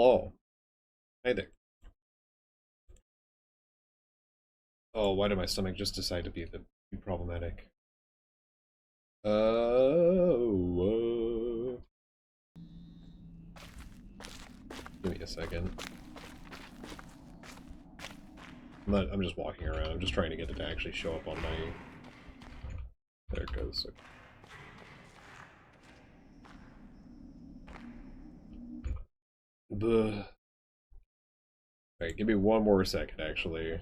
Hello. Hi there. Oh, why did my stomach just decide to be problematic? Oh, give me a second. I'm just walking around. I'm just trying to get it to actually show up on my... There it goes. Alright, give me one more second, actually.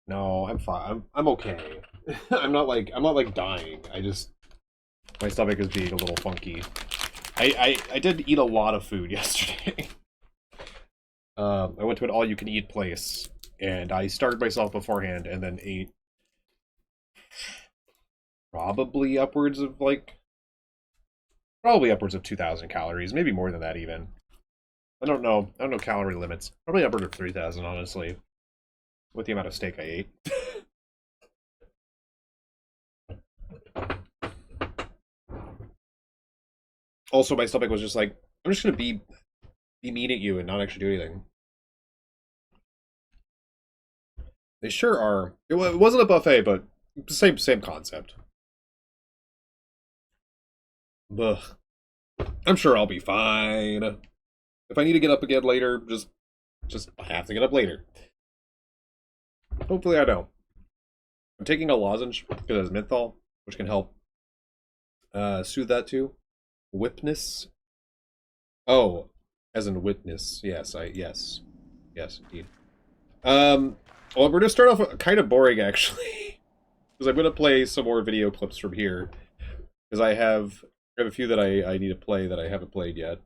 No, I'm fine. I'm okay. I'm not like dying. I just my stomach is being a little funky. I did eat a lot of food yesterday. I went to an all-you-can-eat place, and I starved myself beforehand, and then ate probably upwards of probably upwards of 2,000 calories, maybe more than that even. I don't know. I don't know calorie limits. Probably upward of 3,000, honestly, with the amount of steak I ate. Also, my stomach was just like, I'm just gonna be mean at you and not actually do anything. They sure are. It wasn't a buffet, but same concept. Ugh. I'm sure I'll be fine. If I need to get up again later, just I have to get up later. Hopefully I don't. I'm taking a lozenge because it has menthol, which can help soothe that too. Whipness. Oh, as in witness. Yes, indeed. Um, well, we're gonna start off kind of boring actually, because I'm gonna play some more video clips from here because I have a few that I need to play that I haven't played yet.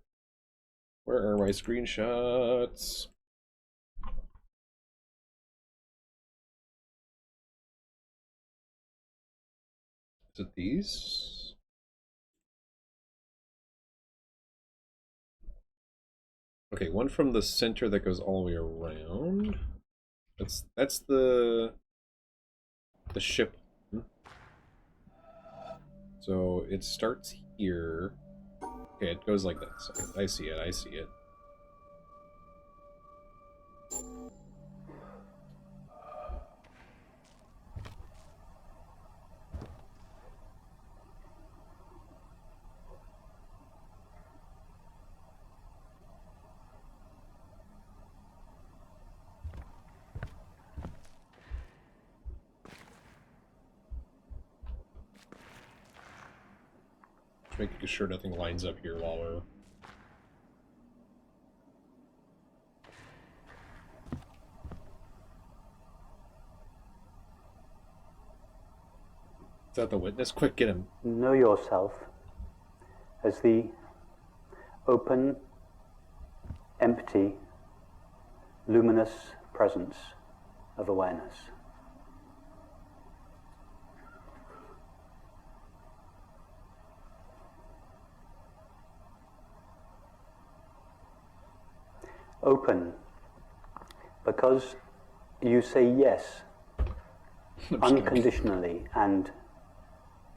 Where are my screenshots? Is it these? Okay, one from the center that goes all the way around. That's the ship. So it starts here. Okay, it goes like this. Okay, I see it. I see it. Making sure nothing lines up here while we're... Is that the witness? Quick, get him. Know yourself as the open, empty, luminous presence of awareness. Open because you say yes unconditionally and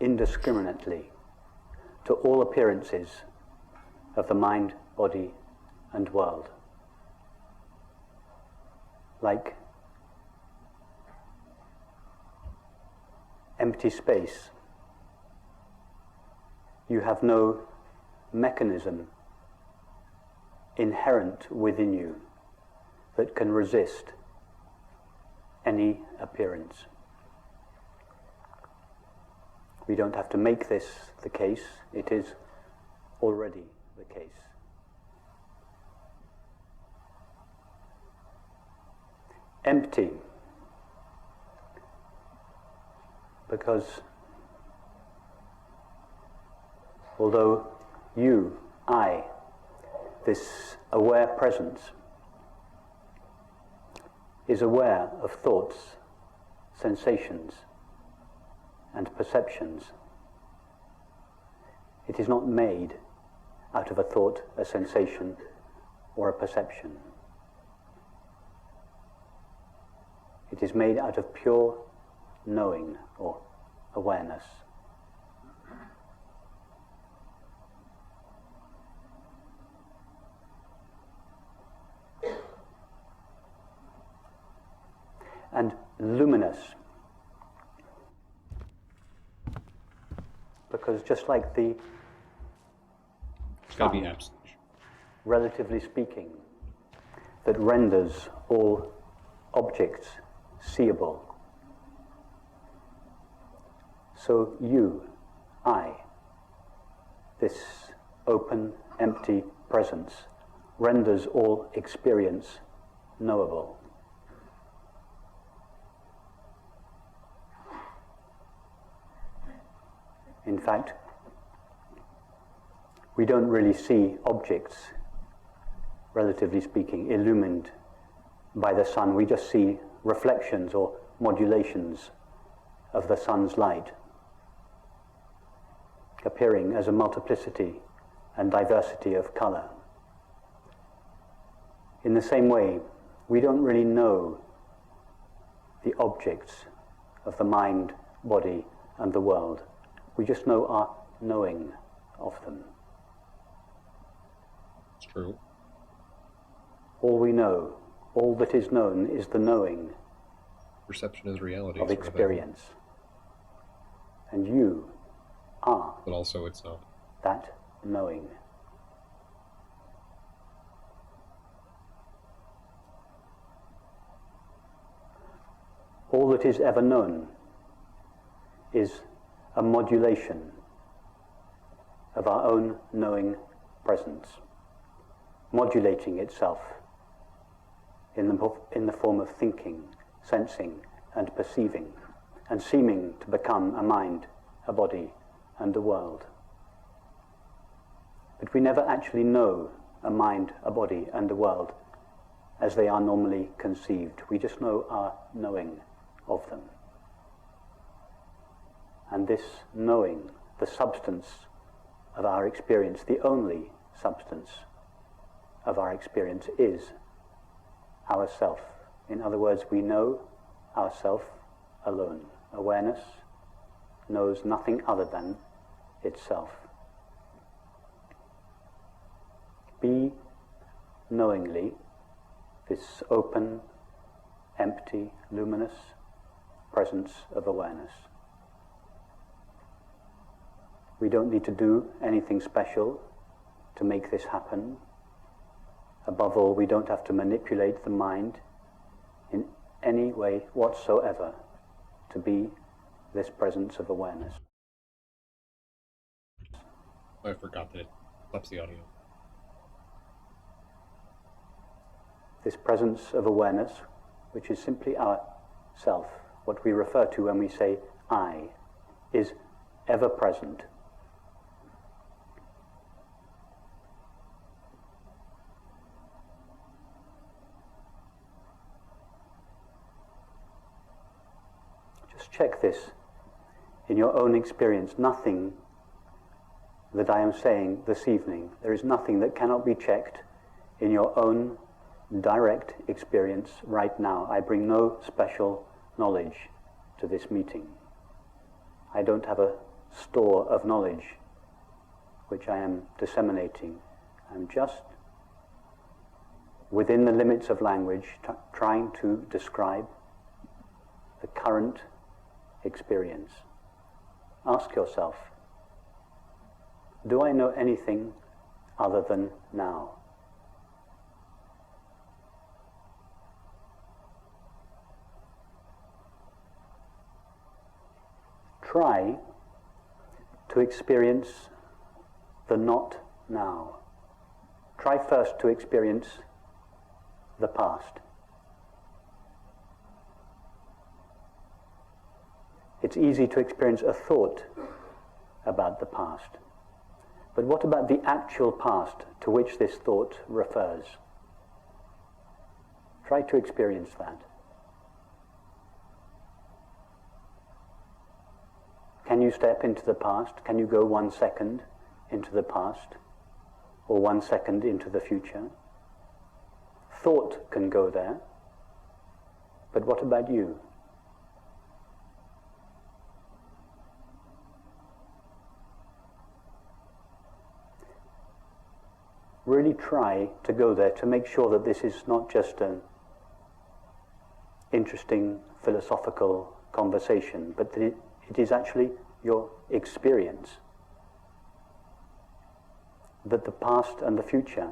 indiscriminately to all appearances of the mind, body, and world. Like empty space, you have no mechanism inherent within you that can resist any appearance. We don't have to make this the case, it is already the case. Empty, because although you, I, this aware presence is aware of thoughts, sensations, and perceptions, it is not made out of a thought, a sensation, or a perception. It is made out of pure knowing or awareness. And luminous, because just like the It's got to be absent. relatively speaking, that renders all objects seeable, so you, I, this open, empty presence, renders all experience knowable. In fact, we don't really see objects, relatively speaking, illumined by the sun. We just see reflections or modulations of the sun's light, appearing as a multiplicity and diversity of color. In the same way, we don't really know the objects of the mind, body, and the world. We just know our knowing of them. It's true. All we know, all that is known, is the knowing Perception is reality. of experience. And you are But also it's not. that knowing. All that is ever known is a modulation of our own knowing presence, modulating itself in the form of thinking, sensing, and perceiving, and seeming to become a mind, a body, and a world. But we never actually know a mind, a body, and a world as they are normally conceived. We just know our knowing of them. And this knowing, the substance of our experience, the only substance of our experience, is ourself. In other words, we know ourself alone. Awareness knows nothing other than itself. Be knowingly this open, empty, luminous presence of awareness. We don't need to do anything special to make this happen. Above all, we don't have to manipulate the mind in any way whatsoever to be this presence of awareness. I forgot that it stops the audio. This presence of awareness, which is simply our self, what we refer to when we say I, is ever present. Just check this in your own experience. Nothing that I am saying this evening, there is nothing that cannot be checked in your own direct experience right now. I bring no special knowledge to this meeting. I don't have a store of knowledge which I am disseminating. I'm just, within the limits of language, trying to describe the current experience. Ask yourself, do I know anything other than now? Try to experience the not now. Try first to experience the past. It's easy to experience a thought about the past. But what about the actual past to which this thought refers? Try to experience that. Can you step into the past? Can you go 1 second into the past? Or 1 second into the future? Thought can go there. But what about you? Really try to go there to make sure that this is not just an interesting philosophical conversation, but that it is actually your experience. That the past and the future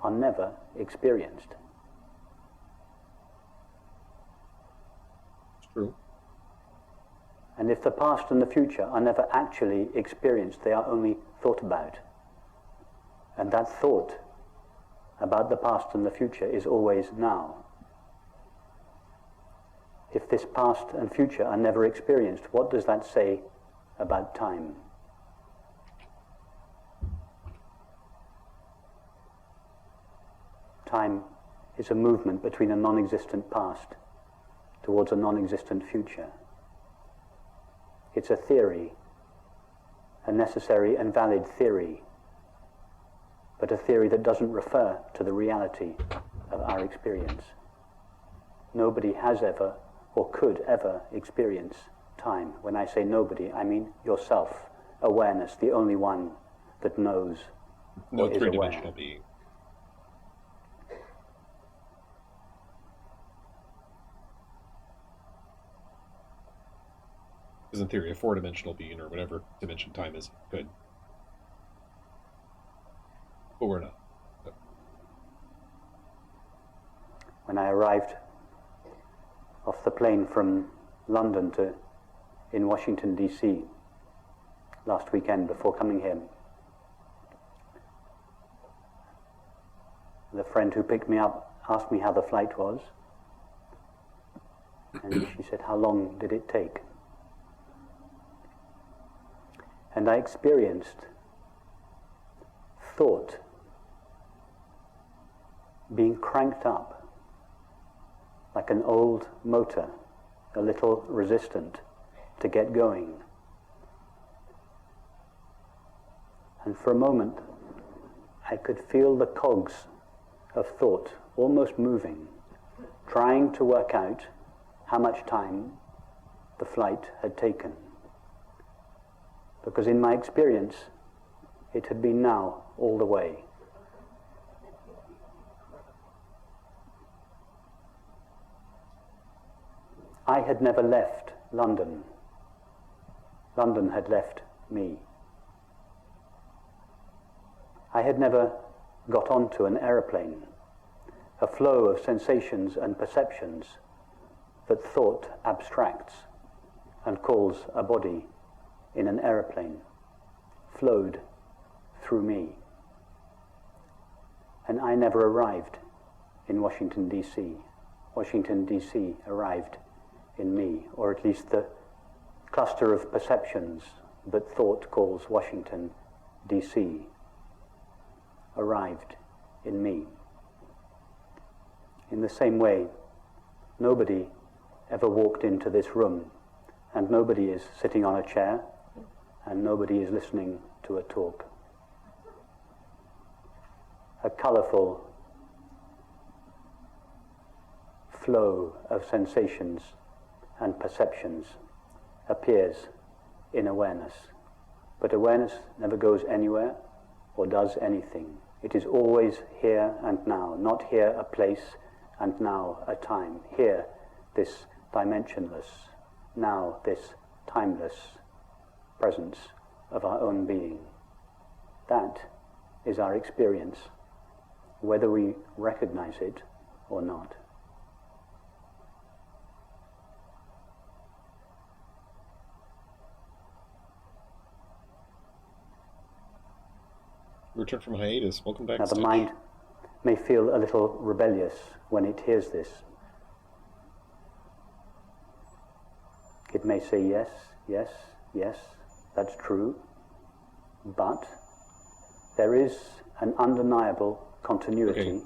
are never experienced. It's true. And if the past and the future are never actually experienced, they are only thought about. And that thought about the past and the future is always now. If this past and future are never experienced, what does that say about time? Time is a movement between a non-existent past towards a non-existent future. It's a theory, a necessary and valid theory, but a theory that doesn't refer to the reality of our experience. Nobody has ever or could ever experience time. When I say nobody, I mean yourself, awareness, the only one that knows No or is aware. three-dimensional being. Because in theory, a four-dimensional being, or whatever dimension time is, could. But we're not. So. When I arrived off the plane from London in Washington, D.C. last weekend before coming here, the friend who picked me up asked me how the flight was, and she said, how long did it take? And I experienced thought being cranked up like an old motor, a little resistant to get going. And for a moment, I could feel the cogs of thought almost moving, trying to work out how much time the flight had taken. Because in my experience, it had been now all the way. I had never left London. London had left me. I had never got onto an aeroplane, a flow of sensations and perceptions that thought abstracts and calls a body in an aeroplane. flowed through me. And I never arrived in Washington, D.C. Washington, D.C. arrived in me, or at least the cluster of perceptions that thought calls Washington, D.C. arrived in me. In the same way, nobody ever walked into this room, and nobody is sitting on a chair, and nobody is listening to a talk. A colorful flow of sensations and perceptions appears in awareness. But awareness never goes anywhere or does anything. It is always here and now, not here a place and now a time. Here, this dimensionless, now this timeless presence of our own being. That is our experience, whether we recognize it or not. Return from hiatus. Welcome back. Now the mind may feel a little rebellious when it hears this. It may say, yes, yes, yes, that's true, but there is an undeniable continuity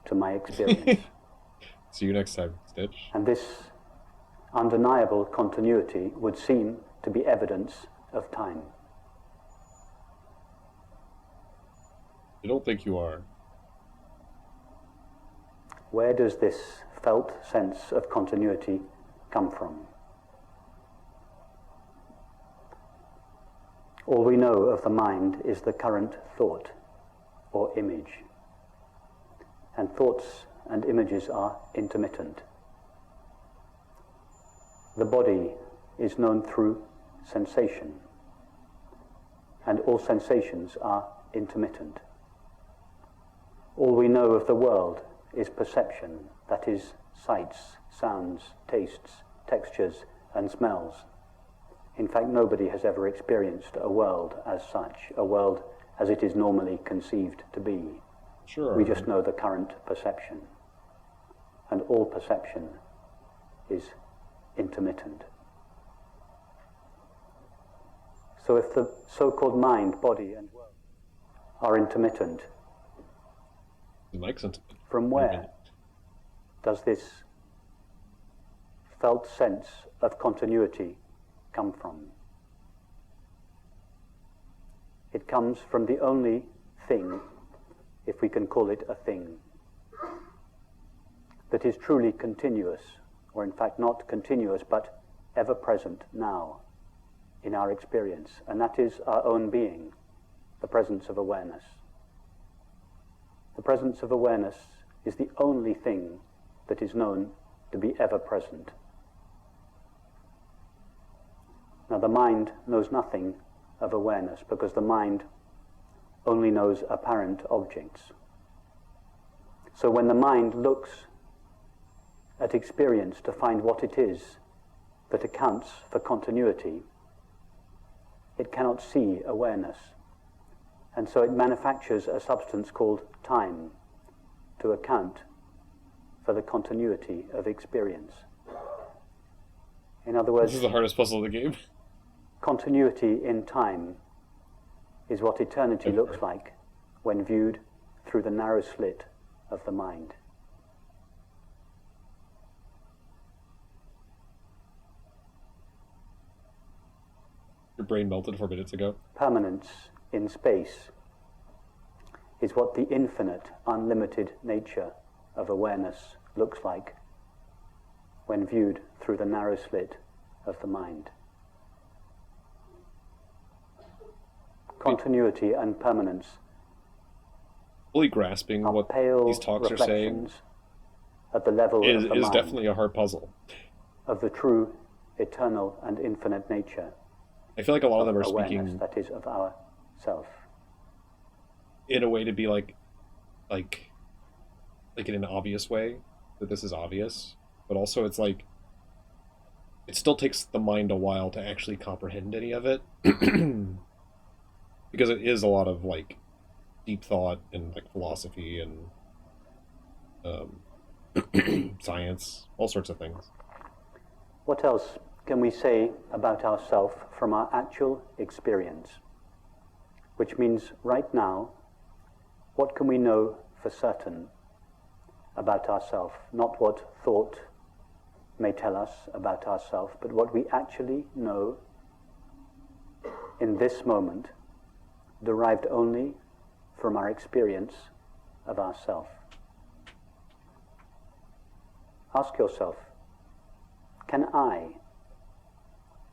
to my experience. See you next time, Stitch. And this undeniable continuity would seem to be evidence of time. I don't think you are. Where does this felt sense of continuity come from? All we know of the mind is the current thought or image. And thoughts and images are intermittent. The body is known through sensation, and all sensations are intermittent. All we know of the world is perception, that is, sights, sounds, tastes, textures, and smells. In fact, nobody has ever experienced a world as such, a world as it is normally conceived to be. Sure. We just know the current perception. And all perception is intermittent. So if the so-called mind, body, and world are intermittent, from where does this felt sense of continuity come from? It comes from the only thing, if we can call it a thing, that is truly continuous, or in fact not continuous, but ever present now in our experience, and that is our own being, the presence of awareness. The presence of awareness is the only thing that is known to be ever present. Now the mind knows nothing of awareness because the mind only knows apparent objects. So when the mind looks at experience to find what it is that accounts for continuity, it cannot see awareness. And so it manufactures a substance called time to account for the continuity of experience. In other words, this is the hardest puzzle of the game. Continuity in time is what eternity looks like when viewed through the narrow slit of the mind. Your brain melted 4 minutes ago. Permanence in space is what the infinite, unlimited nature of awareness looks like when viewed through the narrow slit of the mind. Continuity and permanence Fully grasping are what pale these talks are saying reflections at the level of the is mind definitely a hard puzzle. of the true, eternal, and infinite nature I feel like a lot of them are awareness, speaking that is, of our self. in a way to be like in an obvious way that this is obvious, but also it's like it still takes the mind a while to actually comprehend any of it. because it is a lot of like deep thought and like philosophy and science, all sorts of things. What else can we say about ourselves from our actual experience? Which means right now, what can we know for certain about ourselves? Not what thought may tell us about ourselves, but what we actually know in this moment, derived only from our experience of ourself. Ask yourself, can I,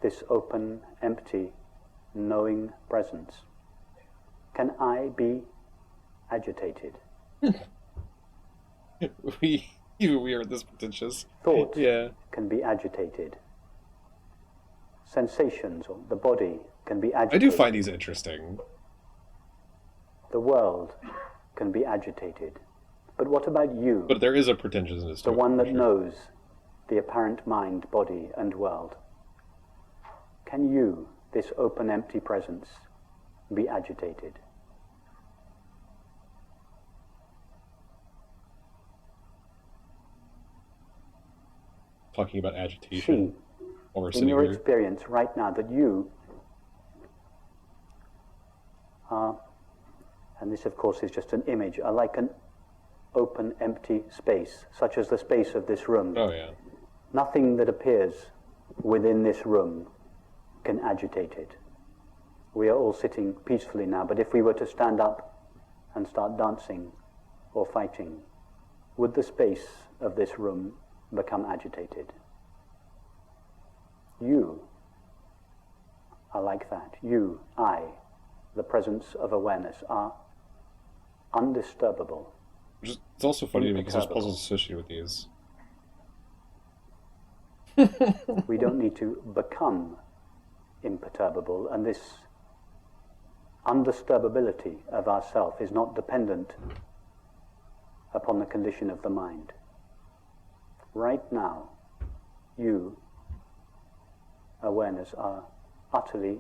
this open, empty, knowing presence, can I be agitated? we are this pretentious. Thought Yeah. can be agitated. Sensations, or the body, can be I agitated. do find these interesting. The world can be agitated. But what about you? But there is a pretentiousness to The it, one for that sure. knows the apparent mind, body, and world. Can you, this open, empty presence, be agitated? Talking about agitation See, while we're in sitting your here. experience right now, that you are, and this of course is just an image, are like an open, empty space, such as the space of this room. Oh yeah. Nothing that appears within this room can agitate it. We are all sitting peacefully now, but if we were to stand up and start dancing or fighting, would the space of this room become agitated? You are like that. You, I, the presence of awareness, are undisturbable. It's also funny to me because there's Imperturbable. puzzles associated with these. We don't need to become imperturbable, and this undisturbability of ourself is not dependent upon the condition of the mind. Right now, you, awareness, are utterly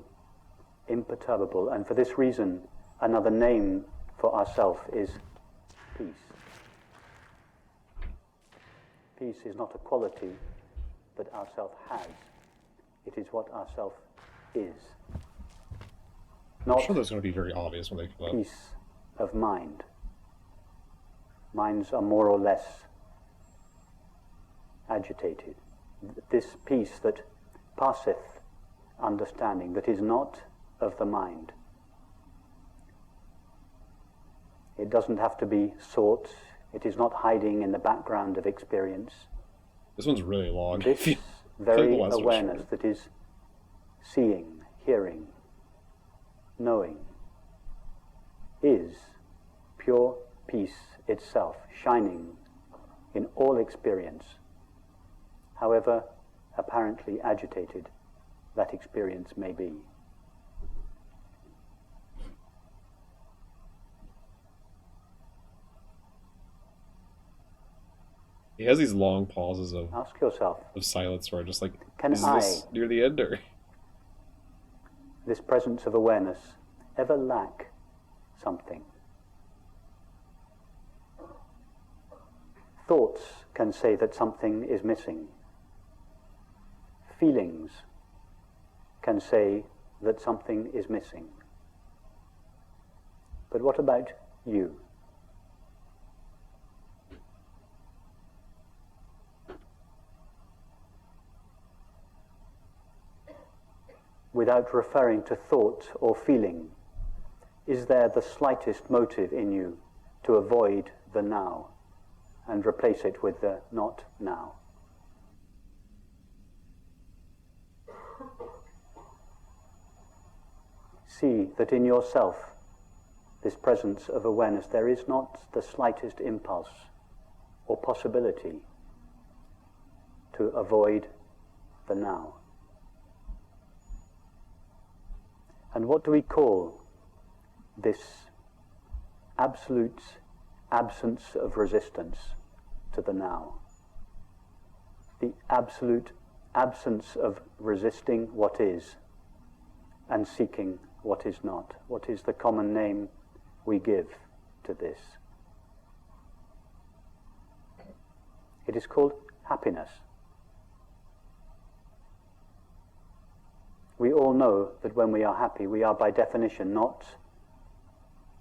imperturbable, and for this reason, another name for ourself is peace. Peace is not a quality that ourself has. It is what ourself is. I'm Not sure that's going to be very obvious when they come up. peace of mind. Minds are more or less agitated. This peace that passeth understanding, that is not of the mind. It doesn't have to be sought. It is not hiding in the background of experience. This one's really long. I This feel very the last one's awareness shorter. that is seeing, hearing, knowing, is pure peace itself, shining in all experience, however apparently agitated that experience may be. He has these long pauses Ask yourself, of silence where I'm just like, Can is this near the end or? this presence of awareness, ever lack something? Thoughts can say that something is missing. Feelings can say that something is missing. But what about you? Without referring to thought or feeling, is there the slightest motive in you to avoid the now and replace it with the not now? See that in yourself, this presence of awareness, there is not the slightest impulse or possibility to avoid the now. And what do we call this absolute absence of resistance to the now? The absolute absence of resisting what is and seeking what is not? What is the common name we give to this? It is called happiness. We all know that when we are happy, we are by definition not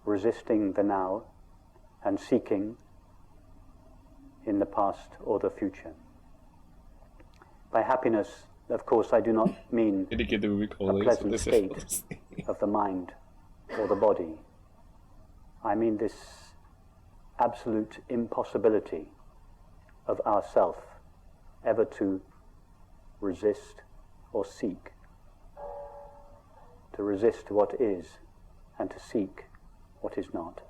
resisting the now and seeking in the past or the future. By happiness, of course, I do not mean Indicate the movie a pleasant state of the mind or the body. I mean this absolute impossibility of ourself ever to resist or seek, to resist what is and to seek what is not.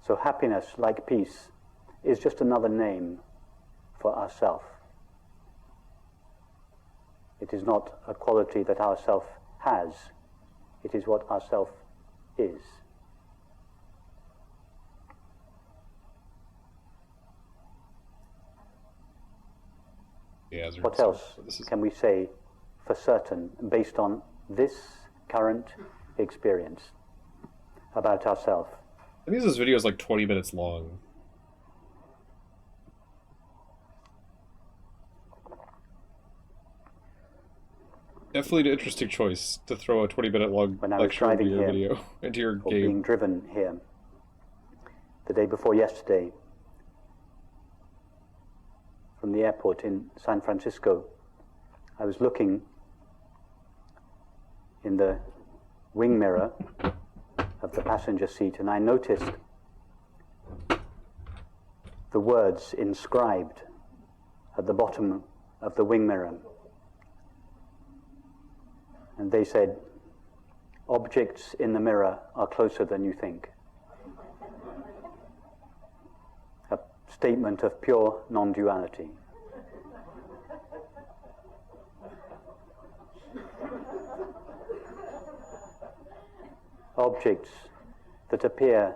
So happiness, like peace, is just another name for ourself. It is not a quality that ourself has, it is what ourself is. Yeah, What else can we say for certain based on this current experience about ourselves? I think this video is like 20 minutes long. Definitely an interesting choice to throw a 20-minute long When I was lecture driving video, here, into your or game. being driven here the day before yesterday from the airport in San Francisco, I was looking in the wing mirror of the passenger seat and I noticed the words inscribed at the bottom of the wing mirror. And they said, "Objects in the mirror are closer than you think." A statement of pure non-duality. Objects that appear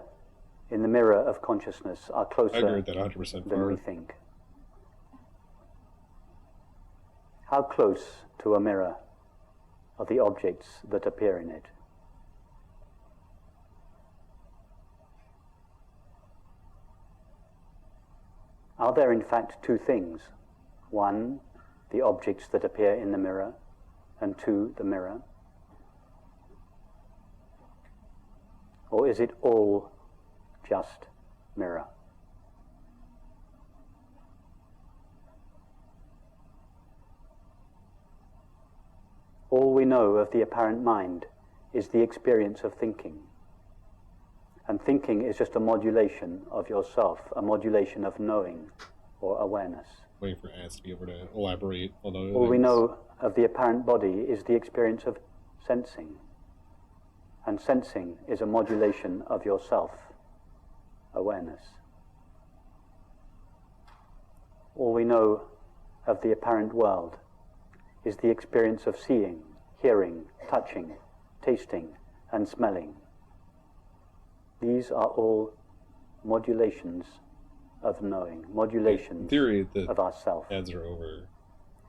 in the mirror of consciousness are I agree closer with that 100%. than we think. How close to a mirror are the objects that appear in it? Are there in fact two things? One, the objects that appear in the mirror, and two, the mirror? Or is it all just mirror? All we know of the apparent mind is the experience of thinking. And thinking is just a modulation of yourself, a modulation of knowing or awareness. Waiting for Ants to be able to elaborate on those. All we know of the apparent body is the experience of sensing. And sensing is a modulation of yourself, awareness. All we know of the apparent world is the experience of seeing, hearing, touching, tasting, and smelling. These are all modulations of knowing, modulations in theory, the of ourself. ads are over.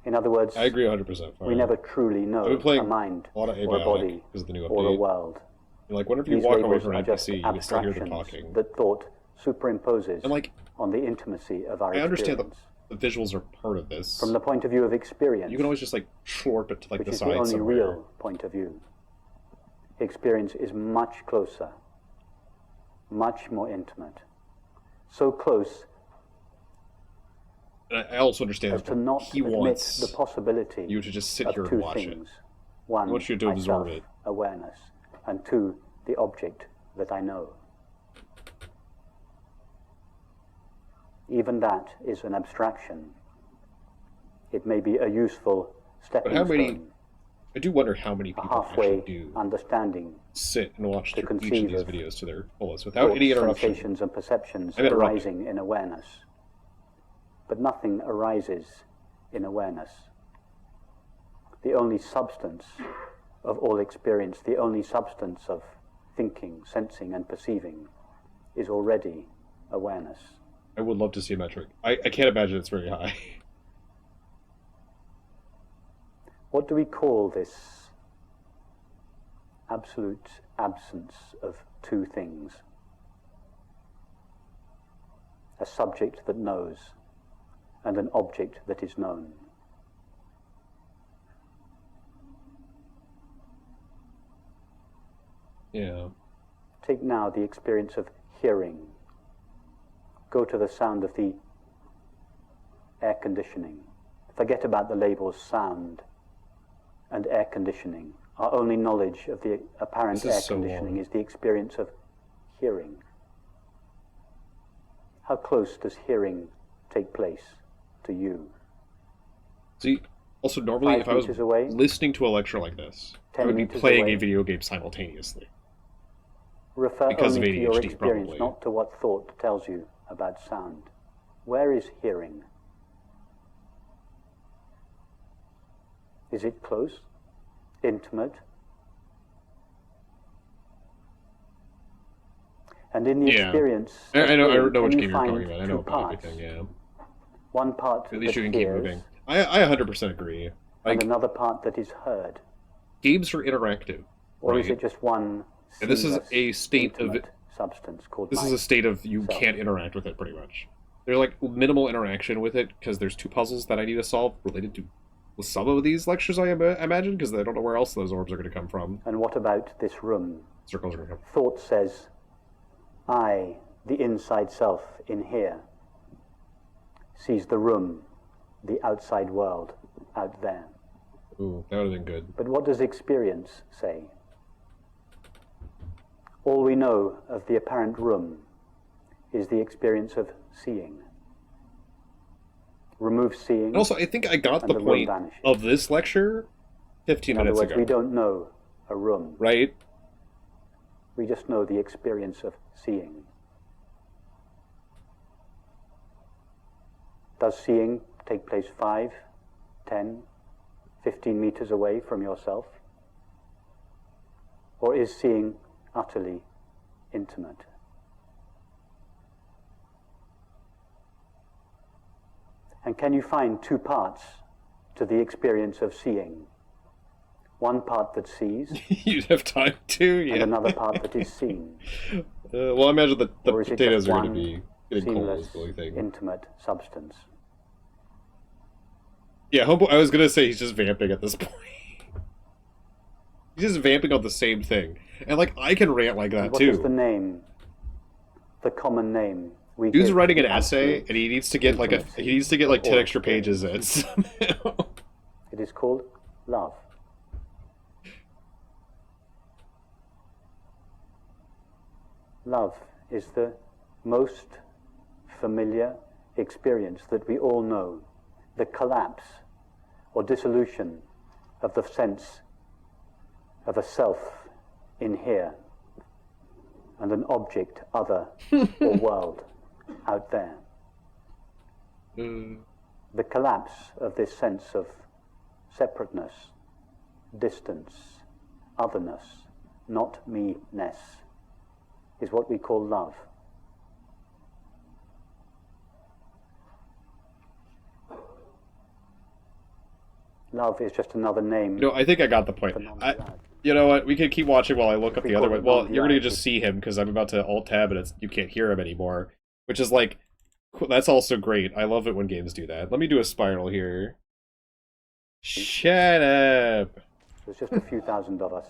In other words, I agree 100%. we never truly know I've been playing a mind a lot of or a Abiotic body because of the new or a update. world. And like whenever you These walk away labels from an are just NPC, you can still hear them abstractions talking. that thought superimposes And like, on the intimacy of our I understand experience. the visuals are part of this. From the point of view of experience, You can always just like slurp it to like which the is the side only somewhere. real point of view, experience is much closer, much more intimate. So close And I also understand as to that not he admit wants the possibility you to just sit of here two and watch things. it. One, He wants you to absorb myself, it. awareness, and two, the object that I know. Even that is an abstraction. It may be a useful stepping But how many stone, I do wonder how many a people halfway actually do understanding sit and watch to each of conceive these of videos to their fullest without thoughts, any interruption. sensations and perceptions I'm interrupting. arising in awareness. But nothing arises in awareness. The only substance of all experience, the only substance of thinking, sensing, and perceiving is already awareness. I would love to see a metric. I can't imagine it's very high. What do we call this absolute absence of two things? A subject that knows and an object that is known. Yeah. Take now the experience of hearing. Go to the sound of the air conditioning. Forget about the labels sound and air conditioning. Our only knowledge of the apparent air conditioning is the experience of hearing. How close does hearing take place to you? See, also normally 5 if I was meters away? listening to a lecture like this, I 10 would be meters playing away? a video game simultaneously. Refer Because of only to your ADHD, experience, probably. not to what thought tells you about sound. Where is hearing? Is it close? Intimate? And in the Yeah. experience, I know can which you game you're find talking about. I know two about parts? everything, yeah. One part At least that you can keep hears, moving. I 100% agree. and Like, another part that is heard. games are interactive. Or is right? it just one And this is seamless, a state of intimate substance called This is mind? a state of you self. can't interact with it, pretty much. There's like minimal interaction with it, because there's two puzzles that I need to solve related to some of these lectures, I imagine, because I don't know where else those orbs are going to come from. And what about this room? Circles are going to come Thought says, I, the inside self in here, sees the room, the outside world, out there. Ooh, that would have been good. But what does experience say? All we know of the apparent room is the experience of seeing. Remove seeing. And also, I think I got And the the room point vanishes. of this lecture 15 In other minutes words, ago. we don't know a room. Right? We just know the experience of seeing. Does seeing take place 5, 10, 15 meters away from yourself? Or is seeing utterly intimate? And can you find two parts to the experience of seeing? One part that sees, You'd have time to, yeah. and another part that is seen. Well, I imagine the Or is it potatoes just are going one to be getting cold, seamless, is the only thing. intimate substance? Yeah, Homeboy, I was going to say he's just vamping at this point. He's just vamping on the same thing. And, like, I can rant like that, And what too. is the name, the common name we Dude's give writing to an the essay, absolute and he needs to get like intimacy he needs to get like of 10 all extra pages in experience? somehow. It is called love. Love is the most familiar experience that we all know, the collapse or dissolution of the sense of a self in here and an object other or world out there. The collapse of this sense of separateness, distance, otherness, not me-ness, is what we call love. Love is just another name. No, I think I got the point. for non-duality. You know what? We can keep watching while I look up we the other call one. it Well, you're gonna non-duality. just see him because I'm about to alt tab and you can't hear him anymore. Which is like, that's also great. I love it when games do that. Let me do a spiral here. Shut up. There's just a few $1,000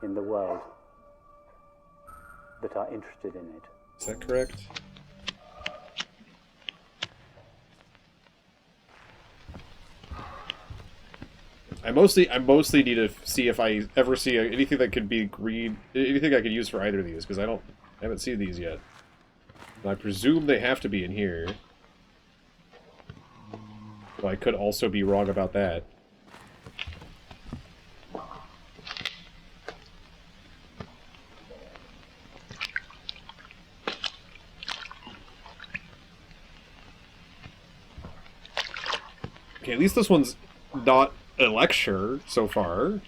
in the world that are interested in it. Is that correct? I mostly need to see if I ever see anything that could be green, anything I could use for either of these, because I haven't seen these yet. And I presume they have to be in here. Well, I could also be wrong about that. Okay, at least this one's not a lecture so far.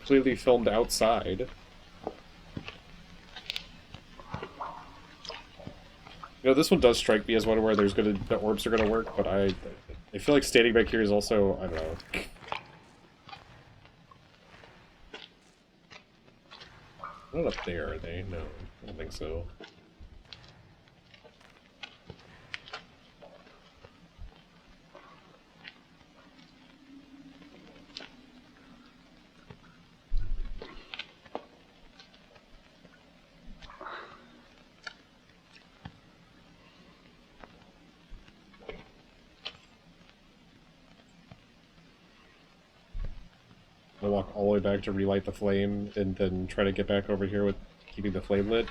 Clearly filmed outside. You know, know, this one does strike me as one where the orbs are gonna work, but I feel like standing back here is also, I don't know. Not up there, are they? No, I don't think so. I'll walk all the way back to relight the flame, and then try to get back over here with keeping the flame lit.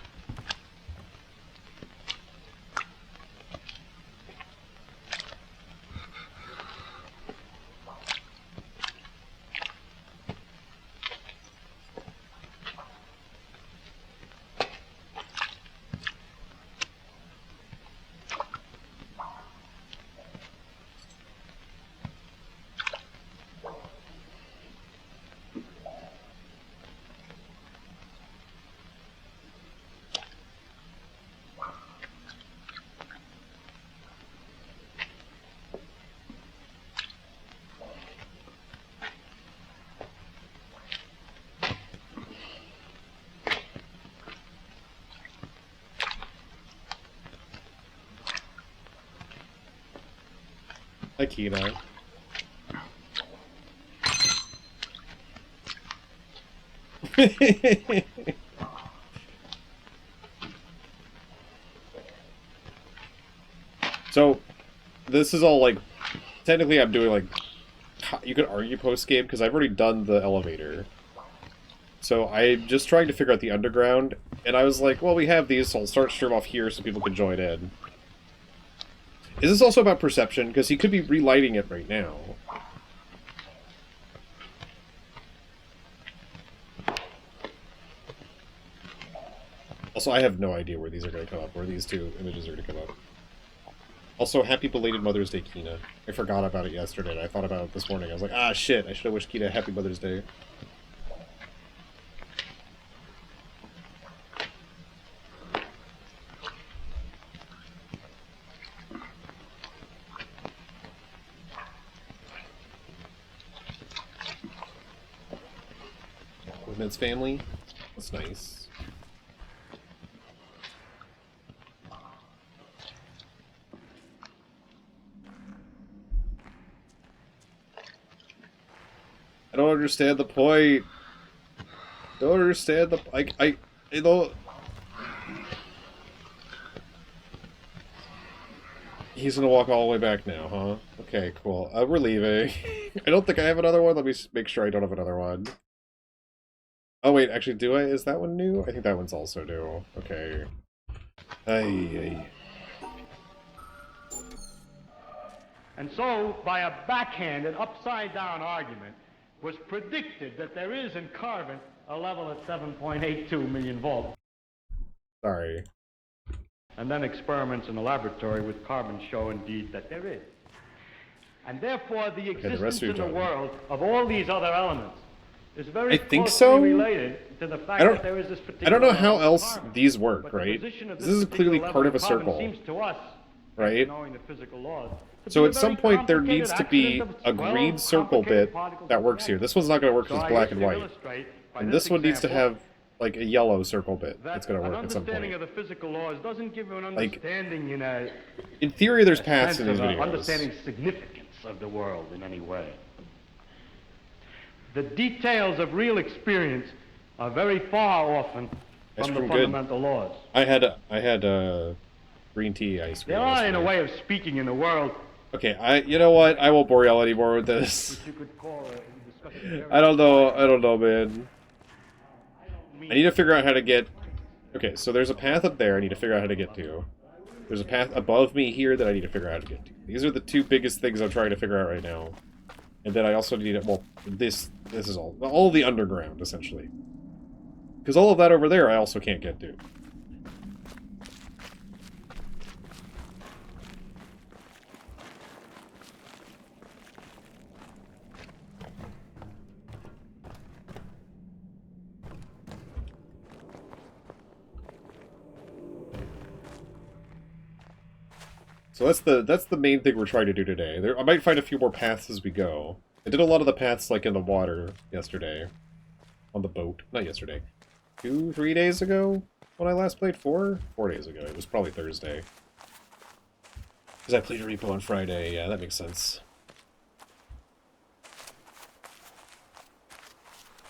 Hi, Kina. So, this is all, like, technically I'm doing, like, you could argue post-game, because I've already done the elevator. So I'm just trying to figure out the underground, and I was like, well, we have these, so I'll start stream off here so people can join in. Is this also about perception? Because he could be relighting it right now. Also, I have no idea where these are going to come up, where these two images are going to come up. Also, happy belated Mother's Day, Kina. I forgot about it yesterday, and I thought about it this morning. I was like, ah, shit, I should have wished Kina a happy Mother's Day. Women's family? That's nice. I don't understand the point. Don't understand the... I don't... He's gonna walk all the way back now, huh? Okay, cool. We're leaving. I don't think I have another one. Let me make sure I don't have another one. Oh, wait, actually, do I? Is that one new? I think that one's also new. Okay. Ay. And so, by a backhanded, upside-down argument, was predicted that there is in carbon a level at 7.82 million volts. Sorry. And then experiments in the laboratory with carbon show indeed that there is. And therefore, the existence in the world of all these other elements is very closely related to the fact that there is this particular... I don't know how else these work, right? This is clearly part of a circle, seems to us, right? knowing the physical laws, so at some point there needs to be a green circle bit that works here. This one's not going to work because it's black and white. And this one needs to have, like, a yellow circle bit that's going to work at some point. Understanding of the physical laws doesn't give you an understanding, like, in theory, there's paths in these videos. Understanding significance of the world in any way. The details of real experience are very far often from the fundamental laws. I had green tea ice cream. There are, in a way of speaking, in the world. Okay, you know what? I won't bore y'all anymore with this. Which you could call I don't know, man. I need to figure out how to get... Okay, so there's a path up there I need to figure out how to get to. There's a path above me here that I need to figure out how to get to. These are the two biggest things I'm trying to figure out right now. And then I also need... Well, this is all the underground, essentially. Because all of that over there I also can't get to. So that's the main thing we're trying to do today. I might find a few more paths as we go. I did a lot of the paths like in the water yesterday. On the boat. Not yesterday. 3 days ago? When I last played? 4 days ago. It was probably Thursday. Because I played a repo on Friday. Yeah, that makes sense.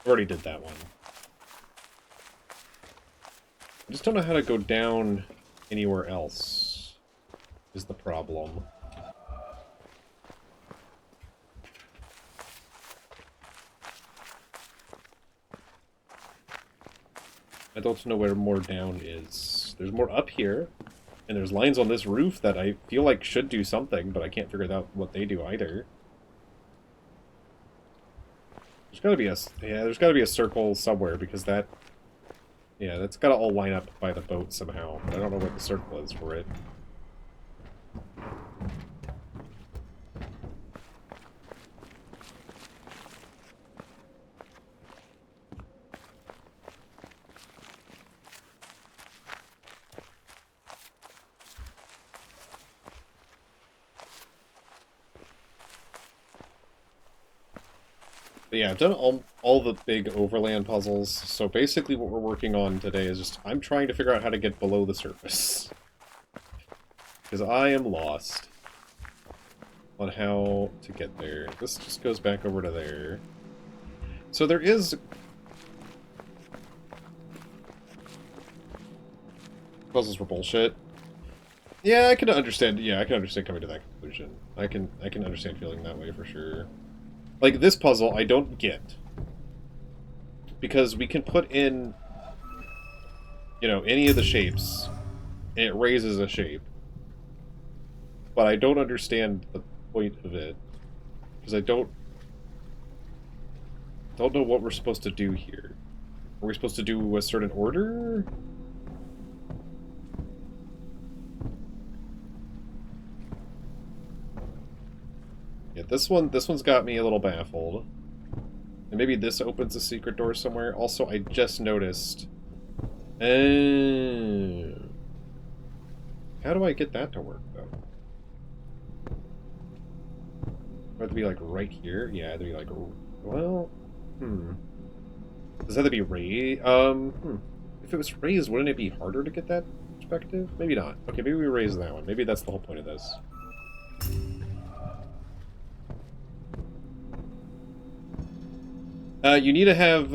Already did that one. I just don't know how to go down anywhere else, is the problem. I don't know where more down is. There's more up here, and there's lines on this roof that I feel like should do something, but I can't figure out what they do either. There's gotta be there's gotta be a circle somewhere, because that... Yeah, that's gotta all line up by the boat somehow, but I don't know what the circle is for it. But yeah, I've done all the big overland puzzles, so basically what we're working on today is just, I'm trying to figure out how to get below the surface. Because I am lost on how to get there. This just goes back over to there. So there is... Puzzles were bullshit. Yeah, I can understand coming to that conclusion. I can understand feeling that way for sure. Like, this puzzle, I don't get. Because we can put in, you know, any of the shapes, and it raises a shape. But I don't understand the point of it. Because I don't know what we're supposed to do here. Are we supposed to do a certain order? Yeah, this one's got me a little baffled. And maybe this opens a secret door somewhere. Also, I just noticed... How do I get that to work, though? Do I have to be, like, right here? Yeah, I have to be, like... Well... Does that have to be raised? If it was raised, wouldn't it be harder to get that perspective? Maybe not. Okay, maybe we raise that one. Maybe that's the whole point of this. You need to have,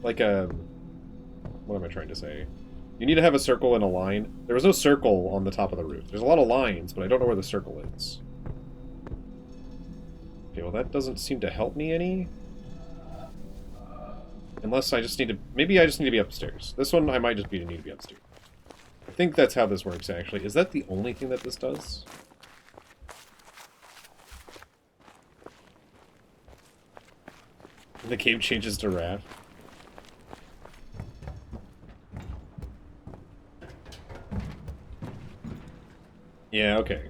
like a... What am I trying to say? You need to have a circle and a line. There was no circle on the top of the roof. There's a lot of lines, but I don't know where the circle is. Okay, well that doesn't seem to help me any. Unless I just need to... Maybe I just need to be upstairs. This one, I might just need to be upstairs. I think that's how this works, actually. Is that the only thing that this does? The game changes to raft. Yeah, okay.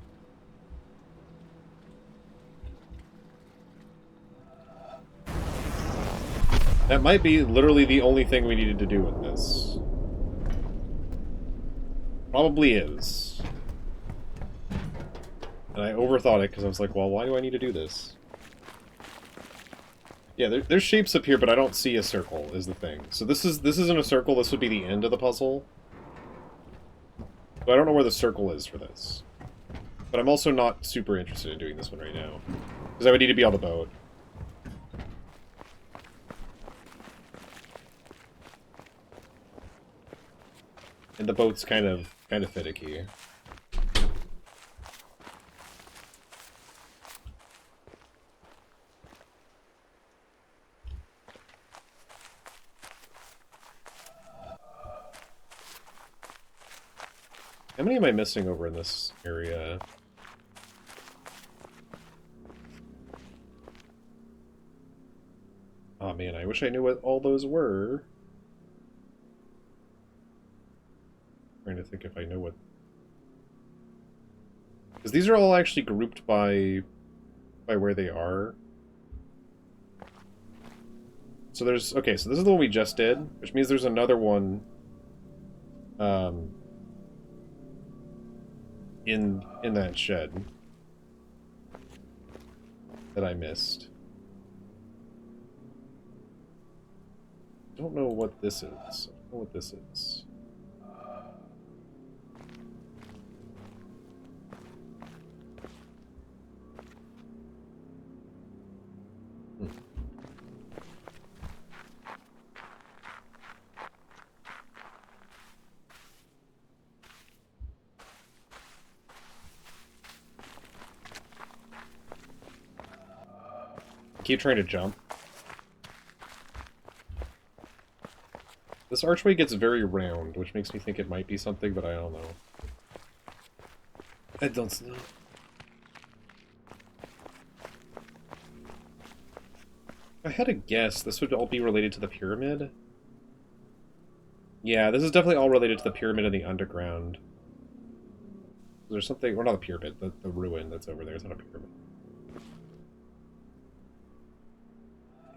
That might be literally the only thing we needed to do with this. Probably is. And I overthought it because I was like, well, why do I need to do this? Yeah, there's shapes up here, but I don't see a circle, is the thing. So this isn't a circle, this would be the end of the puzzle. So I don't know where the circle is for this. But I'm also not super interested in doing this one right now. Because I would need to be on the boat. And the boat's kind of finicky. How many am I missing over in this area? Oh man, I wish I knew what all those were. Trying to think if I know what... Because these are all actually grouped by where they are. So there's... Okay, so this is the one we just did, which means there's another one... in that shed that I missed. I don't know what this is. I don't know what this is. Keep trying to jump. This archway gets very round, which makes me think it might be something, but I don't know. I don't know. If I had a guess, this would all be related to the pyramid. Yeah, this is definitely all related to the pyramid in the underground. There's something, or not the pyramid, the ruin that's over there. It's not a pyramid.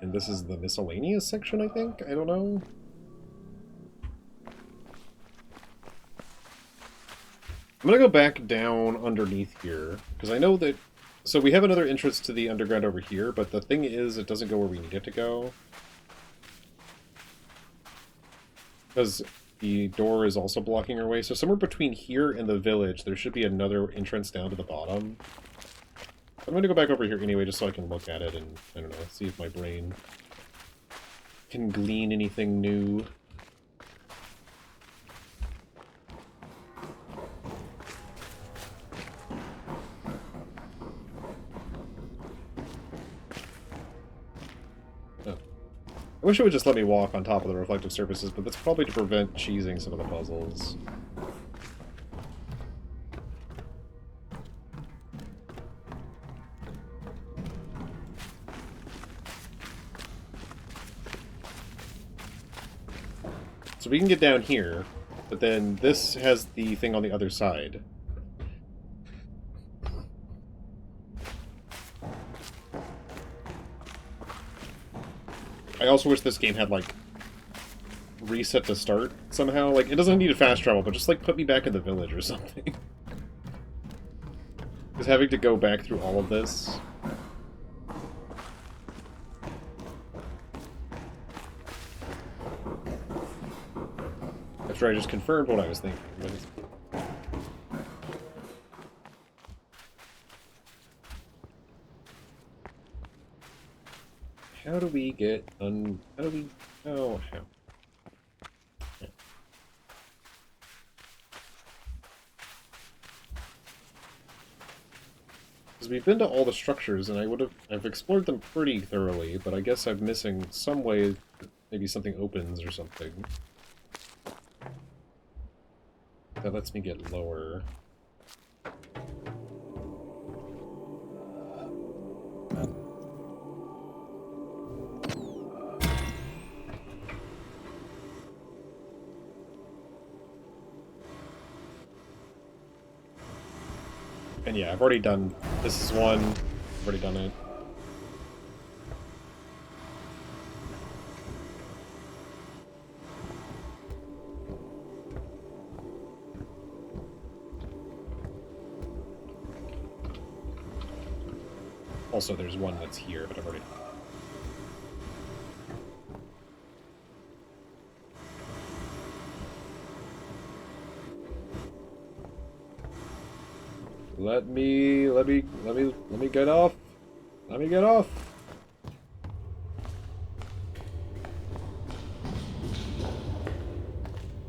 And this is the miscellaneous section, I think? I don't know. I'm gonna go back down underneath here, because I know that... So we have another entrance to the underground over here, but the thing is, it doesn't go where we need it to go. Because the door is also blocking our way. So somewhere between here and the village, there should be another entrance down to the bottom. I'm going to go back over here anyway, just so I can look at it and, I don't know, see if my brain can glean anything new. Oh. I wish it would just let me walk on top of the reflective surfaces, but that's probably to prevent cheesing some of the puzzles. So we can get down here, but then this has the thing on the other side. I also wish this game had, like, reset to start somehow. Like, it doesn't need a fast travel, but just, like, put me back in the village or something. Because having to go back through all of this... After I just confirmed what I was thinking. How do we get how do we... Oh, how? Yeah. Because we've been to all the structures, and I've explored them pretty thoroughly, but I guess I'm missing some way that maybe something opens or something. That lets me get lower. And yeah, I've already done... This is one. I've already done it. Also, there's one that's here, but I've already... Let me get off. Let me get off.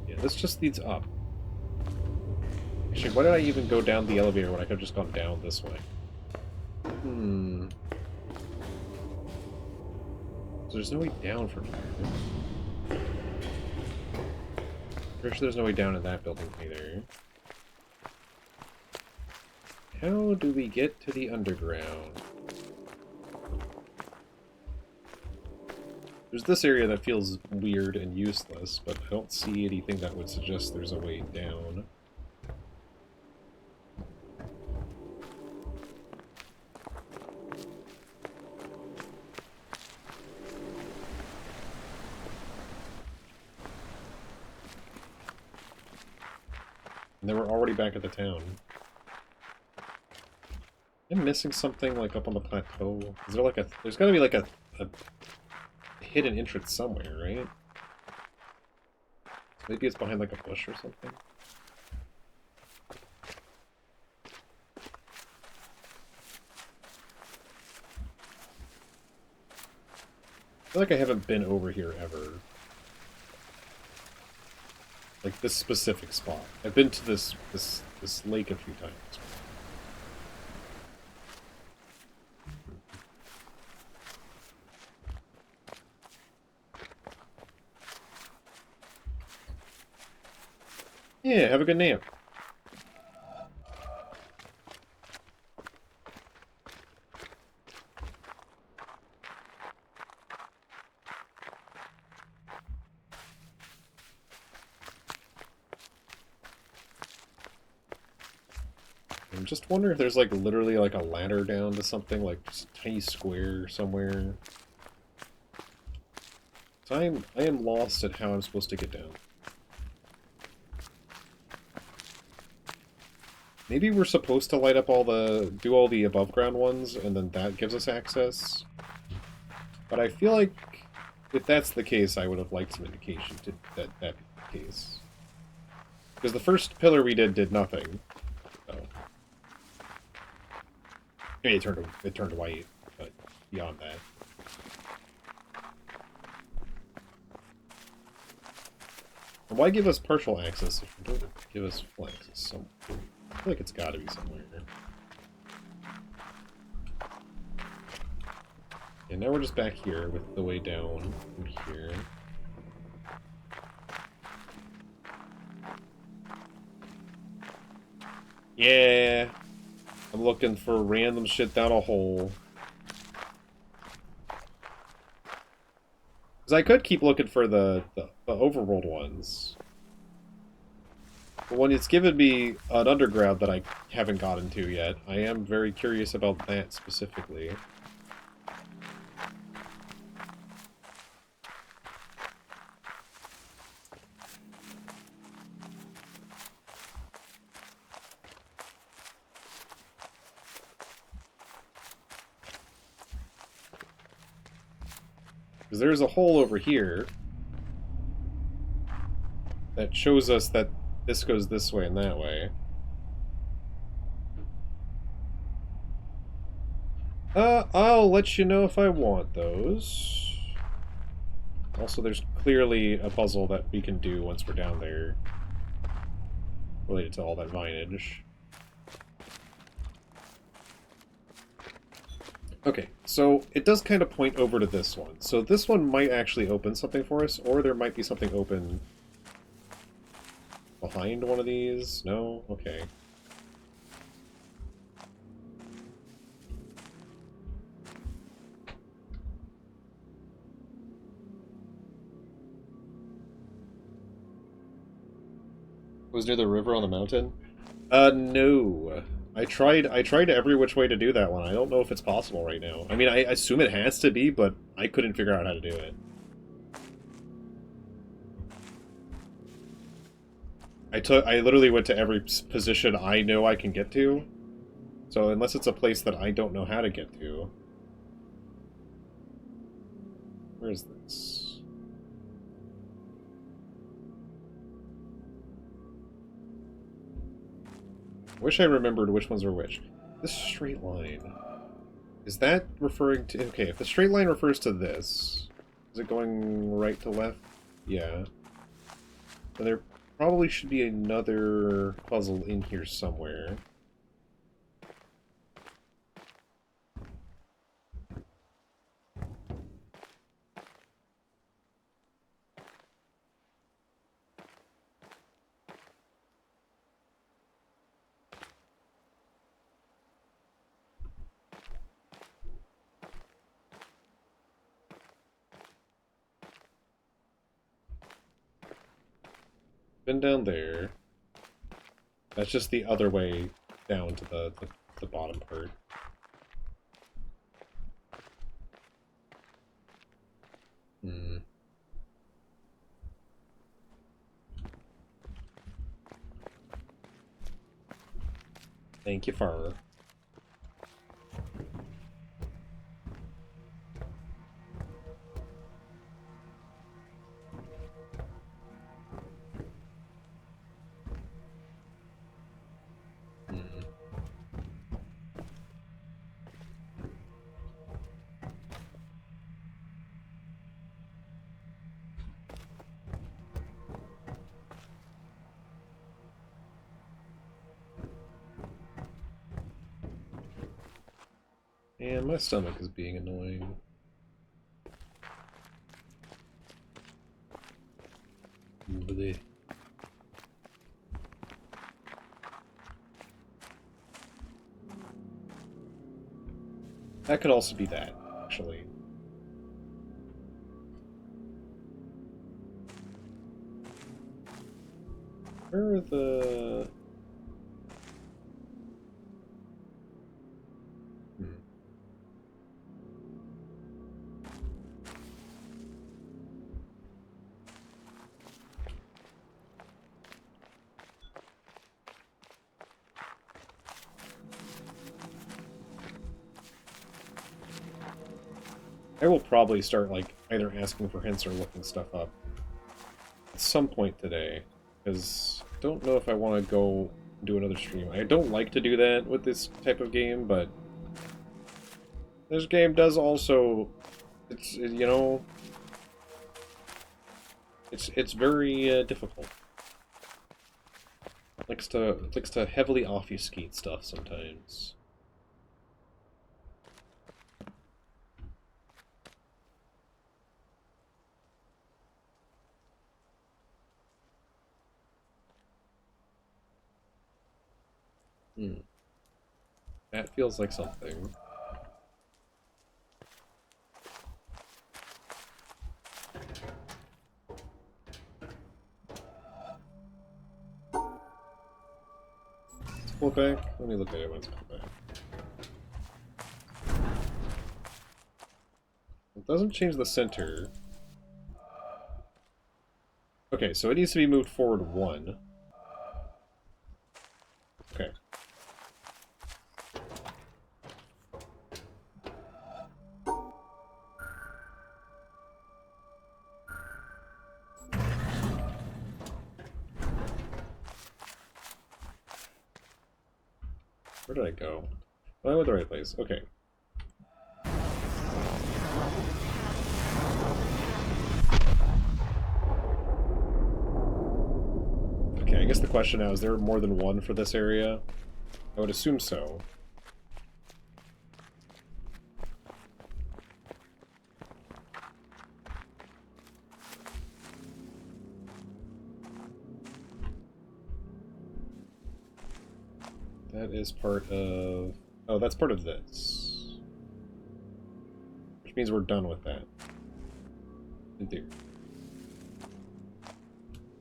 Yeah, this just leads up. Actually, why did I even go down the elevator when I could have just gone down this way? So there's no way down from here. Pretty sure there's no way down in that building either. How do we get to the underground? There's this area that feels weird and useless, but I don't see anything that would suggest there's a way down. And then we're already back at the town. I'm missing something like up on the plateau. Is there like a... There's gotta be like a hidden entrance somewhere, right? Maybe it's behind like a bush or something. I feel like I haven't been over here ever. Like this specific spot. I've been to this lake a few times. Yeah, have a good nap. I'm just wondering if there's like literally like a ladder down to something, like just a tiny square somewhere. So I am lost at how I'm supposed to get down. Maybe we're supposed to light up do all the above ground ones, and then that gives us access. But I feel like if that's the case, I would have liked some indication to that be the case. Because the first pillar we did nothing. So. I mean, it turned white, but beyond that. And why give us partial access if you don't give us full access? I feel like it's got to be somewhere. And now we're just back here with the way down from here. Yeah! I'm looking for random shit down a hole. Because I could keep looking for the overworld ones. But when it's given me an underground that I haven't gotten to yet, I am very curious about that specifically. Because there's a hole over here that shows us that this goes this way and that way. I'll let you know if I want those. Also, there's clearly a puzzle that we can do once we're down there, related to all that vinage. Okay, so it does kind of point over to this one. So this one might actually open something for us, or there might be something open behind one of these. No? Okay. Was near the river on the mountain? No. I tried every which way to do that one. I don't know if it's possible right now. I mean, I assume it has to be, but I couldn't figure out how to do it. I literally went to every position I know I can get to. So unless it's a place that I don't know how to get to. Where is this? I wish I remembered which ones are which. This straight line. Is that referring to... Okay, if the straight line refers to this, is it going right to left? Yeah. Then there probably should be another puzzle in here somewhere. Been down there. That's just the other way down to the bottom part. Hmm. Thank you, Farmer. And my stomach is being annoying. Bleh. That could also be that, actually. Where are the... I will probably start, like, either asking for hints or looking stuff up at some point today, because I don't know if I want to go do another stream. I don't like to do that with this type of game, but this game does also, you know, it's very difficult. Likes to heavily obfuscate stuff sometimes. That feels like something. Let's pull it back. Let me look at it when it's pulled back. It doesn't change the center. Okay, so it needs to be moved forward 1. Okay. Where did I go? Oh, I went the right place. Okay. Okay, I guess the question now, is there more than one for this area? I would assume so. That is part of... Oh, that's part of this. Which means we're done with that. In theory.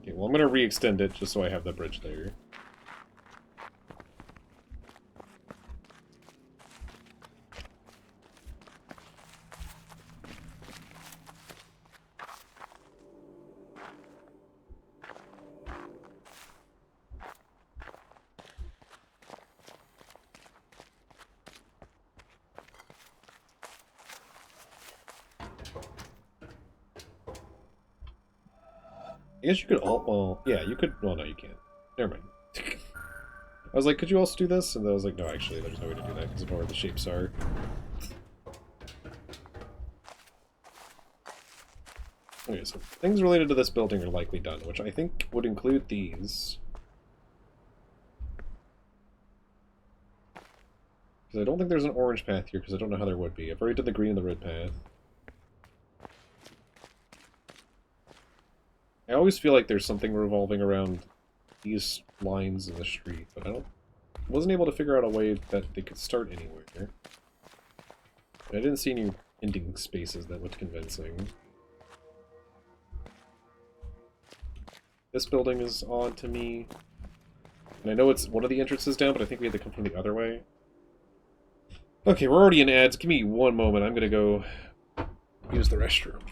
Okay, well I'm gonna re-extend it just so I have the bridge there. I guess you could all... Well, yeah, you could... Well, no, you can't. Never mind. I was like, could you also do this? And then I was like, no, actually, there's no way to do that because of where the shapes are. Okay, so things related to this building are likely done, which I think would include these. Because I don't think there's an orange path here, because I don't know how there would be. I've already done the green and the red path. I always feel like there's something revolving around these lines in the street, but wasn't able to figure out a way that they could start anywhere. And I didn't see any ending spaces that looked convincing. This building is odd to me. And I know it's one of the entrances down, but I think we had to come from the other way. Okay, we're already in ads. Give me one moment. I'm gonna go use the restroom.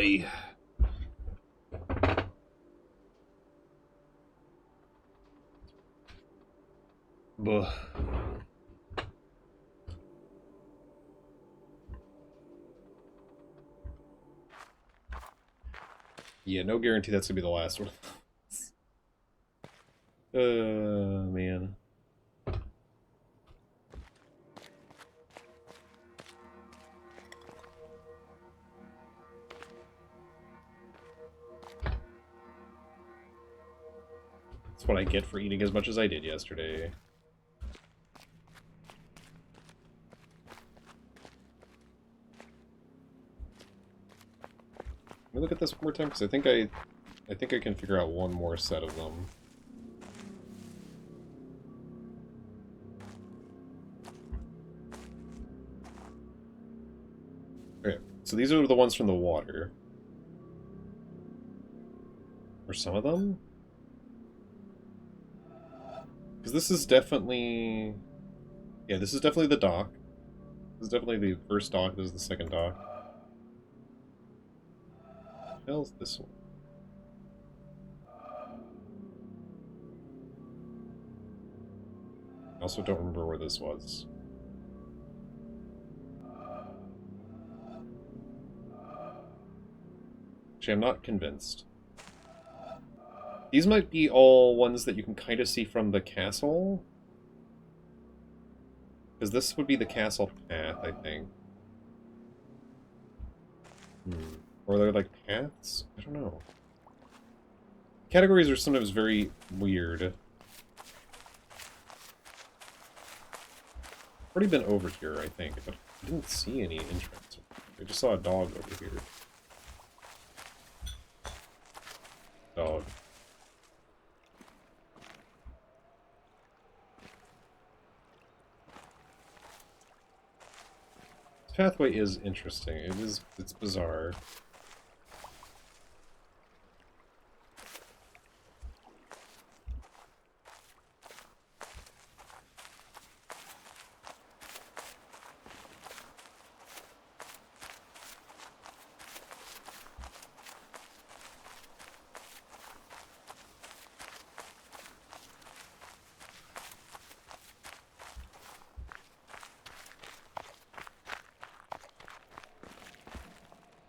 boy. Buh. Yeah, no guarantee that's gonna be the last one. Man. That's what I get for eating as much as I did yesterday. Let me look at this one more time, because I think I can figure out one more set of them. Okay, so these are the ones from the water. Or some of them? Because this is definitely... Yeah, this is definitely the dock. This is definitely the first dock, this is the second dock. What the hell's this one? I also don't remember where this was. Actually, I'm not convinced. These might be all ones that you can kind of see from the castle. Because this would be the castle path, I think. Or they're like paths? I don't know. Categories are sometimes very weird. Already been over here, I think, but I didn't see any entrance. I just saw a dog over here. Dog. This pathway is interesting. It's bizarre.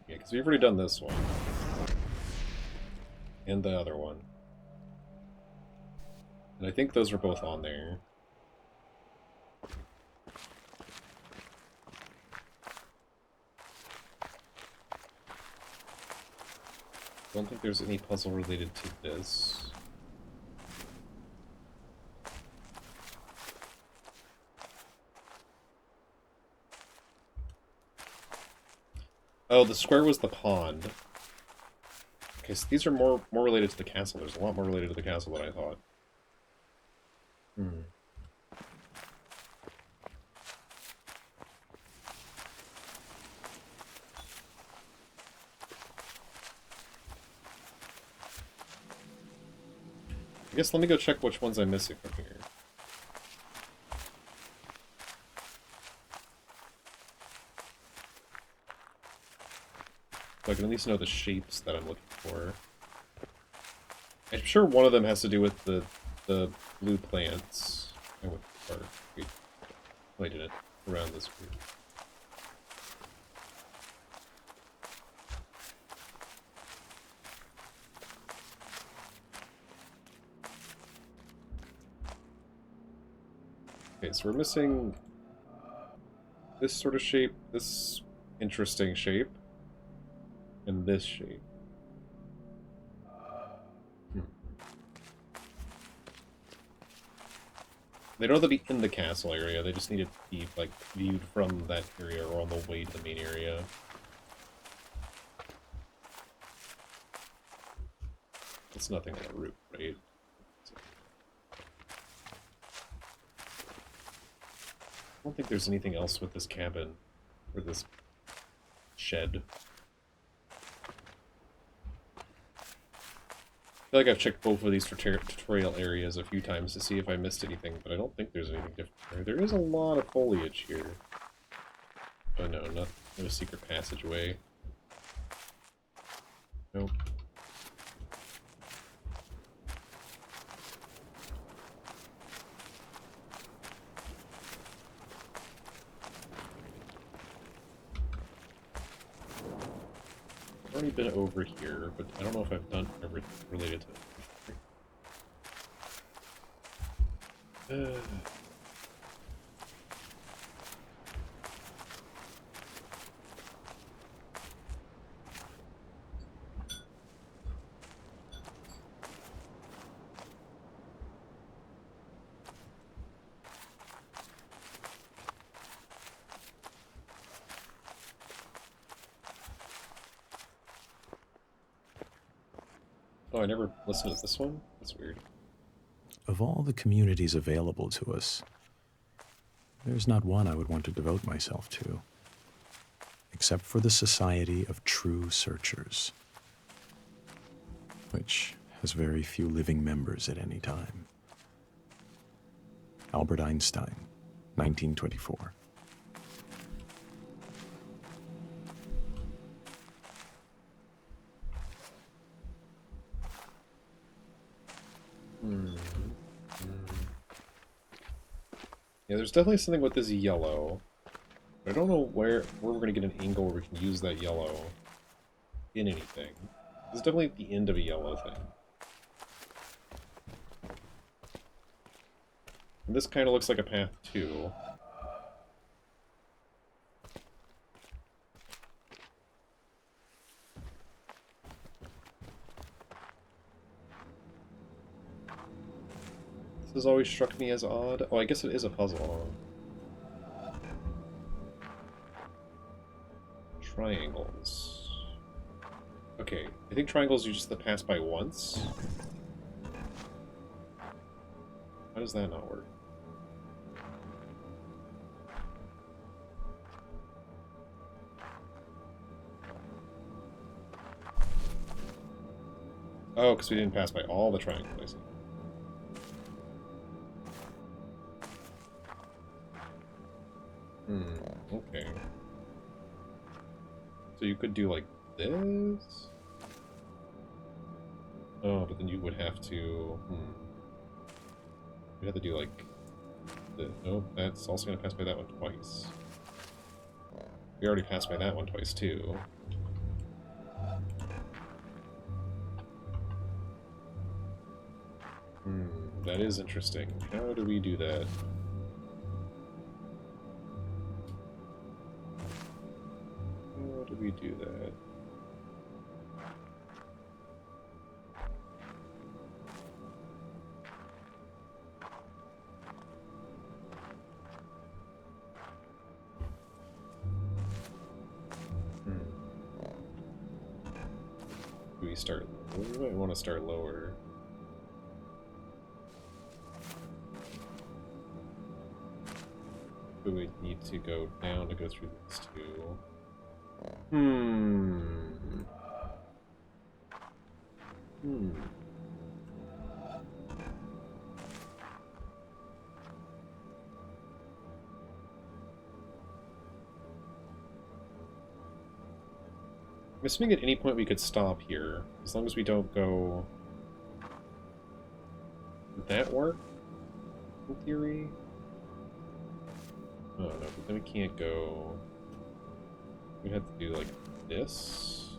Because we've already done this one. And the other one. And I think those are both on there. I don't think there's any puzzle related to this. Oh, the square was the pond. Okay, so these are more related to the castle. There's a lot more related to the castle than I thought. I guess let me go check which ones I'm missing from here. So I can at least know the shapes that I'm looking for. I'm sure one of them has to do with the blue plants. Or wait, I did it around this group. Okay, so we're missing this sort of shape, this interesting shape, and this shape. They don't have to be in the castle area, they just need to be, like, viewed from that area or on the way to the main area. It's nothing on the route, right? I don't think there's anything else with this cabin, or this shed. I feel like I've checked both of these tutorial areas a few times to see if I missed anything, but I don't think there's anything different. There is a lot of foliage here. Oh no, no secret passageway. Nope. I've already been over here, but I don't know if I've done everything related to it. Oh, I never listened to this one? That's weird. Of all the communities available to us, there's not one I would want to devote myself to, except for the Society of True Searchers, which has very few living members at any time. Albert Einstein, 1924. Yeah, there's definitely something with this yellow. I don't know where we're going to get an angle where we can use that yellow in anything. This is definitely the end of a yellow thing. And this kind of looks like a path too. This has always struck me as odd. Oh, I guess it is a puzzle. Triangles. Okay, I think triangles you just the pass by once. How does that not work? Oh, because we didn't pass by all the triangles, I see. Okay. So you could do like this? Oh, but then you would have to... You'd have to do like... Nope, that's also going to pass by that one twice. We already passed by that one twice, too. That is interesting. How do we do that? How do we do that? Do we start... We might want to start lower. But we need to go down to go through these two. I'm assuming at any point we could stop here, as long as we don't go... Would that work? In theory? Oh no, but then we can't go... We'd have to do like this.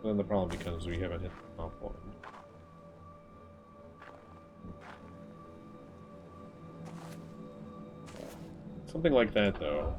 And then the problem becomes we haven't hit the top one. Something like that though.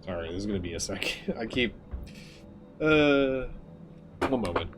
Sorry, this is gonna be a sec. I keep. One moment.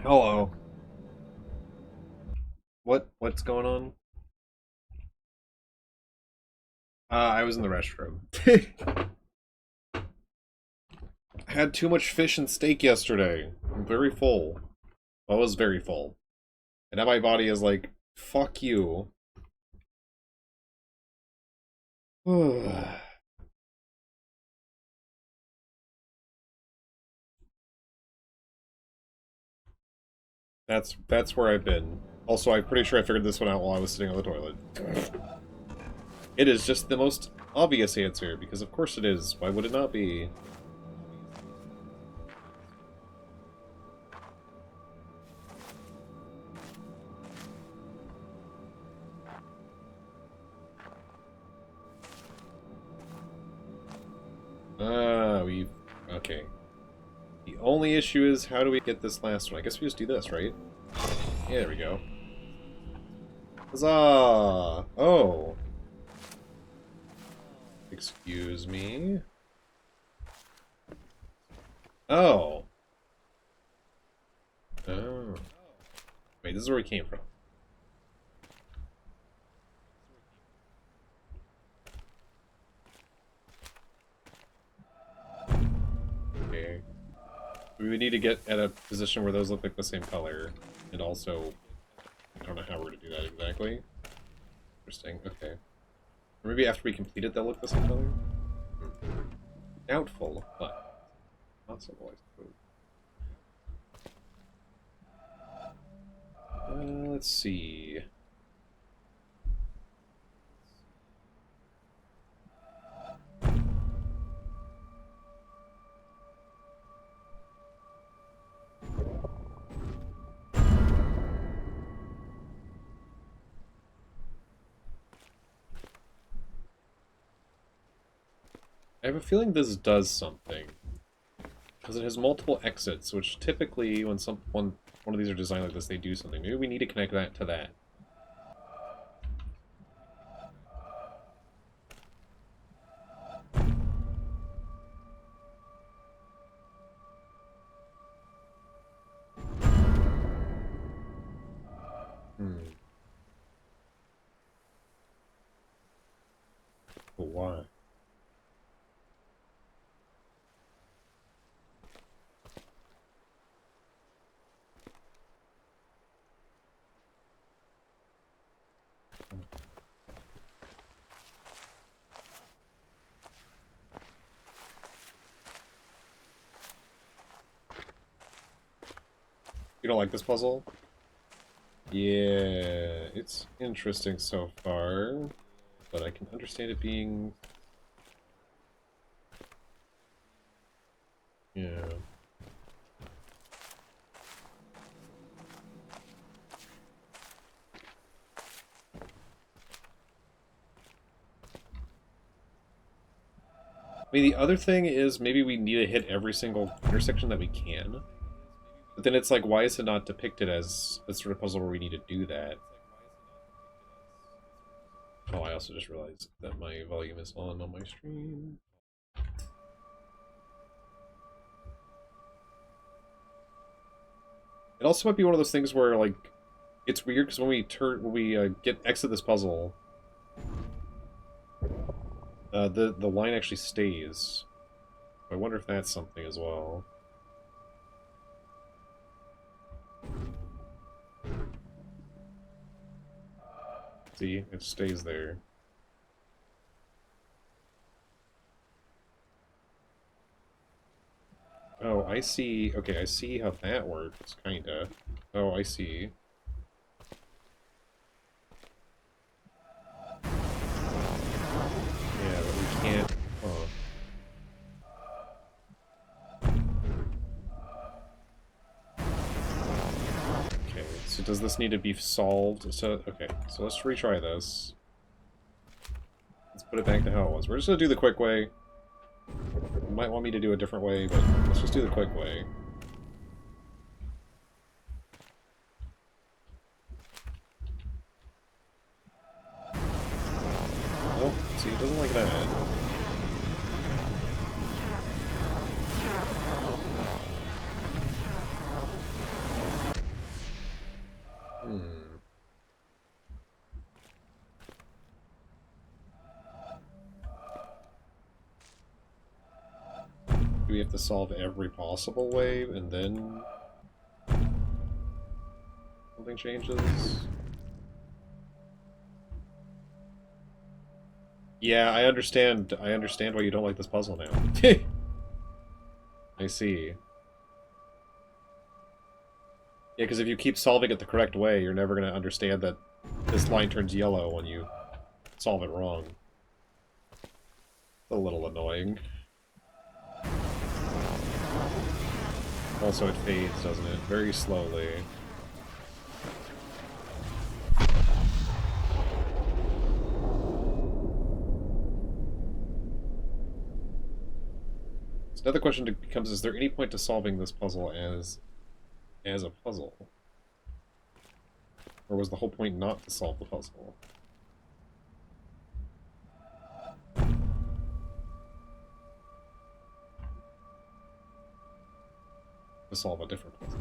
Hello. What's going on? I was in the restroom. I had too much fish and steak yesterday. I'm very full. I was very full. And now my body is like, fuck you. That's where I've been. Also, I'm pretty sure I figured this one out while I was sitting on the toilet. It is just the most obvious answer, because of course it is. Why would it not be? Okay. The only issue is, how do we get this last one? I guess we just do this, right? Yeah, there we go. Huzzah! Oh. Excuse me. Oh. Oh. Wait, this is where we came from. Okay. We would need to get at a position where those look like the same color. And also, I don't know how we're going to do that exactly. Interesting, okay. Or maybe after we complete it, they'll look the same color? Doubtful, but possible, I suppose. Let's see. I have a feeling this does something. Because it has multiple exits, which typically, when one of these are designed like this, they do something. Maybe we need to connect that to that. But why? You don't like this puzzle? Yeah, it's interesting so far, but I can understand it being... Yeah. I mean, the other thing is maybe we need to hit every single intersection that we can. But then it's like, why is it not depicted as a sort of puzzle where we need to do that? Oh, I also just realized that my volume is on my stream. It also might be one of those things where, like, it's weird because when we exit this puzzle, the line actually stays. I wonder if that's something as well. See, it stays there. Oh, I see. Okay, I see how that works, kinda. Oh, I see. Yeah, but we can't... Oh. Okay, so does this need to be solved? So, okay, so let's retry this. Let's put it back to how it was. We're just gonna do the quick way. You might want me to do a different way, but let's just do the quick way. Oh, see, it doesn't like that. Do we have to solve every possible way and then something changes? Yeah, I understand. I understand why you don't like this puzzle now. I see. Yeah, because if you keep solving it the correct way, you're never going to understand that this line turns yellow when you solve it wrong. It's a little annoying. Also, it fades, doesn't it? Very slowly. So another question becomes, is there any point to solving this puzzle as a puzzle? Or was the whole point not to solve the puzzle? To solve a different puzzle.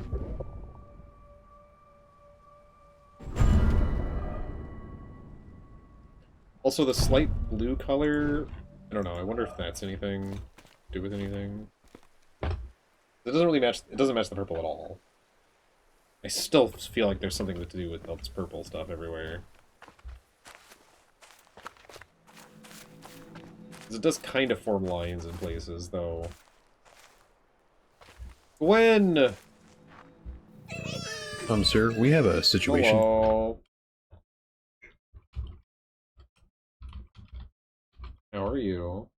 Also, the slight blue color, I don't know, I wonder if that's anything to do with anything. It doesn't really match, it doesn't match the purple at all. I still feel like there's something to do with all this purple stuff everywhere. It does kind of form lines in places, though. Gwen! Sir, we have a situation. Hello. How are you?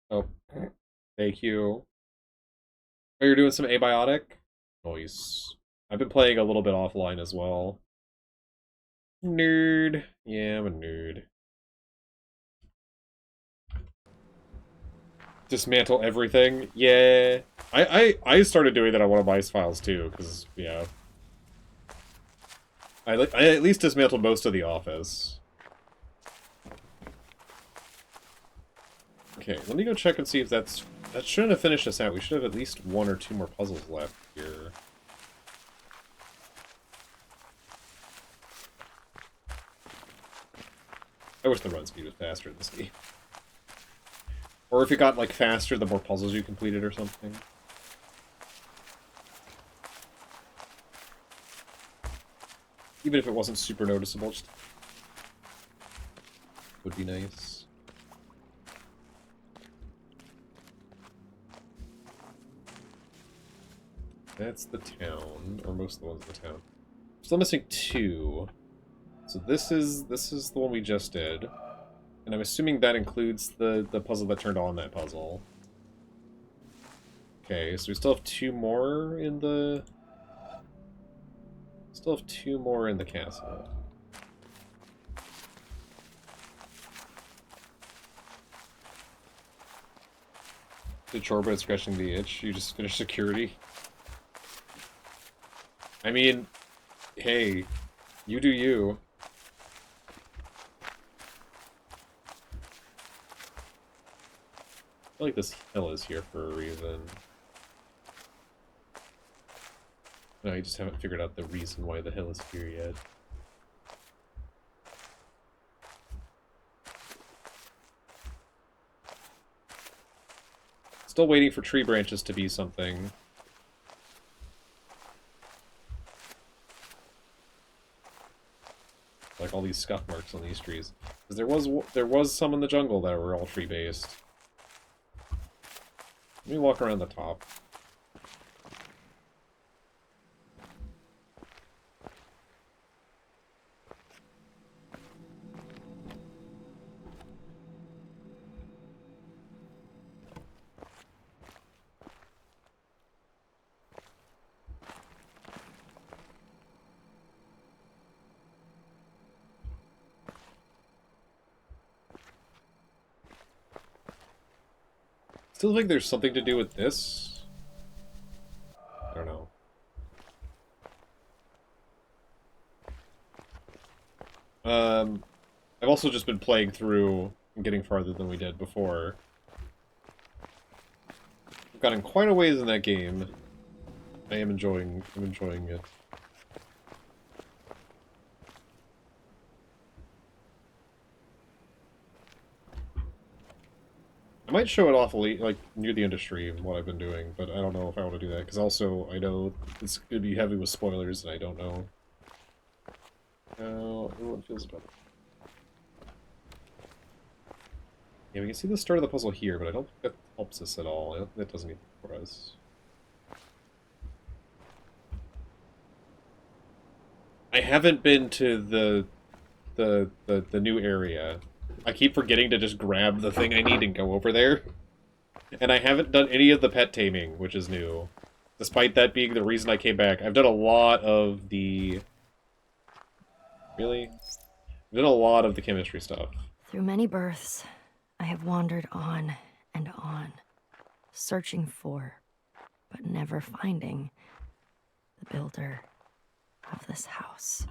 Oh, thank you. Oh, you're doing some abiotic? Nice. I've been playing a little bit offline as well. Nerd. Yeah, I'm a nerd. Dismantle everything? Yeah. I started doing that on one of my files too, because, yeah. I at least dismantled most of the office. Okay, let me go check and see if that shouldn't have finished us out. We should have at least 1 or 2 more puzzles left here. I wish the run speed was faster in this game. Or if it got, like, faster the more puzzles you completed or something. Even if it wasn't super noticeable, just would be nice. That's the town, or most of the ones in the town. Still missing 2. So this is the one we just did. And I'm assuming that includes the puzzle that turned on that puzzle. Okay, so we still have 2 more in the... Still have 2 more in the castle. The Chorbot scratching the itch. You just finished security. I mean, hey, you do you. I feel like this hill is here for a reason. No, I just haven't figured out the reason why the hill is here yet. Still waiting for tree branches to be something. Like all these scuff marks on these trees. Because there was some in the jungle that were all tree-based. Let me walk around the top. Still think there's something to do with this. I don't know. I've also just been playing through and getting farther than we did before. I've gotten quite a ways in that game. I'm enjoying it. might show it off like near the end of stream what I've been doing, but I don't know if I want to do that because also I know it's gonna be heavy with spoilers, and I don't know how everyone feels about it. Yeah, we can see the start of the puzzle here, but I don't think that helps us at all. I don't think that does anything for us. I haven't been to the new area. I keep forgetting to just grab the thing I need and go over there. And I haven't done any of the pet taming, which is new. Despite that being the reason I came back. I've done a lot of the... Really? I've done a lot of the chemistry stuff. Through many births, I have wandered on and on, searching for, but never finding, the builder of this house.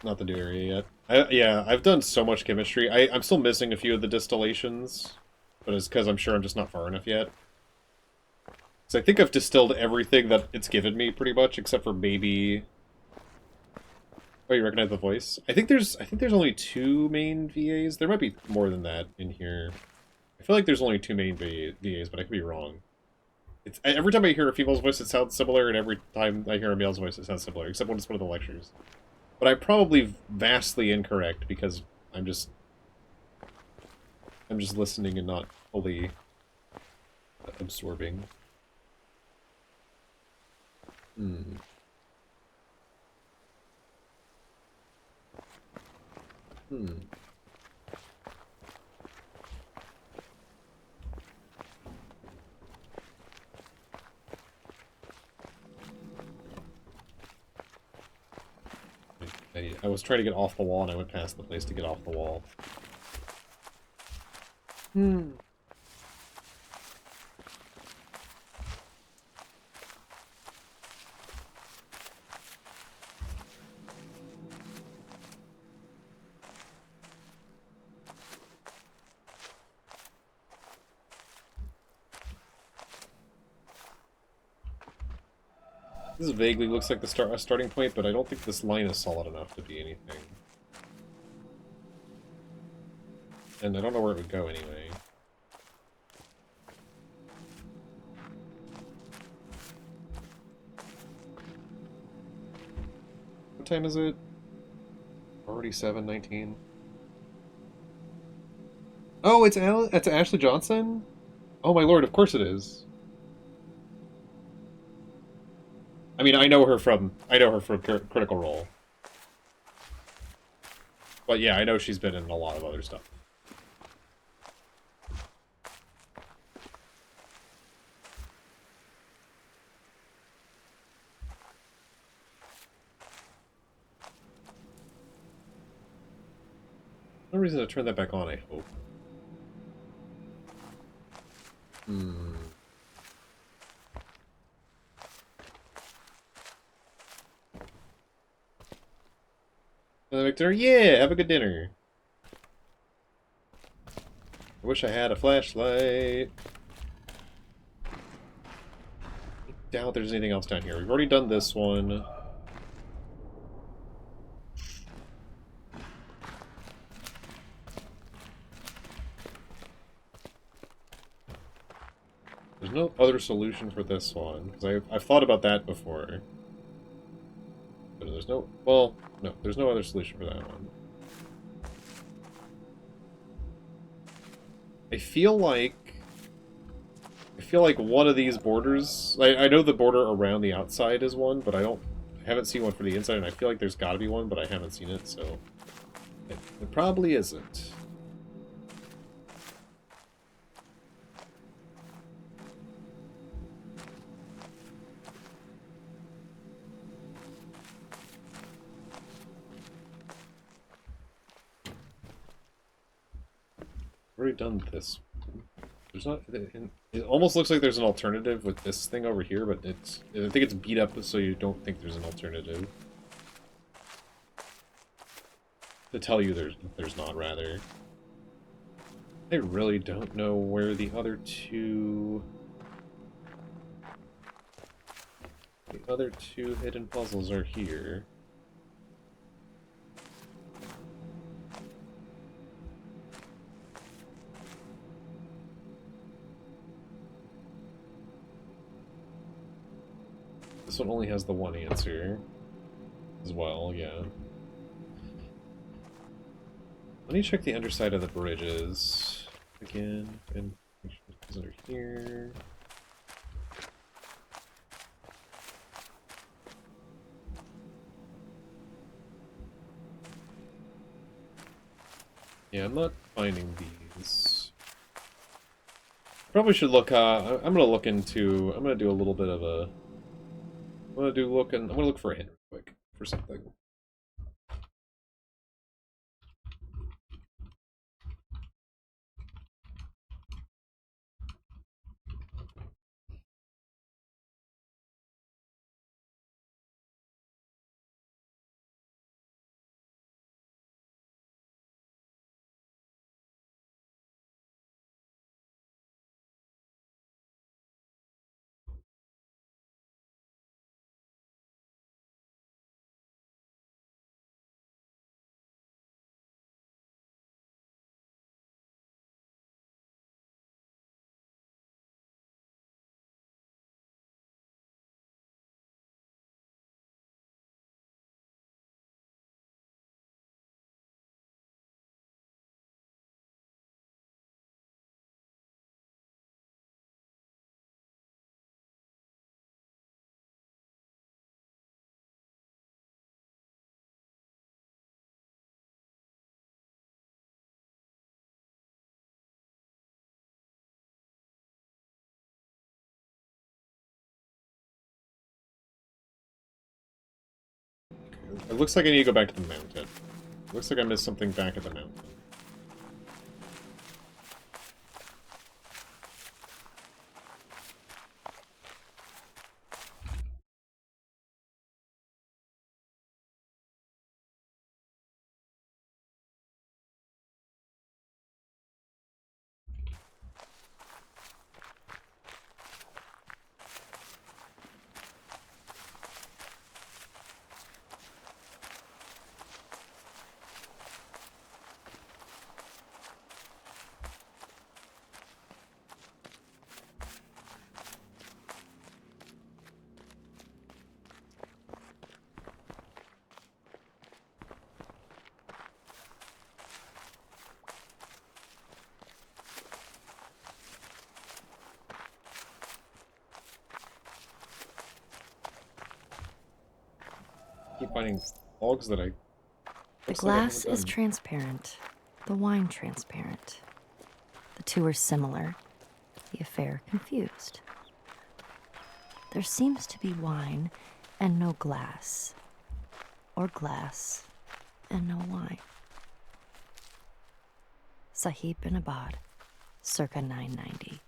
Not the new area yet. Yeah, I've done so much chemistry. I'm still missing a few of the distillations, but it's because I'm sure I'm just not far enough yet. So I think I've distilled everything that it's given me, pretty much, except for maybe... Oh, you recognize the voice? I think there's only 2 main VAs. There might be more than that in here. I feel like there's only 2 main VAs, but I could be wrong. Every time I hear a female's voice, it sounds similar, and every time I hear a male's voice, it sounds similar, except when it's one of the lectures. But I'm probably vastly incorrect, because I'm just listening and not fully absorbing. I was trying to get off the wall, and I went past the place to get off the wall. This vaguely looks like the starting point, but I don't think this line is solid enough to be anything. And I don't know where it would go anyway. What time is it? Already 7:19. Oh, it's Ashley Johnson? Oh my lord, of course it is. I mean, I know her from Critical Role. But yeah, I know she's been in a lot of other stuff. No reason to turn that back on, I hope. Victor, yeah, have a good dinner. I wish I had a flashlight. I doubt there's anything else down here. We've already done this one. There's no other solution for this one, because I've thought about that before. But there's no... Well, no, there's no other solution for that one. I feel like one of these borders... I know the border around the outside is one, but I haven't seen one for the inside, and I feel like there's gotta be one, but I haven't seen it, so... It probably isn't. Already done this. There's not. It almost looks like there's an alternative with this thing over here, but I think it's beat up so you don't think there's an alternative. To tell you there's not, rather. I really don't know where the other two... The other two hidden puzzles are here. This one only has the one answer as well, yeah. Let me check the underside of the bridges again and make sure these are here. Yeah, I'm not finding these. Probably should look, I'm gonna look into, I'm gonna do a little bit of a, I'm gonna look for a hint real quick for something. It looks like I need to go back to the mountain. It looks like I missed something back at the mountain. Keep finding logs that I... The glass is transparent, the wine transparent. The two are similar, the affair confused. There seems to be wine and no glass, or glass and no wine. Sahib bin Abad, circa 990.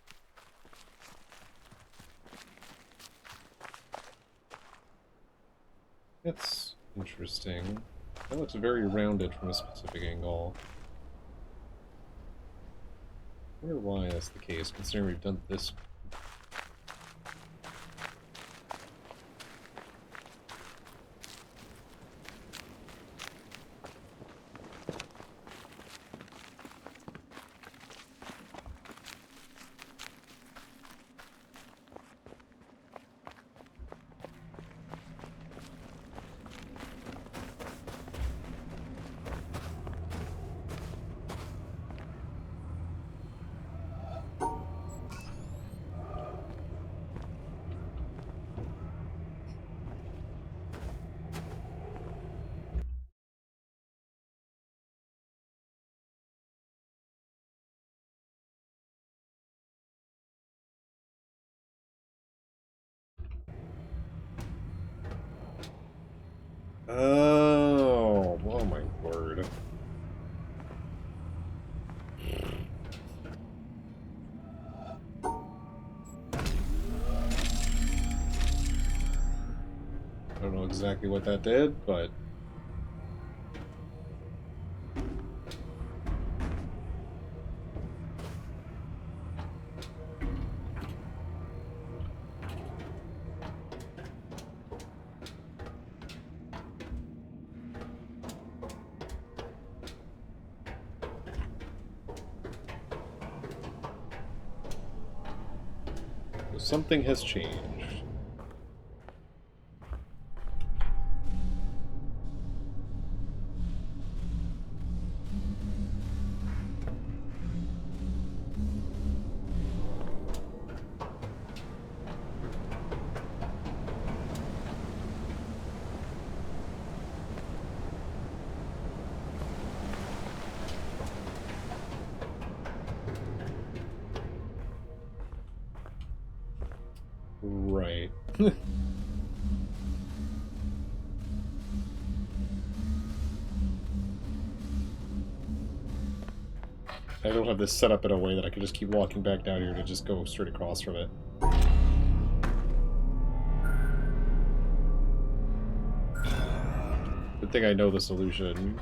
That's interesting. That looks very rounded from a specific angle. I wonder why that's the case, considering we've done this. Oh my word. I don't know exactly what that did, but... Something has changed. Right. I don't have this set up in a way that I can just keep walking back down here to just go straight across from it. Good thing I know the solution.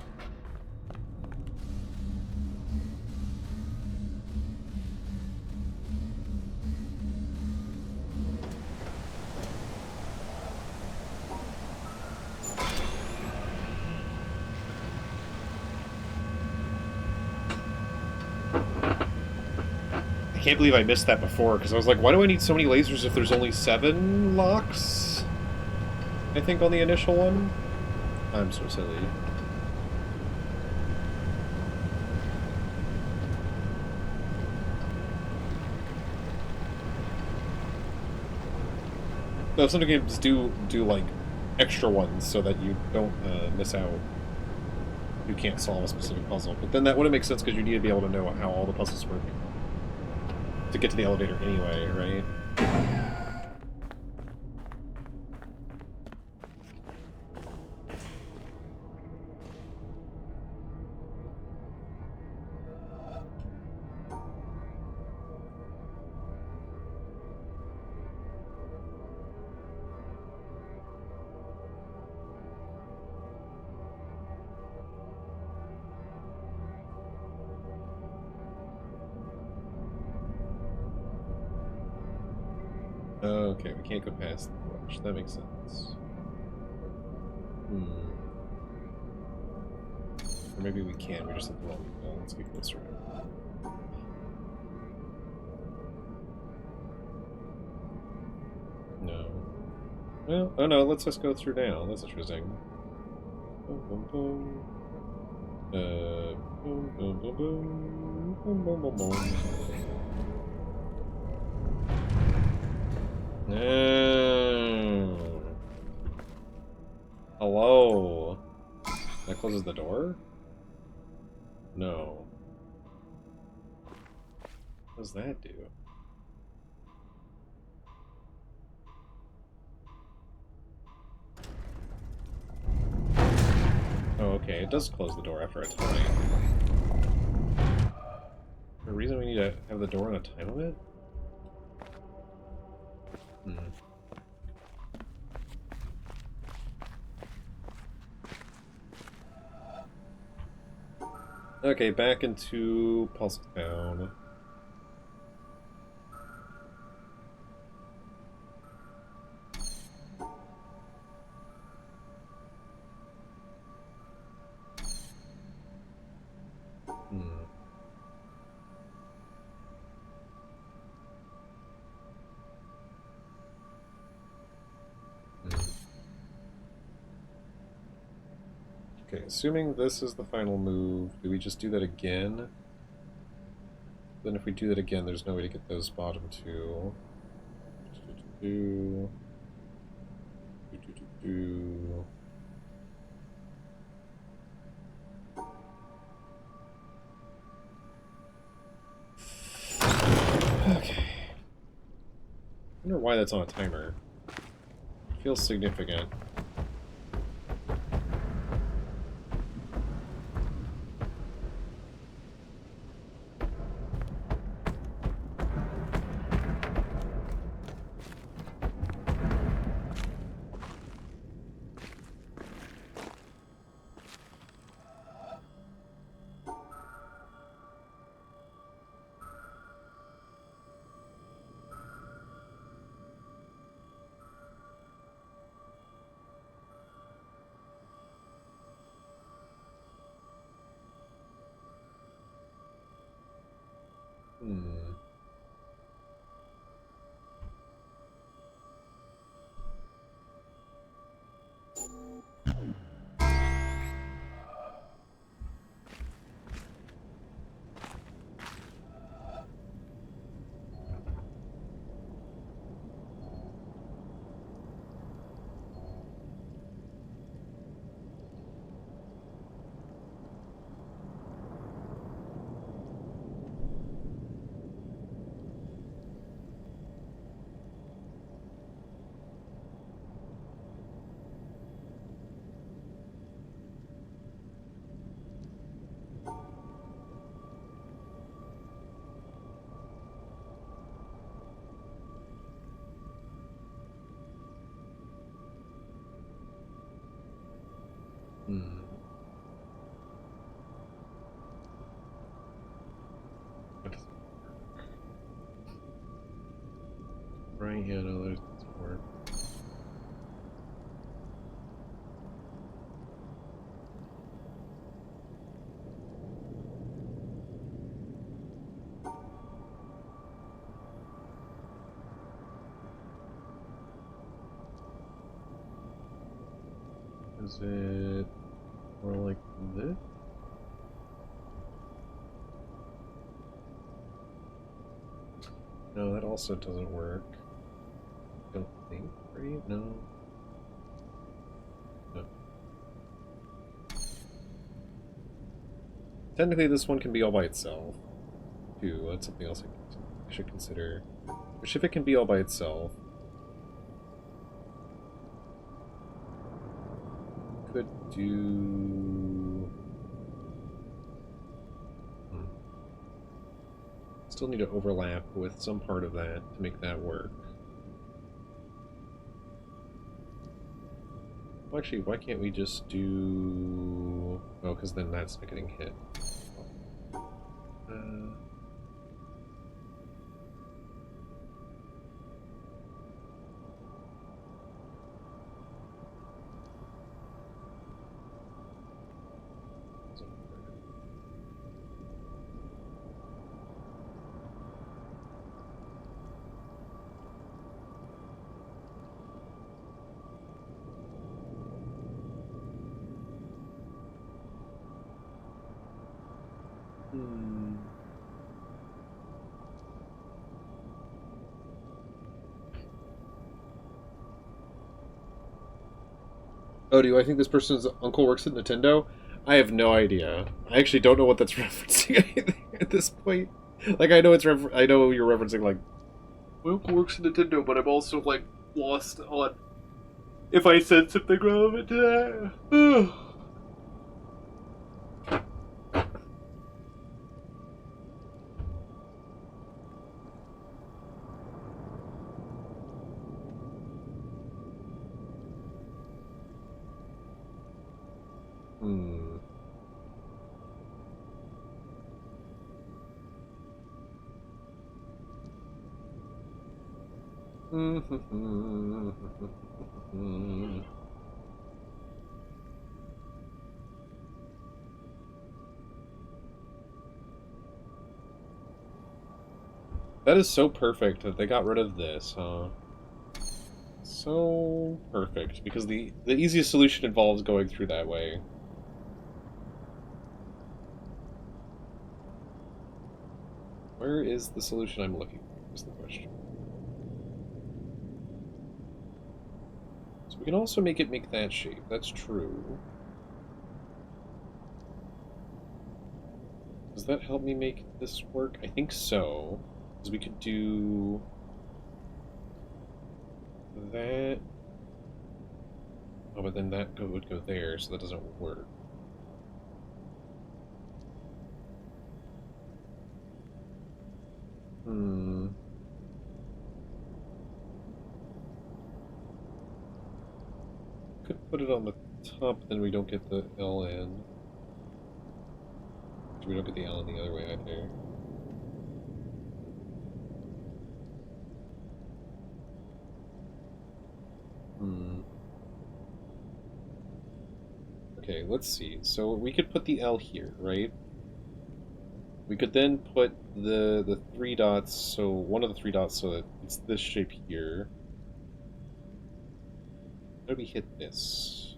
I can't believe I missed that before, because I was like, why do I need so many lasers if there's only 7 locks? I think on the initial one? I'm so silly. No, some games do like extra ones so that you don't miss out. You can't solve a specific puzzle, but then that wouldn't make sense because you need to be able to know how all the puzzles work to get to the elevator anyway, right? Okay, we can't go past the brush. That makes sense. Or maybe we can. We just have the wrong people. Let's get closer. No. Well, oh no, let's just go through now. That's interesting. Boom, boom, boom. Boom, boom, boom, boom. Boom, boom, boom, boom. No. Hello. That closes the door? No. What does that do? Oh, okay. It does close the door after a time. Is there a reason we need to have the door on a time limit? Okay, back into Puzzle Town. Okay, assuming this is the final move, do we just do that again? Then if we do that again, there's no way to get those bottom two. Okay. I wonder why that's on a timer. It feels significant. right? Yeah, no, there's more. Is it more like this? No, that also doesn't work. Don't think, right? No. No. Technically, this one can be all by itself, too. That's something else I should consider. Which, if it can be all by itself, could do... Still need to overlap with some part of that to make that work. Well, actually, why can't we just do... Oh, because then that's not getting hit. Oh, do I think this person's uncle works at Nintendo? I have no idea. I actually don't know what that's referencing at this point. Like, I know I know you're referencing, like, my uncle works at Nintendo, but I'm also, like, lost on if I said something relevant to that. That is so perfect that they got rid of this, huh? So perfect, because the easiest solution involves going through that way. Where is the solution I'm looking for, is the question. So we can also make it make that shape, that's true. Does that help me make this work? I think so. Because we could do that. Oh, but then that would go there, so that doesn't work. Could put it on the top, then we don't get the L in. We don't get the L in the other way either. Okay, let's see. So we could put the L here, right? We could then put the 3 dots, so one of the 3 dots, so that it's this shape here. How do we hit this?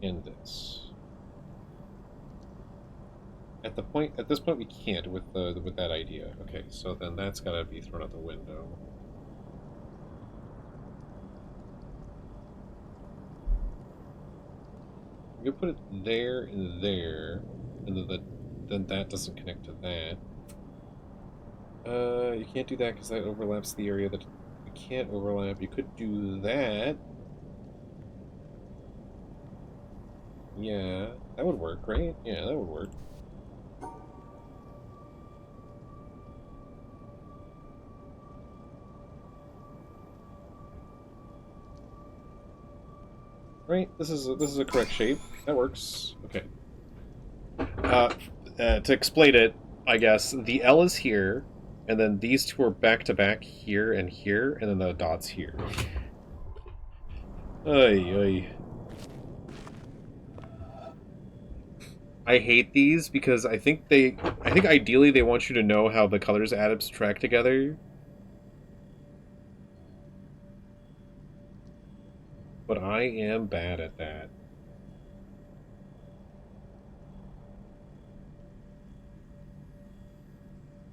And this. At this point we can't with that idea. Okay, so then that's gotta be thrown out the window. You put it there and there, and then that doesn't connect to that. You can't do that because that overlaps the area that you can't overlap. You could do that. Yeah, that would work, right? Yeah, that would work. Right, this is a correct shape. That works. Okay. To explain it, I guess the L is here, And then these two are back to back here, and then the dots here. Ay, ay. I hate these because I think ideally they want you to know how the colors add up, subtract together. But I am bad at that.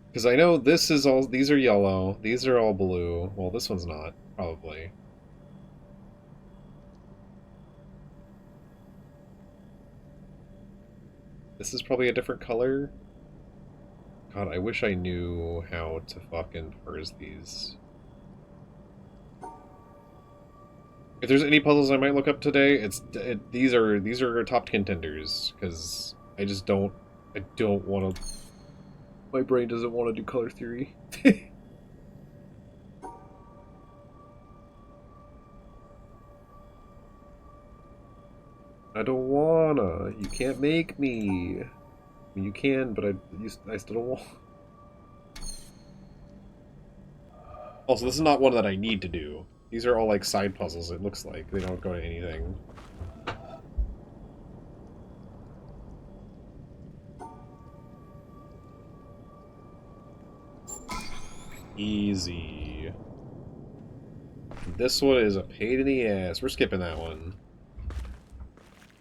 Because I know these are yellow, these are all blue. Well, this one's not, probably. This is probably a different color. God, I wish I knew how to fucking parse these. If there's any puzzles I might look up today, these are top contenders, because I don't want to. My brain doesn't want to do color theory. I don't wanna. You can't make me. I mean, you can, but I still don't want. Also, this is not one that I need to do. These are all like side puzzles, it looks like. They don't go to anything. Easy. This one is a pain in the ass. We're skipping that one.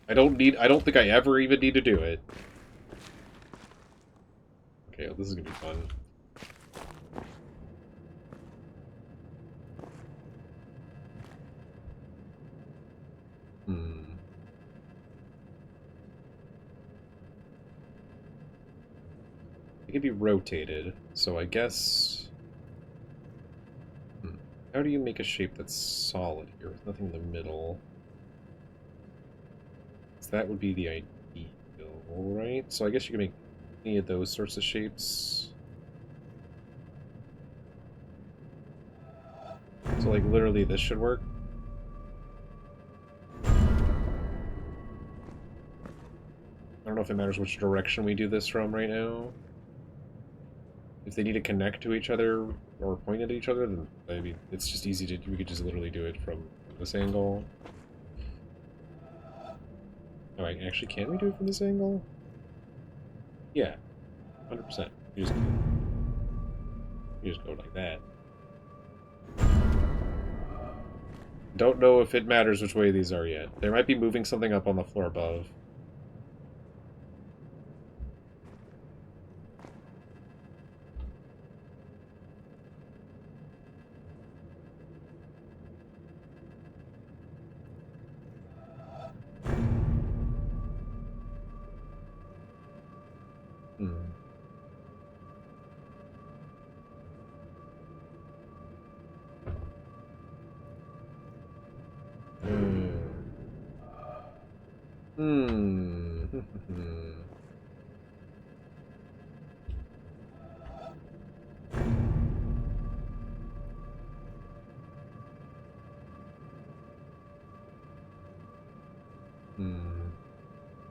I don't think I ever even need to do it. Okay, well, this is gonna be fun. It can be rotated, so I guess... How do you make a shape that's solid here with nothing in the middle? So that would be the ideal, right? So I guess you can make any of those sorts of shapes. So like literally this should work. I don't know if it matters which direction we do this from right now. If they need to connect to each other or point at each other, then I mean, it's just easy to. We could just literally do it from this angle. Oh, actually, can we do it from this angle? Yeah, 100%. You just go like that. Don't know if it matters which way these are yet. They might be moving something up on the floor above.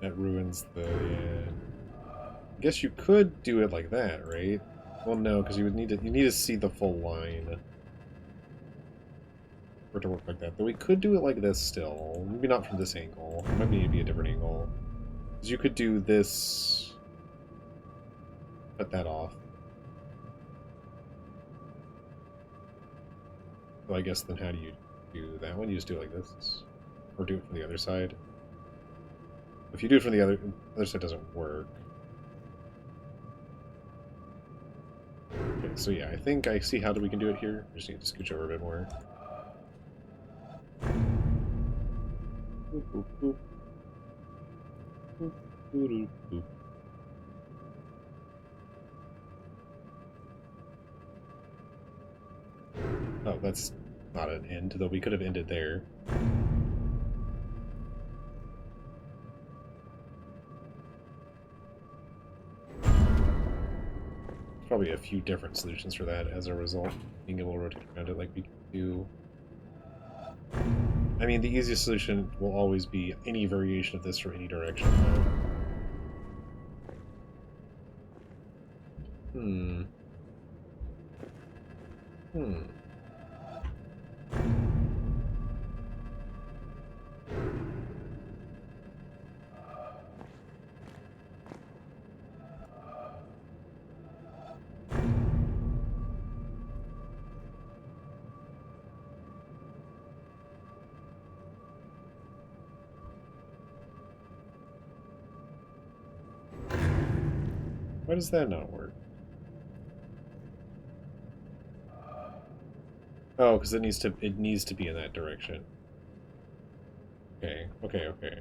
That ruins the... I guess you could do it like that, right? Well, no, because you need to see the full line for it to work like that. Though we could do it like this still. Maybe not from this angle. It might need to be a different angle. Because you could do this... Cut that off. So I guess then how do you do that one? You just do it like this? Or do it from the other side? If you do it from the other side, it doesn't work. Okay, so yeah, I think I see how we can do it here. I just need to scooch over a bit more. Boop, boop, boop. Boop, boop, boop. Oh, that's not an end, though we could have ended there. Probably a few different solutions for that as a result, being able to rotate around it like we do. I mean, the easiest solution will always be any variation of this from any direction. Hmm. Why does that not work? Oh, because it needs to be in that direction. Okay, okay, okay.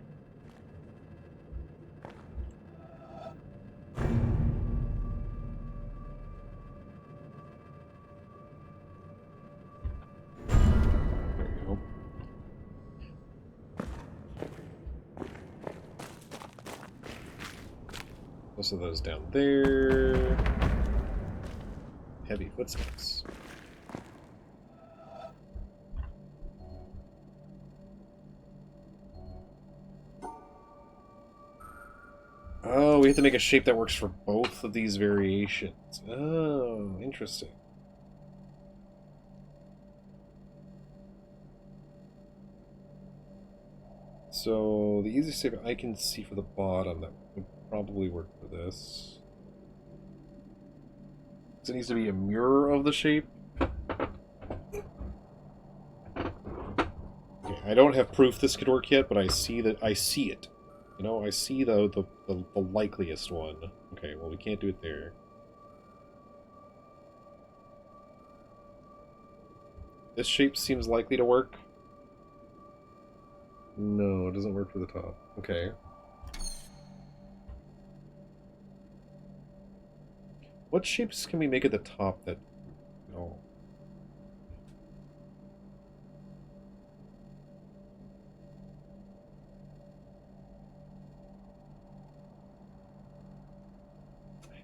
There we go. Most of those down there. Heavy footsteps. Oh, we have to make a shape that works for both of these variations. Oh, interesting. So, the easiest shape I can see for the bottom that would probably work for this. It needs to be a mirror of the shape. Okay, I don't have proof this could work yet, but I see it. You know, I see the likeliest one. Okay, well we can't do it there. This shape seems likely to work. No, it doesn't work for the top. Okay. What shapes can we make at the top that... Oh.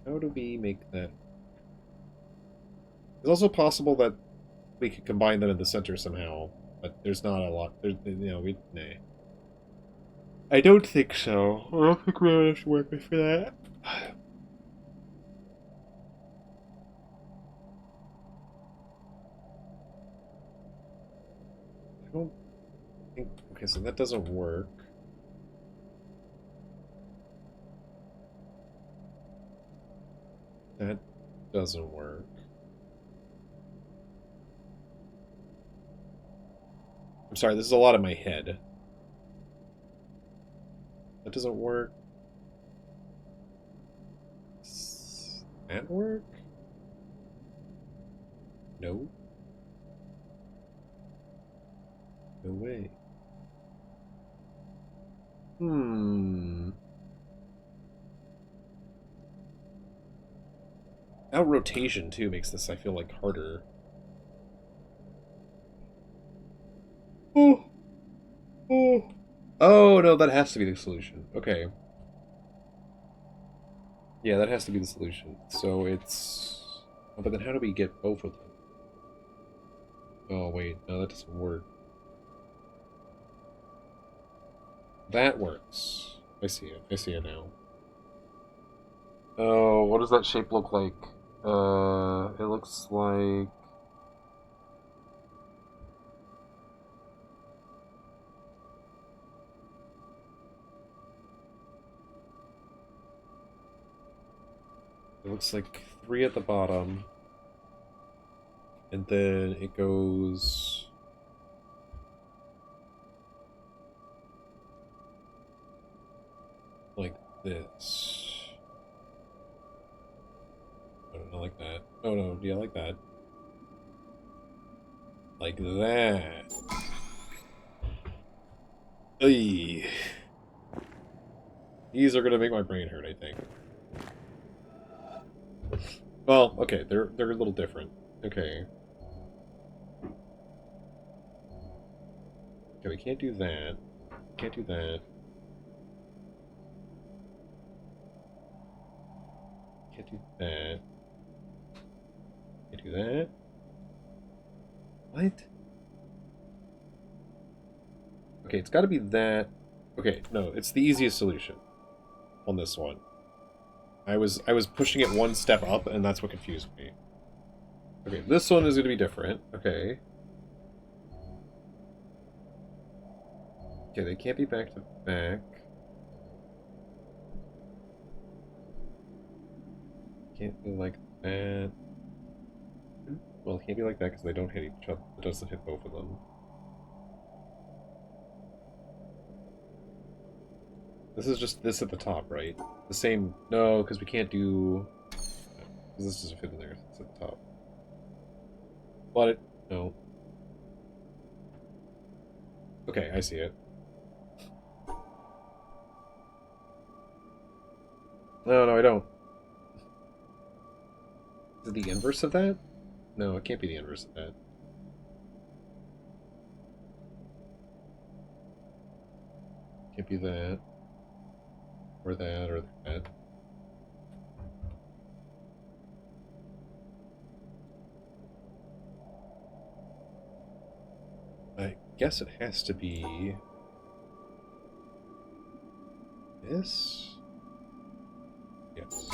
How do we make that? It's also possible that we could combine them in the center somehow, but there's not a lot. There's, you know, nah. I don't think so. I don't think we're gonna have to work with for that. I don't think. Okay, so that doesn't work. That doesn't work. I'm sorry, this is a lot in my head. That doesn't work. Does that work? No. No way. Now rotation, too, makes this, I feel like, harder. Oh! Oh! Oh, no, that has to be the solution. Okay. Yeah, that has to be the solution. So it's... Oh, but then how do we get both of them? Oh, wait. No, that doesn't work. That works. I see it. I see it now. Oh, what does that shape look like? It looks like... It looks like 3 at the bottom. And then it goes... like this. Oh, not like that. Oh no, yeah, like that. Like that. Ay. These are gonna make my brain hurt, I think. Well, okay, they're a little different. Okay. Okay, we can't do that. Can't do that. Can't do that. Can't do that. What? Okay, it's gotta be that. Okay, no, it's the easiest solution on this one. I was pushing it one step up, and that's what confused me. Okay, this one is going to be different. Okay. Okay, they can't be back to back. Can't be like that. Well, it can't be like that because they don't hit each other. It doesn't hit both of them. This is just this at the top, right? The same... No, because we can't do... Because this doesn't fit in there. It's at the top. But it... No. Okay, I see it. No, I don't. Is it the inverse of that? No, it can't be the inverse of that. Can't be that. Or that, or that. I guess it has to be... this? Yes.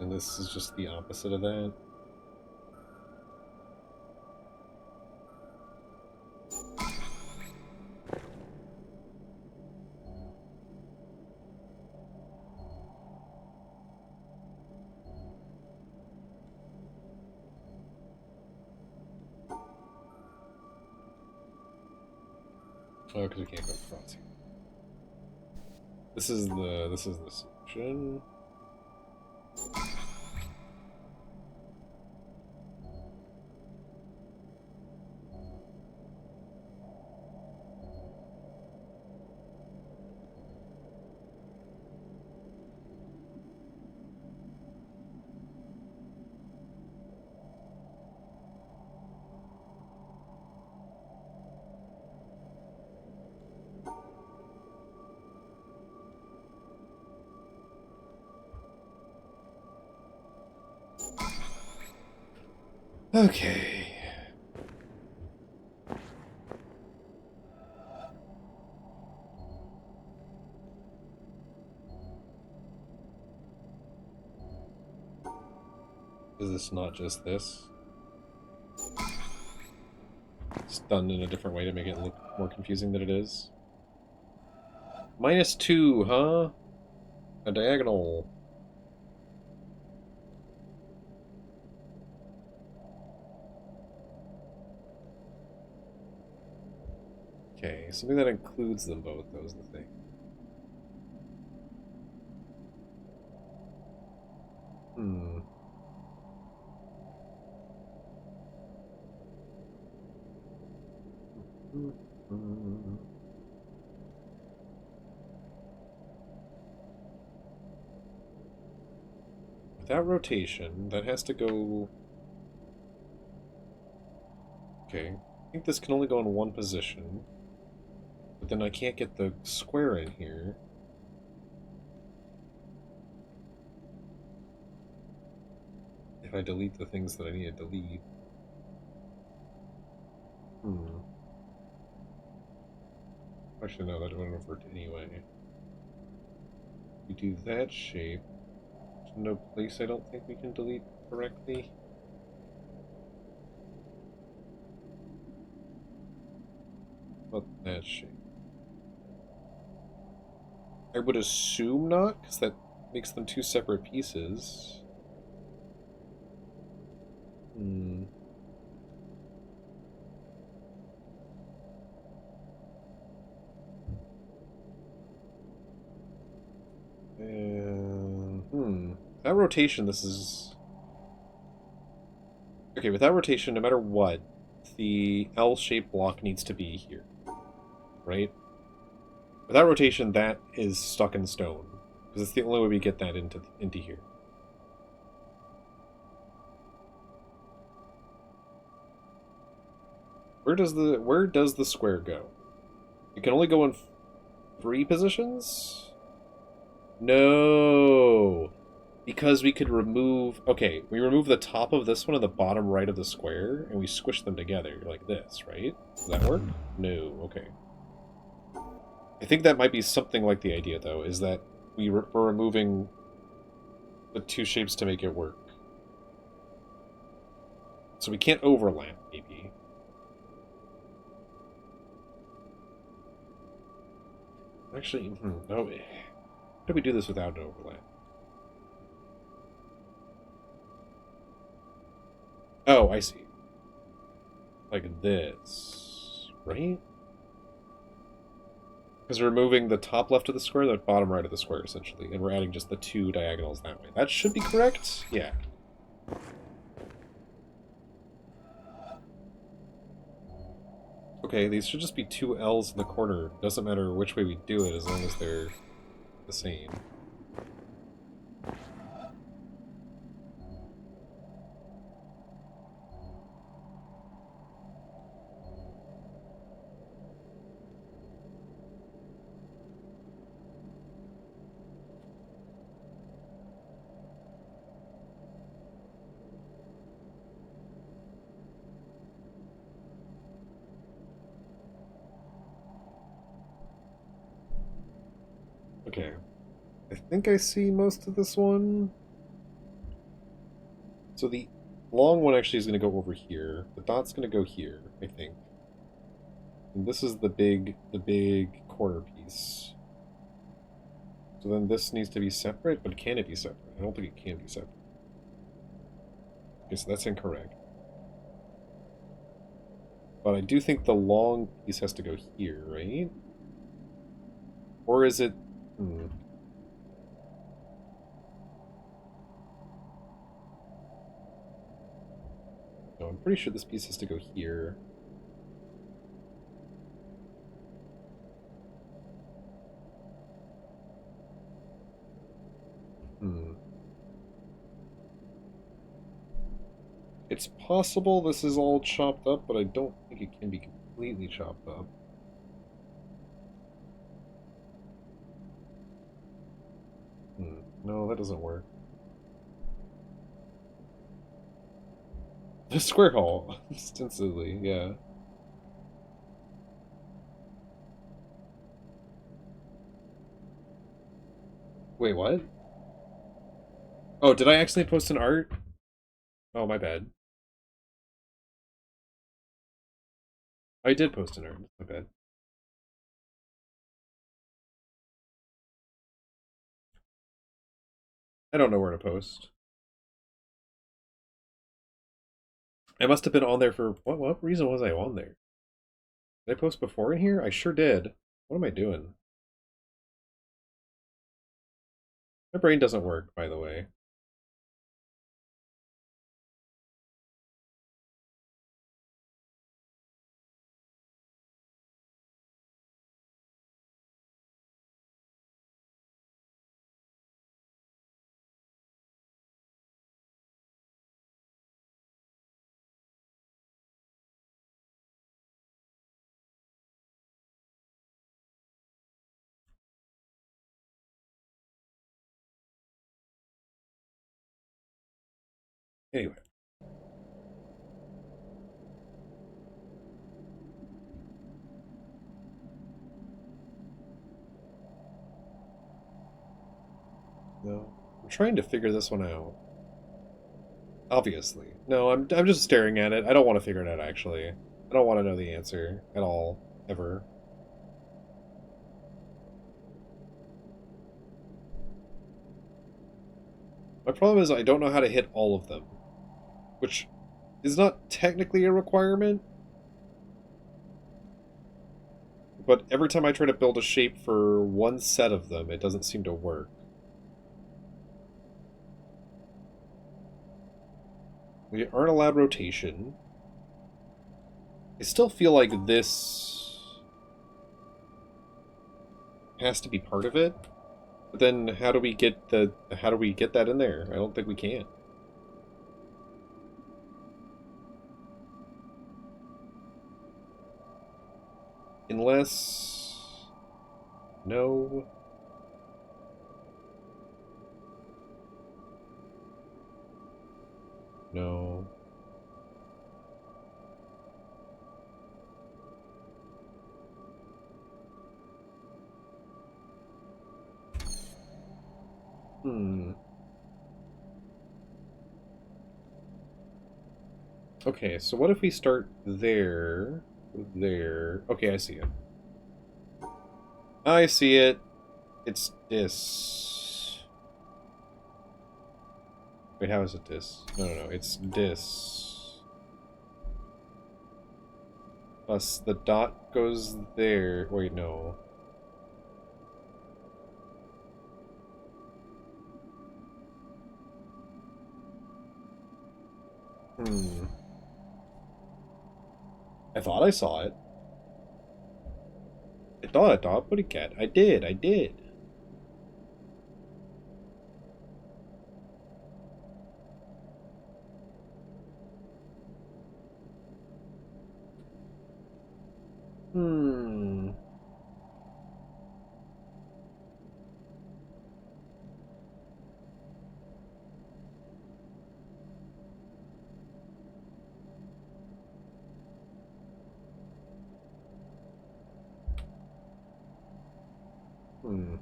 And this is just the opposite of that. Oh, because we can't go across here. This is the solution. Okay. Is this not just this? It's done in a different way to make it look more confusing than it is. -2, huh? A diagonal. Okay, something that includes them both, that was the thing. Without rotation, that has to go... Okay, I think this can only go in one position. But then I can't get the square in here. If I delete the things that I need to delete. Actually, no, that wouldn't have worked anyway. We do that shape. There's no place I don't think we can delete correctly. But that shape. I would assume not, because that makes them two separate pieces. Without rotation, this is... Okay, without rotation, no matter what, the L-shaped block needs to be here. Right? Without rotation, that is stuck in stone. Because it's the only way we get that into here. Where does the square go? It can only go in 3 positions? No! Because we could remove... Okay, we remove the top of this one and the bottom right of the square, and we squish them together like this, right? Does that work? No, okay. I think that might be something like the idea, though, is that we're removing the two shapes to make it work. So we can't overlap, maybe. Actually, no. How do we do this without an overlap? Oh, I see. Like this, right? Because we're moving the top left of the square, the bottom right of the square, essentially, and we're adding just the two diagonals that way. That should be correct? Yeah. Okay, these should just be two L's in the corner. Doesn't matter which way we do it, as long as they're the same. Okay. I think I see most of this one. So the long one actually is going to go over here. The dot's going to go here, I think. And this is the big corner piece. So then this needs to be separate, but can it be separate? I don't think it can be separate. Okay, so that's incorrect. But I do think the long piece has to go here, right? Or is it... No, I'm pretty sure this piece has to go here. It's possible this is all chopped up, but I don't think it can be completely chopped up. No, that doesn't work. The square hole, ostensibly, yeah. Wait, what? Oh, did I accidentally post an art? Oh, my bad. I did post an art. My bad. I don't know where to post. I must have been on there for... What reason was I on there? Did I post before in here? I sure did. What am I doing? My brain doesn't work, by the way. Anyway. No. I'm trying to figure this one out. Obviously. No, I'm just staring at it. I don't want to figure it out, actually. I don't want to know the answer at all. Ever. My problem is I don't know how to hit all of them. Which is not technically a requirement. But every time I try to build a shape for one set of them, it doesn't seem to work. We aren't allowed rotation. I still feel like this has to be part of it. But then how do we get that in there? I don't think we can. Unless... No. No. Hmm. Okay, so what if we start there, there? Okay, I see it. I see it. It's this. Wait, how is it this? No, no, no, it's this. Plus the dot goes there. Wait, no. Hmm. I thought I saw it. I thought, Buddy Cat. I did. Hmm. Hmm.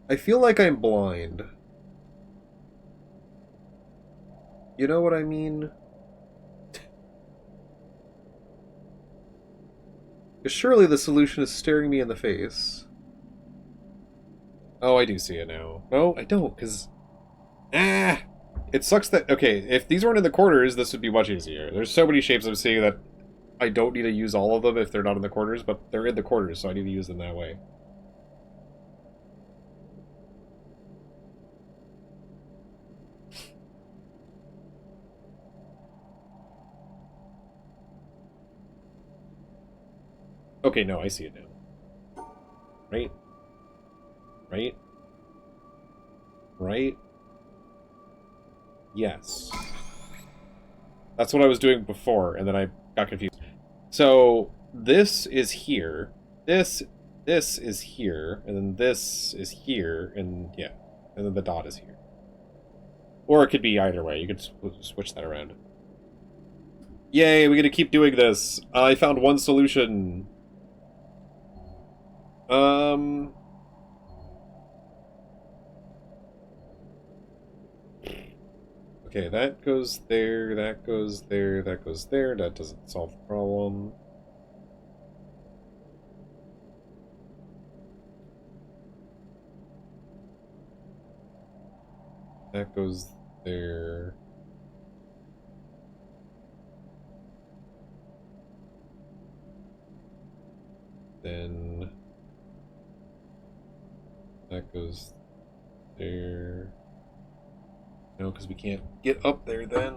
I feel like I'm blind. You know what I mean? Surely the solution is staring me in the face. Oh, I do see it now. No, I don't, because... Ah! It sucks that... Okay, if these weren't in the corners, this would be much easier. There's so many shapes I'm seeing that I don't need to use all of them if they're not in the corners, but they're in the corners, so I need to use them that way. Okay, no, I see it now. Right? Right? Right? Yes. That's what I was doing before, and then I got confused. So, this is here. This is here, and then this is here, and yeah. And then the dot is here. Or it could be either way. You could switch that around. Yay, we're gonna keep doing this. I found one solution. Okay, that goes there, that goes there, that goes there. That doesn't solve the problem. That goes there. Then that goes there. No, because we can't get up there then.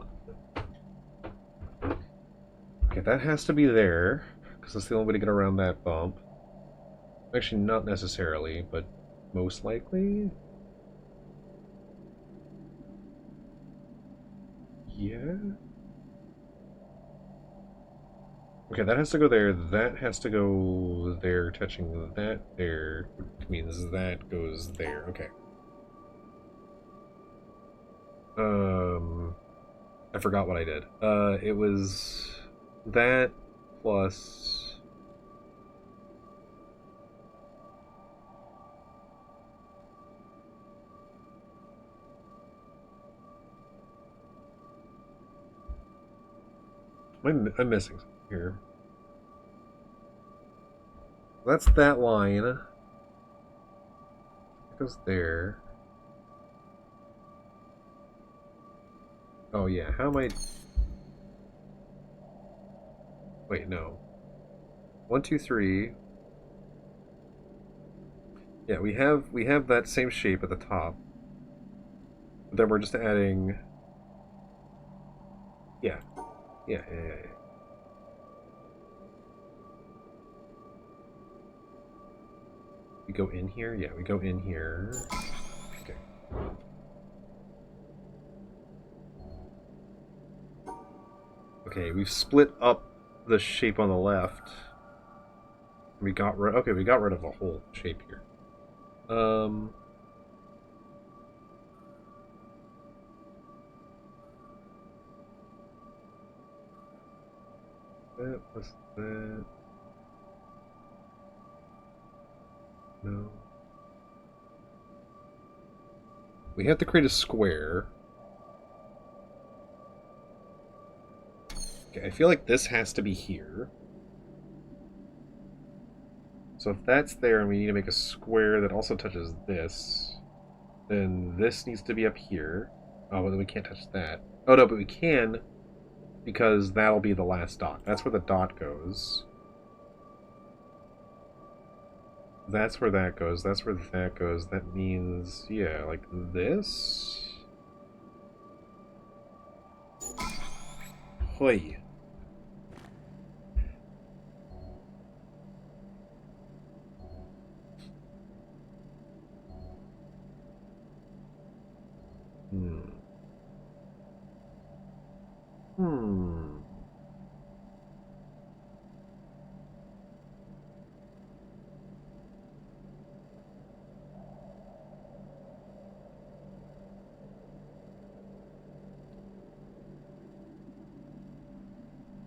Okay, that has to be there, because that's the only way to get around that bump. Actually, not necessarily, but most likely. Yeah. Okay, that has to go there. That has to go there, touching that there, which means that goes there. Okay. I forgot what I did. It was that plus... I'm missing something here. That's that line. It goes there. Oh yeah, how am I... Wait, no. 1, 2, 3. Yeah, we have that same shape at the top. But then we're just adding... Yeah. Yeah. We go in here? Yeah, we go in here. Okay. Okay, we've split up the shape on the left. We got rid... Okay, we got rid of a whole shape here. That was that. No. we have to create a square. Okay, I feel like this has to be here. So if that's there and we need to make a square that also touches this, then this needs to be up here. Oh, well, then we can't touch that. Oh, no, but we can, because that'll be the last dot. That's where the dot goes. That's where that goes. That's where that goes. That means, yeah, like this. Hoi. Hmm.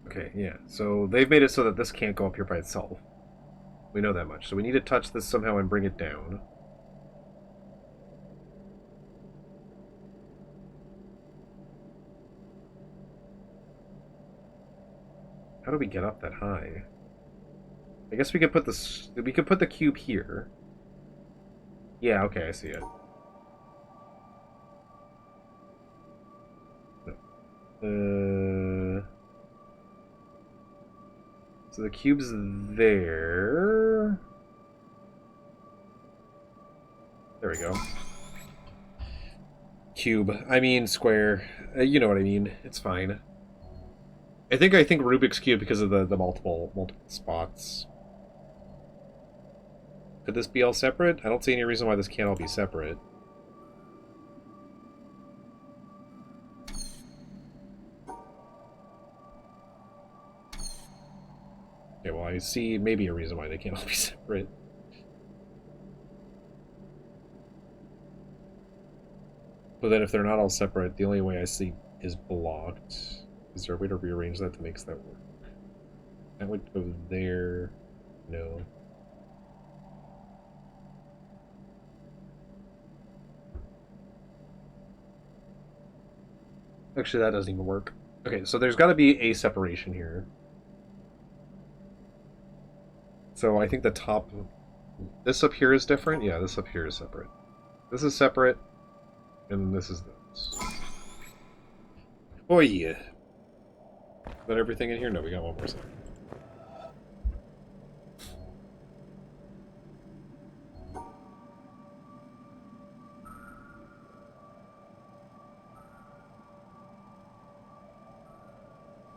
Okay, yeah. So they've made it so that this can't go up here by itself. We know that much. So we need to touch this somehow and bring it down. How do we get up that high? I guess we could put this. We could put the cube here. Yeah. Okay, I see it. So the cube's there. There we go. Cube. I mean square. You know what I mean. It's fine. I think Rubik's Cube because of the multiple spots. Could this be all separate? I don't see any reason why this can't all be separate. Okay, well, I see maybe a reason why they can't all be separate. But then if they're not all separate, the only way I see is blocked. Is there a way to rearrange that to make that work? That would go there. No. Actually, that doesn't even work. Okay, so there's got to be a separation here. So I think the top... This up here is different? Yeah, this up here is separate. This is separate, and this is this. Oh yeah. Is that everything in here? No, we got one more second.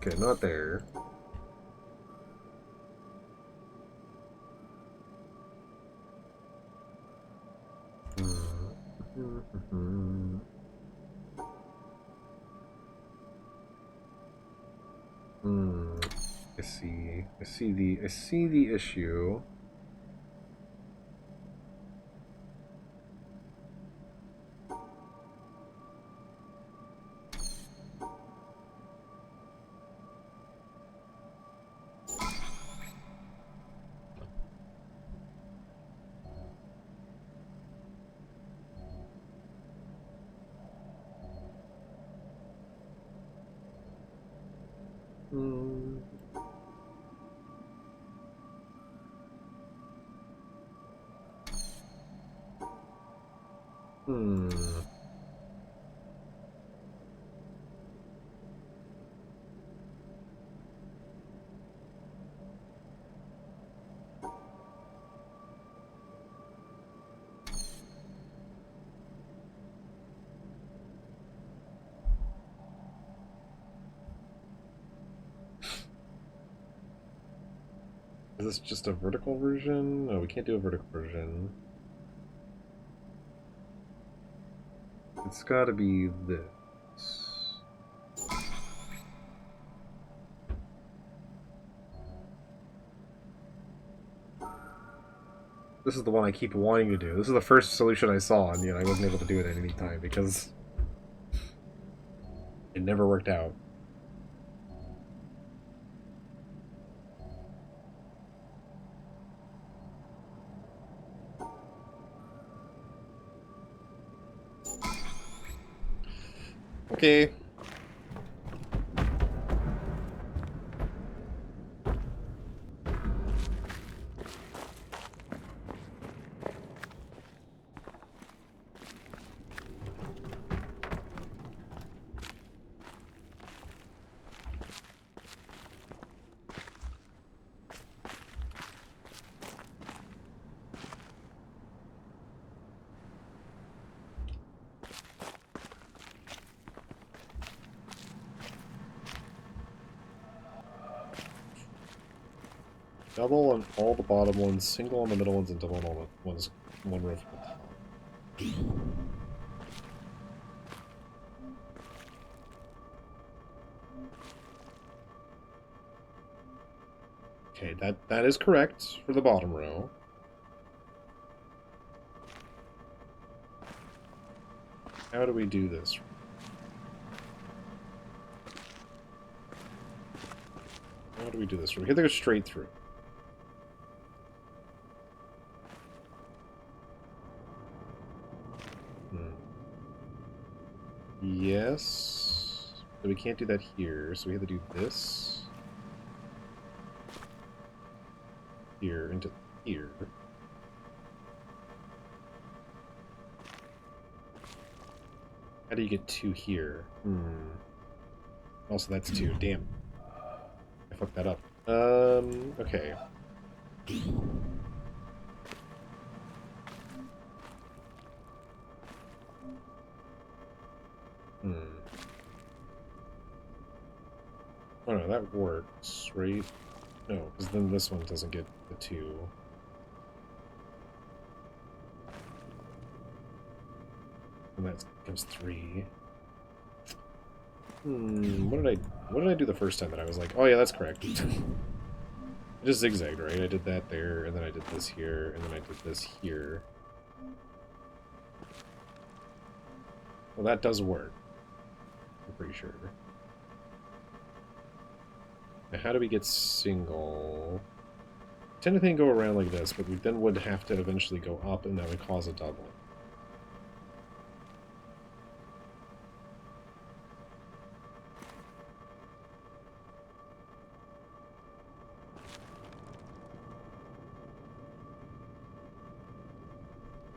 Okay, not there. I see the issue. Is this just a vertical version? No, we can't do a vertical version. It's gotta be this. This is the one I keep wanting to do. This is the first solution I saw, and I wasn't able to do it at any time because it never worked out. Okay. Double on all the bottom ones, single on the middle ones, and double on all the ones, one row from the top. Okay, that is correct for the bottom row. How do we do this? How do we do this? We have to go straight through. Yes. But we can't do that here, so we have to do this. Here into here. How do you get 2 here? Also, that's 2. Damn. I fucked that up. Okay. Oh no, that works, right? No, because then this one doesn't get the 2. And that becomes 3. What did I do the first time that I was like, oh yeah, that's correct. I just zigzagged, right? I did that there, and then I did this here, and then I did this here. Well, that does work. I'm pretty sure. Now, how do we get single? I tend to think go around like this, but we then would have to eventually go up, and that would cause a double.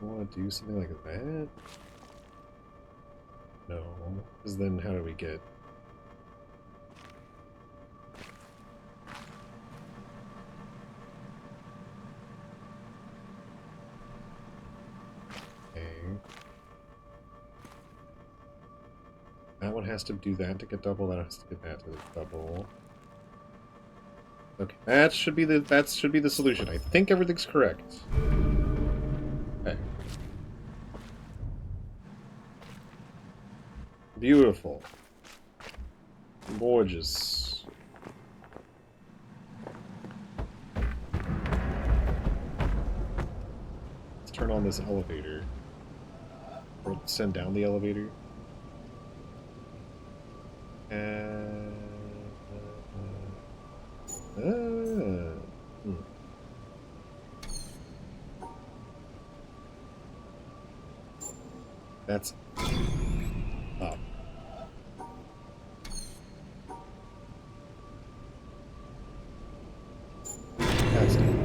I want to do something like that? No. Because then how do we get... Okay. That one has to do that to get double, that has to get that to get double. Okay, that should be the solution. I think everything's correct. Okay. Beautiful. Gorgeous. Let's turn on this elevator. Or send down the elevator. That's up. That's down.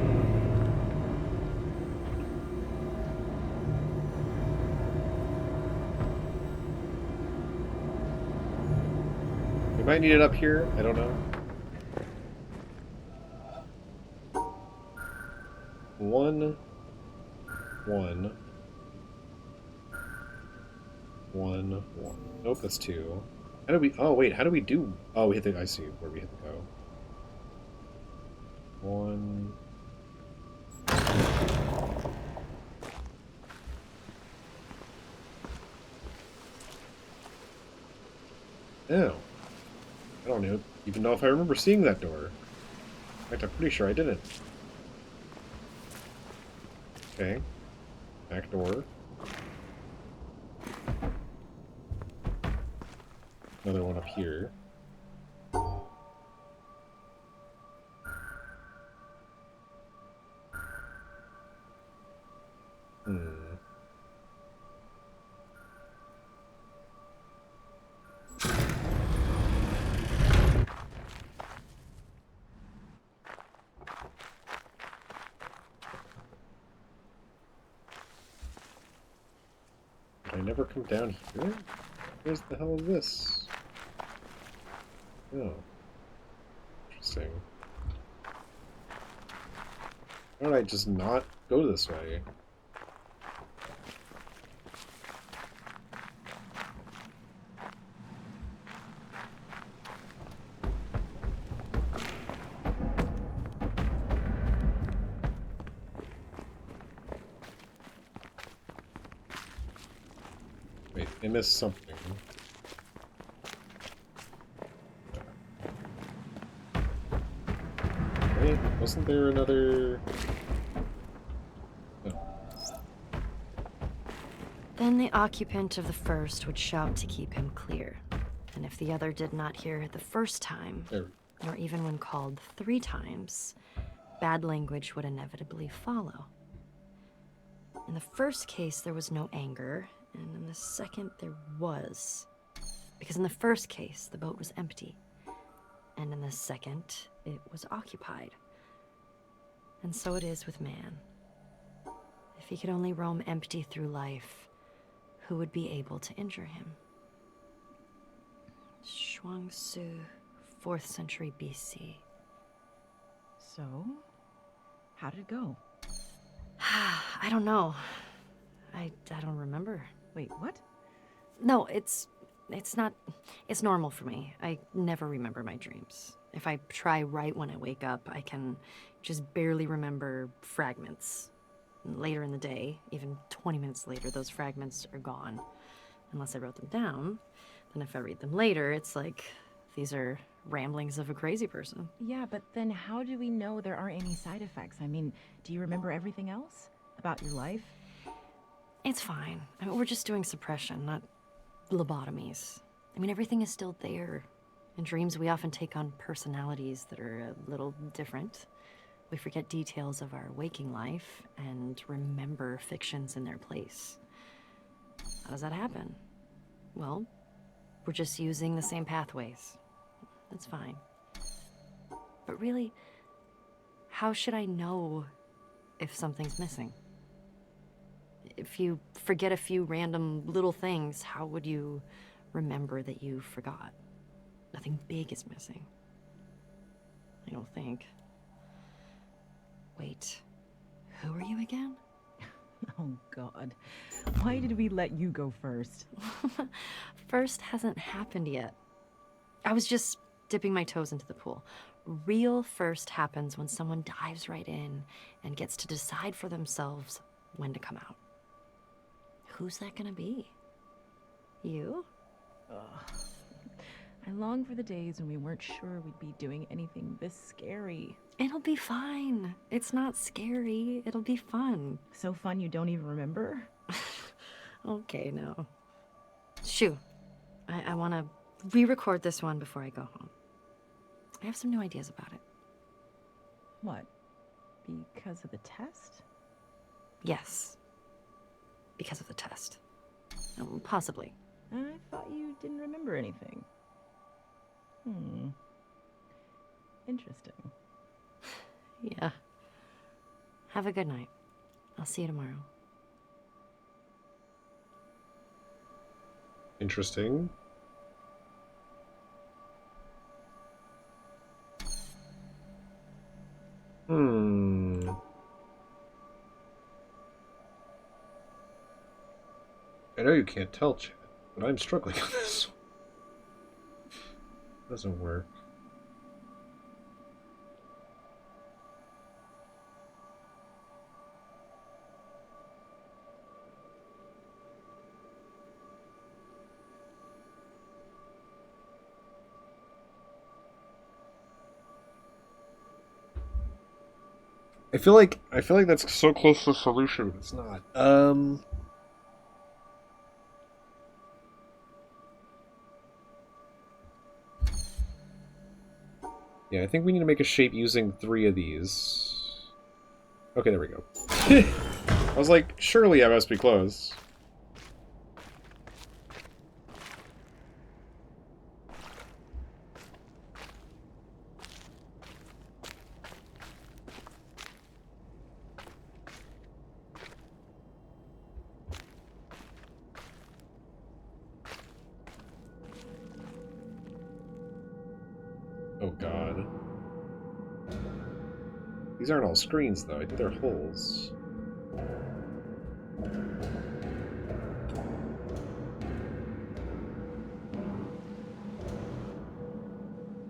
We might need it up here. I don't know. 1, 1, 1, 1. Nope, that's 2. How do we... Oh, wait, how do we do... Oh, we hit the... I see where we hit the go. 1... No. I don't know, even know if I remember seeing that door. In fact, I'm pretty sure I didn't. Okay. Back door. Another one up here. Can I never come down here? Where's the hell is this? Oh. Interesting. Why don't I just not go this way? Wait, I missed something. Wait, wasn't there another... Oh. Then the occupant of the first would shout to keep him clear. And if the other did not hear it the first time, There. or even when called 3 times, bad language would inevitably follow. In the first case, there was no anger, and in the second, there was. Because in the first case, the boat was empty, and in the second, it was occupied. And so it is with man. If he could only roam empty through life, who would be able to injure him? Shuangsu, 4th century BC. So, how did it go? I don't know. I don't remember. Wait, what? No, it's not... It's normal for me. I never remember my dreams. If I try right when I wake up, I can just barely remember fragments. Later in the day, even 20 minutes later, those fragments are gone. Unless I wrote them down. Then if I read them later, it's like these are ramblings of a crazy person. Yeah, but then how do we know there aren't any side effects? I mean, do you remember everything else about your life? It's fine. I mean, we're just doing suppression, not lobotomies. I mean, everything is still there. In dreams, we often take on personalities that are a little different. We forget details of our waking life and remember fictions in their place. How does that happen? Well, we're just using the same pathways. That's fine. But really, how should I know if something's missing? If you forget a few random little things, how would you remember that you forgot? Nothing big is missing. I don't think. Wait, who are you again? Oh, God. Why did we let you go first? First hasn't happened yet. I was just dipping my toes into the pool. Real first happens when someone dives right in and gets to decide for themselves when to come out. Who's that gonna be? You? Ugh. I long for the days when we weren't sure we'd be doing anything this scary. It'll be fine. It's not scary. It'll be fun. So fun you don't even remember? Okay, no. Shoo. I want to re-record this one before I go home. I have some new ideas about it. What? Because of the test? Yes. Because of the test. Possibly. I thought you didn't remember anything. Interesting. Yeah. Have a good night. I'll see you tomorrow. Interesting. I know you can't tell, Chad, but I'm struggling on this. Doesn't work. I feel like that's so close to a solution, but it's not. Yeah, I think we need to make a shape using 3 of these. Okay, there we go. I was like, surely I must be close. These aren't all screens, though. I think they're holes.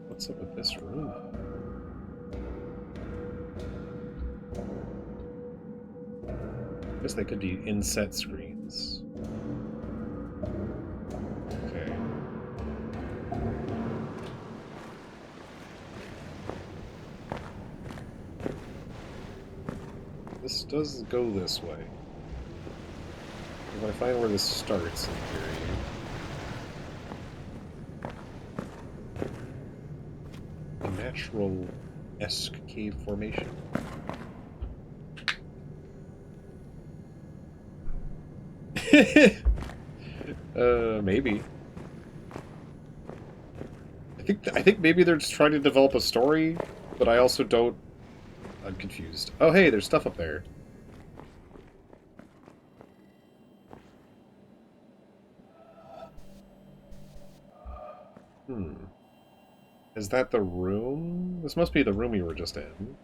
What's up with this room? I guess they could be inset screens. Okay. This does go this way. If I find where this starts in theory. A natural-esque cave formation. Maybe. I think maybe they're just trying to develop a story, but I also don't. I'm confused. Oh, hey, there's stuff up there. Is that the room? This must be the room we were just in.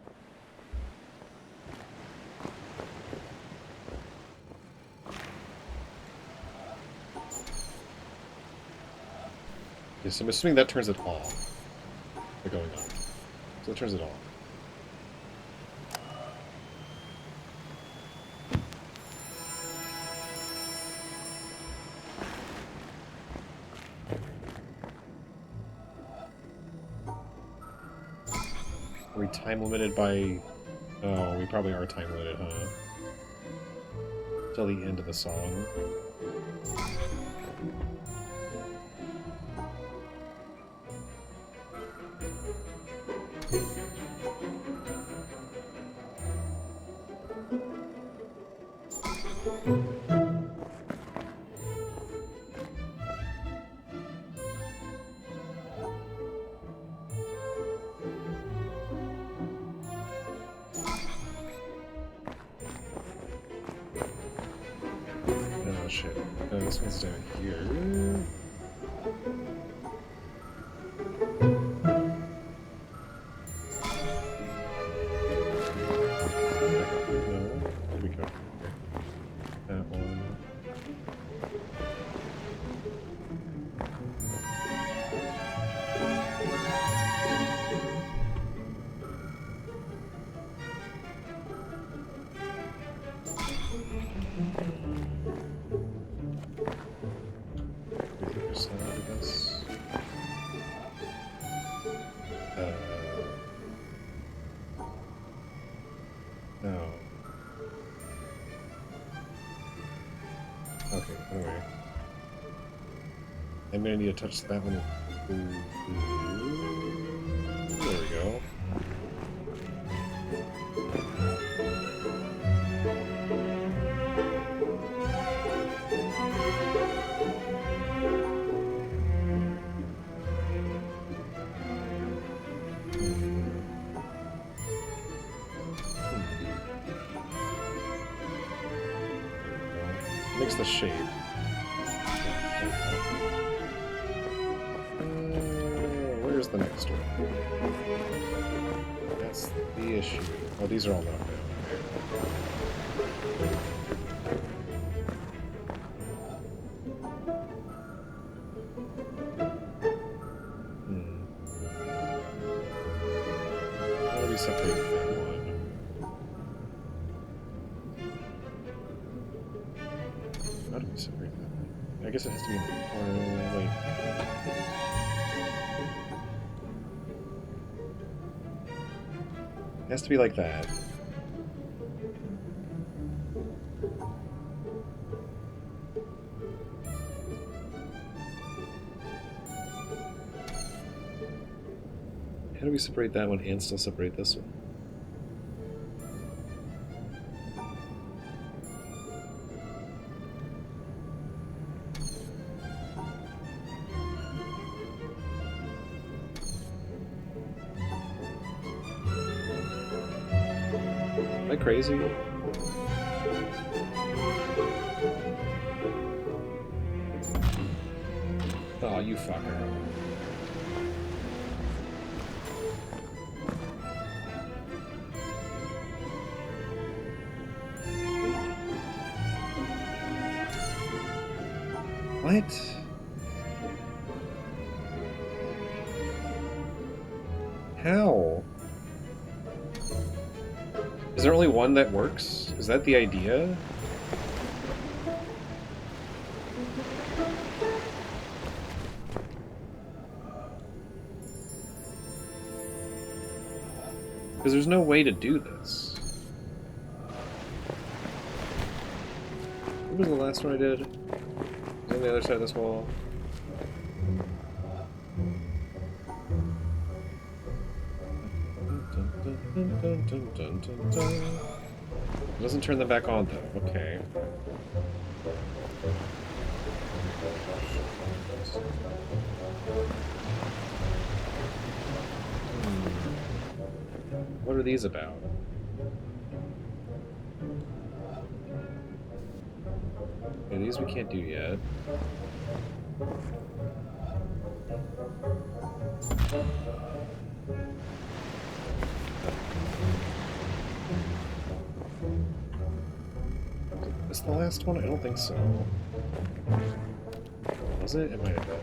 Okay, so I'm assuming that turns it off. They're going on. So it turns it off. Are we time limited by... Oh, we probably are time limited, huh? Till the end of the song. Oh shit. This one's down here. No. Here we go. That one. No. Okay, anyway. I'm gonna need to touch that one. There we go. Makes the shape. Where's the next one? That's the issue. Oh, these are all locked down. How do we separate that one? How do we separate that one? I guess it has to be in the corner. Wait. It has to be like that. How do we separate that one and still separate this one? Am I crazy? Oh, you fucker. What? How? Is there only one that works? Is that the idea? Because there's no way to do this. What was the last one I did? It was on the other side of this wall. It doesn't turn them back on though. Okay. What are these about? Okay, these we can't do yet. Is the last one? I don't think so. Was it? It might have been.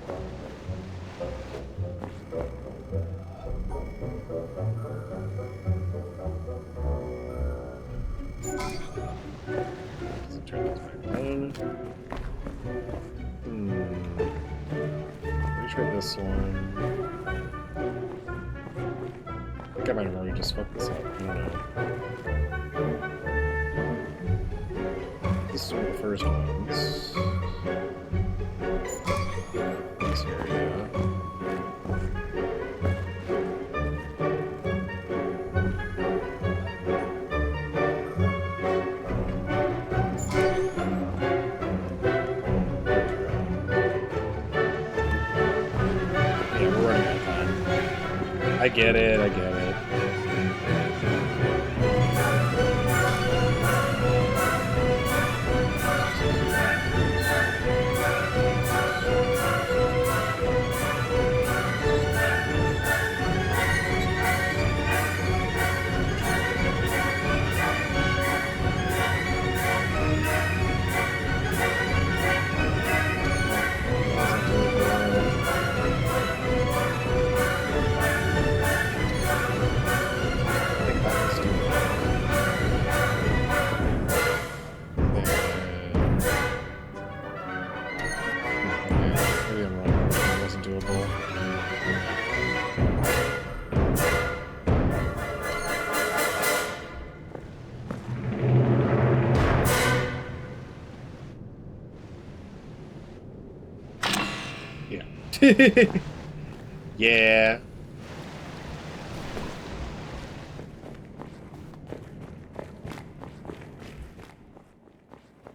Does it turn this back on? Let me try this one. I think I might have already just fucked this up. I don't know. This is one of the first ones. This area. Yeah, we're running out of time. I get it, I get it. Maybe I'm wrong. It wasn't doable. Yeah. Yeah.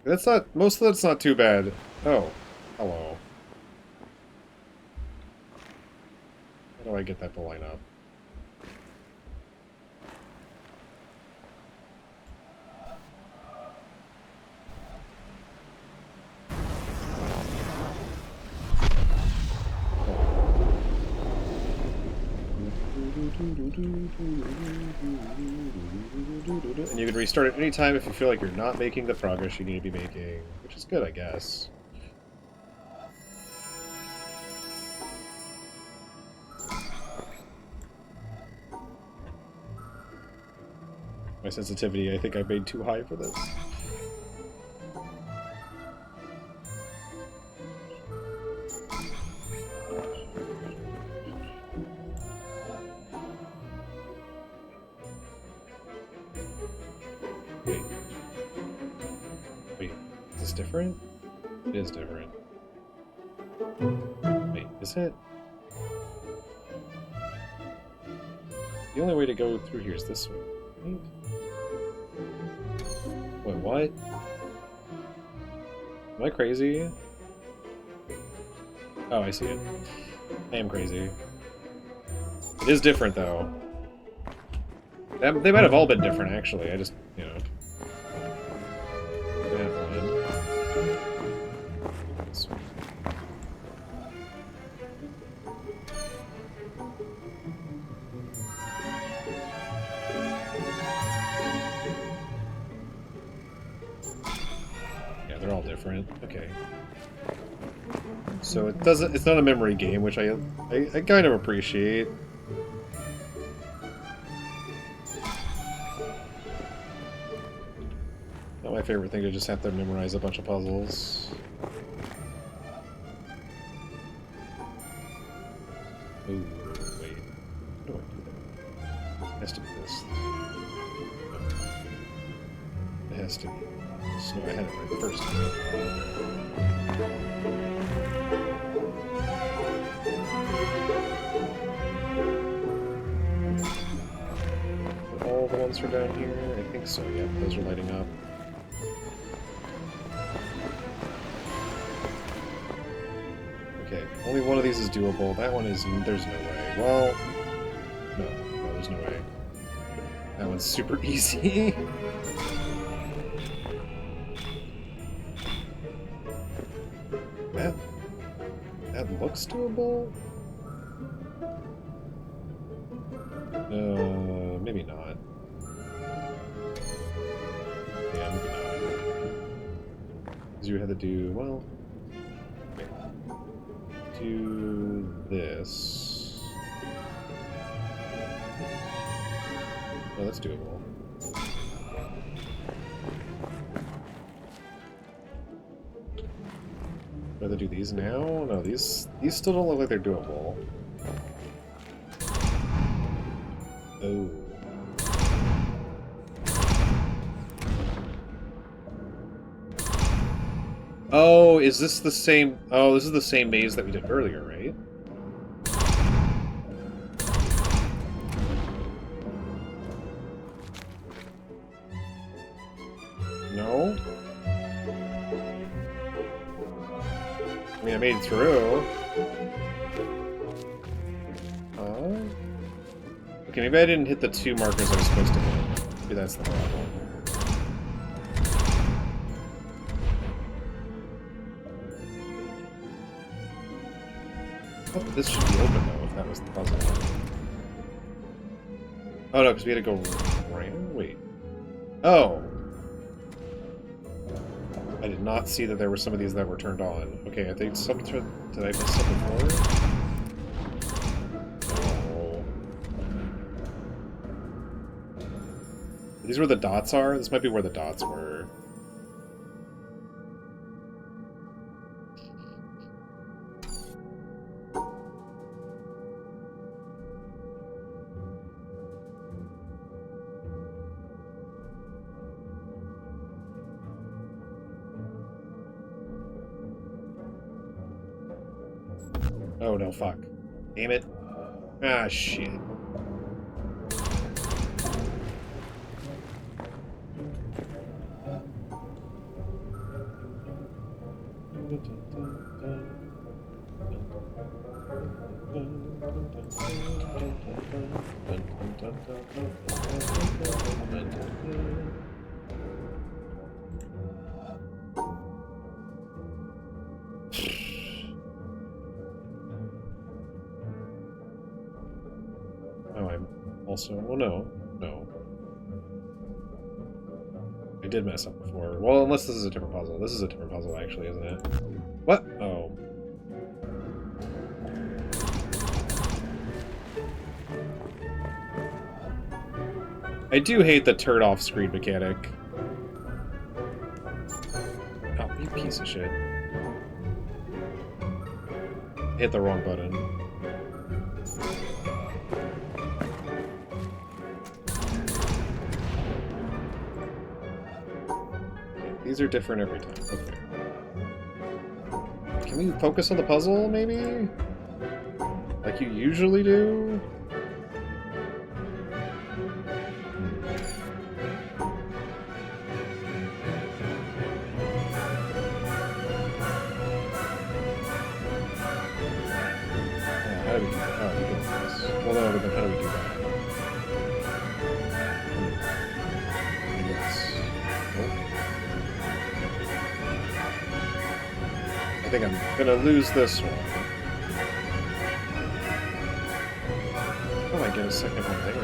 That's not, most of that's not too bad. Oh, hello. How do I get that to line up? And you can restart at any time if you feel like you're not making the progress you need to be making, which is good, I guess. My sensitivity, I think I made too high for this. Wait, is this different? It is different. Wait, is it? The only way to go through here is this way, right? Wait, what? Am I crazy? Oh, I see it. I am crazy. It is different, though. They might have all been different, actually. I just, you know... That one. This one. Yeah, they're all different. Okay. So it doesn't. It's not a memory game, which I kind of appreciate. Not my favorite thing to just have to memorize a bunch of puzzles. Ooh, wait. How do I do that? It has to be this. It has to be this. No, I had it right the first time. All the ones are down here? I think so, yep, those are lighting up. Okay, only one of these is doable. That one is... there's no way. Well... No, there's no way. That one's super easy. That looks doable? Maybe not. Yeah, maybe not. Because you had to do, well... Okay. Do this. Oh, that's doable. Do I have to do these now? No, these still don't look like they're doable. Oh. Oh, is this the same... Oh, this is the same maze that we did earlier, right? No? I mean, I made it through. Okay, maybe I didn't hit the 2 markers I was supposed to hit. Maybe that's the problem. Oh, this should be open, though, if that was the puzzle. Oh, no, because we had to go around? Wait. Oh! I did not see that there were some of these that were turned on. Okay, I think some... Did I miss something before? These where the dots are? This might be where the dots were. Oh no, fuck. Damn it. Ah, shit. Oh, I'm also... Well, no. I did mess up before. Well, unless this is a different puzzle. This is a different puzzle, actually, isn't it? What? Oh. I do hate the turn off screen mechanic. Oh, you piece of shit. Hit the wrong button. These are different every time. Okay. Can we focus on the puzzle, maybe? Like you usually do? How do we do that? Oh, we do this. Well, no, but then how do we do that? I think I'm gonna lose this one. Oh, I get a second one there.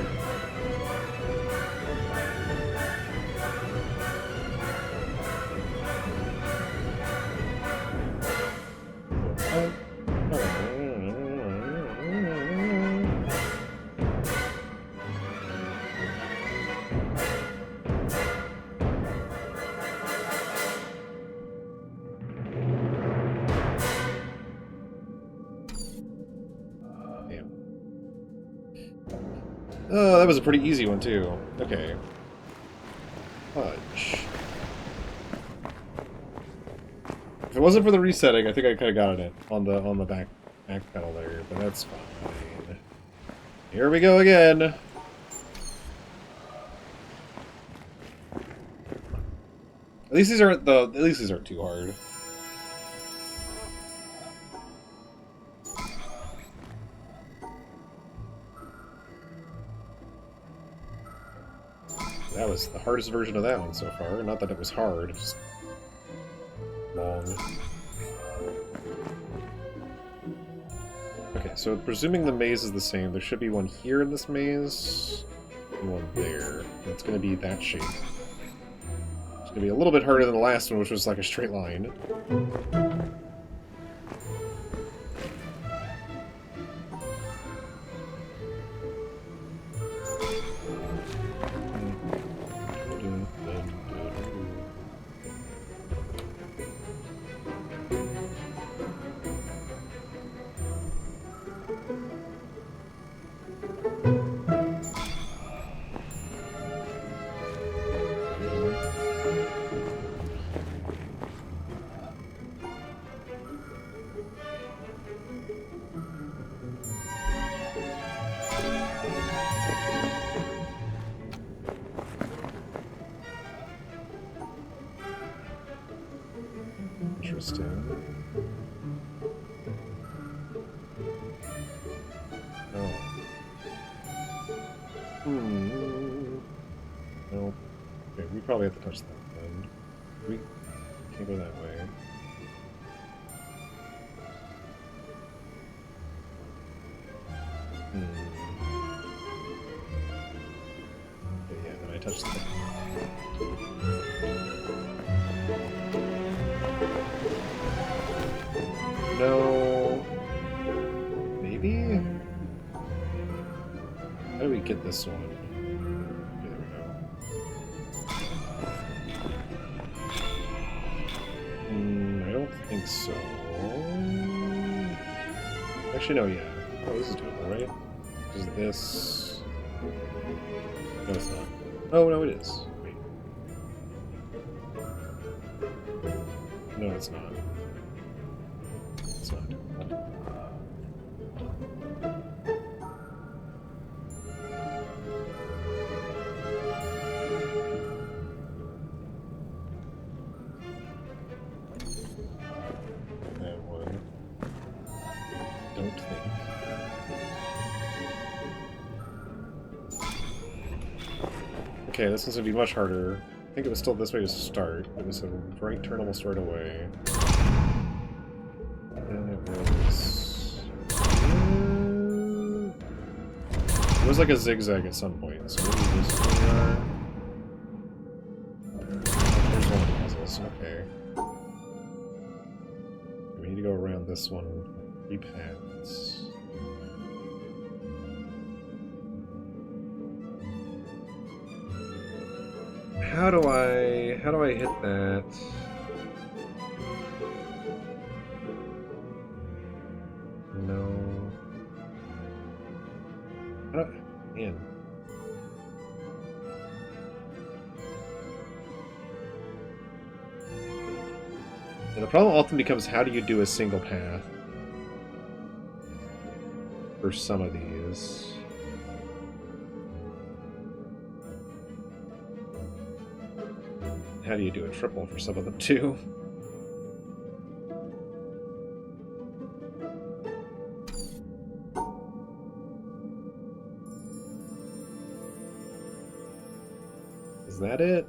What? Oh, that was a pretty easy one, too. Okay. Fudge. If it wasn't for the resetting, I think I could have gotten it on the back pedal there, but that's fine. Here we go again. At least these aren't too hard. That was the hardest version of that one so far. Not that it was hard, just long. Okay, so presuming the maze is the same, there should be one here in this maze, and one there. And it's going to be that shape. It's going to be a little bit harder than the last one, which was like a straight line. Interesting. Oh. No. Okay, we probably have to touch that then. We can't go that way. Okay, yeah, then I touched that. No. Maybe? How do we get this one? Okay, there we go. I don't think so. Actually, no, yeah. Oh, this is doable, right? Is this... No, it's not. Oh, no, it is. Wait. No, it's not. It's not doable. That one. Don't think. Okay, this one's gonna be much harder. I think it was still this way to start. It was a right turn almost right away. And it was... It was like a zigzag at some point, so maybe this is where we are. There's one of the puzzles, okay. We need to go around this one 3 paths. How do I hit that? No. Man. And the problem often becomes, how do you do a single path for some of these? How do you do a triple for some of them too? Is that it?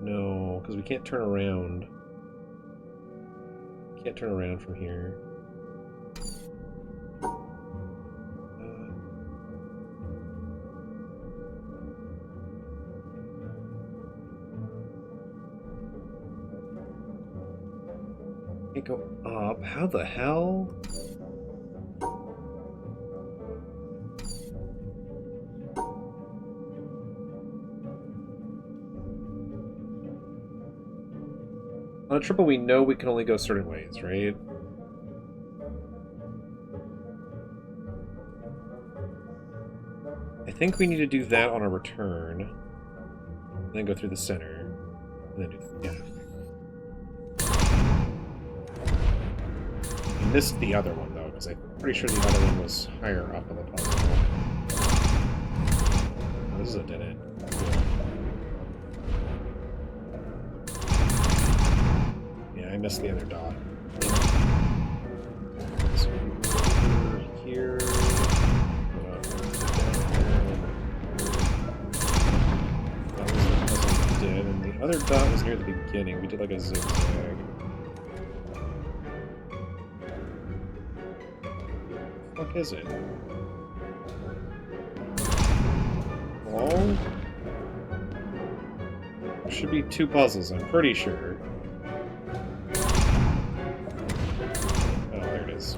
No, because we can't turn around. Can't turn around from here. Can't go up. How the hell? On a triple, we know we can only go certain ways, right? I think we need to do that on a return. And then go through the center. And then do yeah. I missed the other one though, because I'm pretty sure the other one was higher up in the puzzle. Oh, this is a dead end. Yeah, I missed the other dot. So over here. That was the puzzle we did, and the other dot was near the beginning. We did like a zigzag. What is it? Oh? There should be 2 puzzles, I'm pretty sure. Oh, there it is.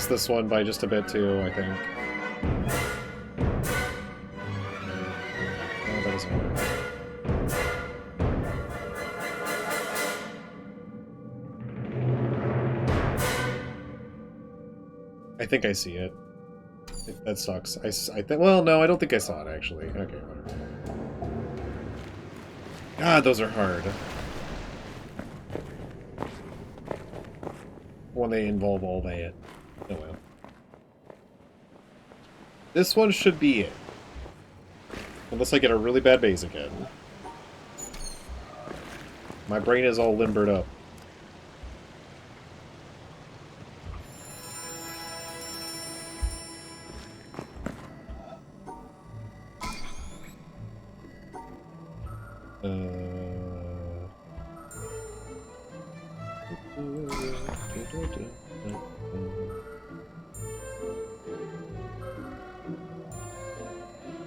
This one by just a bit too, I think. Oh, that doesn't work. I think I see it. That sucks. I think. Well, no, I don't think I saw it actually. Okay, whatever. God, those are hard. When they involve all that. Oh well. This one should be it. Unless I get a really bad base again. My brain is all limbered up.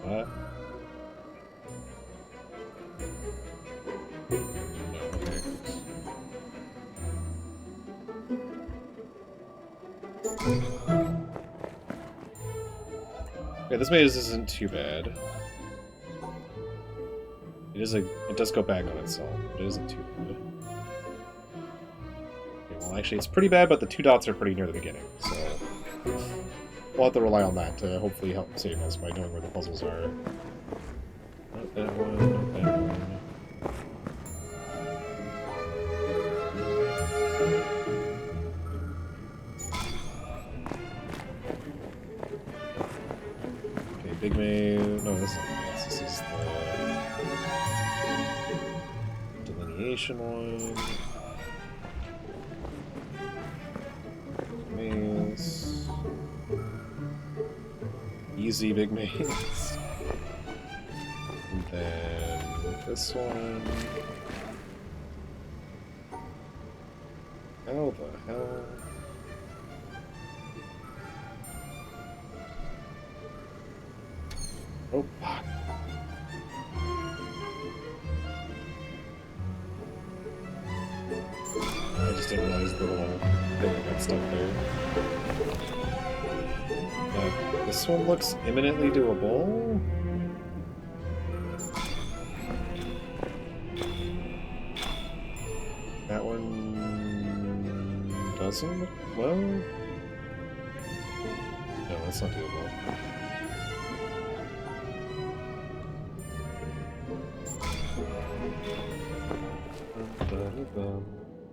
What? Okay, this maze isn't too bad. It does go back on itself, but it isn't too bad. Okay, well actually it's pretty bad, but the 2 dots are pretty near the beginning, so we'll have to rely on that to hopefully help save us by knowing where the puzzles are. Not that one, not that one. Okay, big maze. No, this is not the maze. This is the delineation one. Maze. Easy big maze. And then this one. How the hell? Oh, fuck. I just didn't realize the little thing that got stuck there. This one looks imminently doable. That one doesn't look well. No, that's not doable.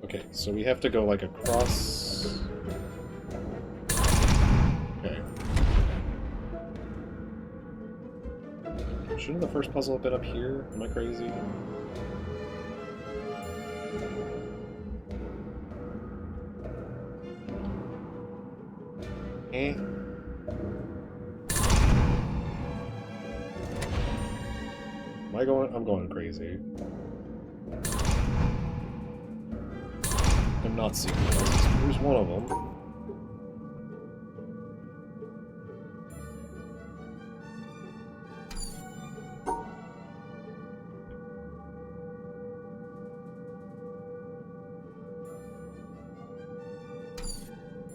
Okay, so we have to go like across. Okay. Shouldn't the first puzzle have been up here? Am I crazy? Eh. Am I'm going crazy. I'm not seeing puzzles. Here's one of them.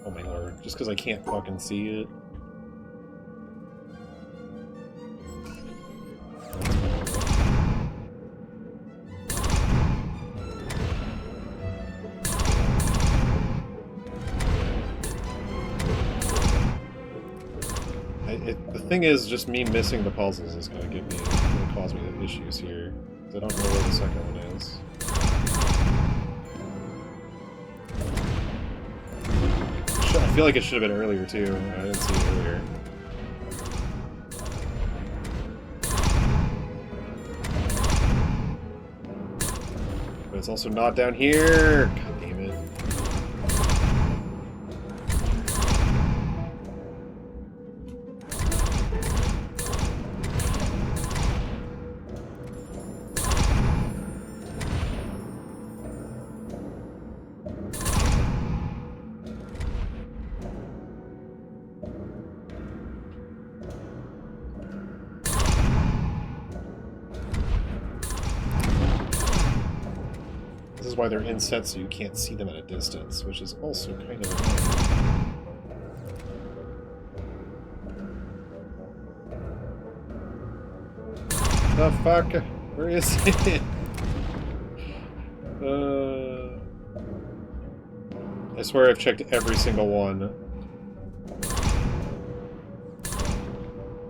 Oh my lord, just because I can't fucking see it. The thing is, just me missing the puzzles is gonna cause me issues here. I don't know where the second one is. I feel like it should have been earlier too. I didn't see it earlier. But it's also not down here! God damn it. This is why they're inset so you can't see them at a distance, which is also kind of annoying. The fuck? Where is it? I swear I've checked every single one.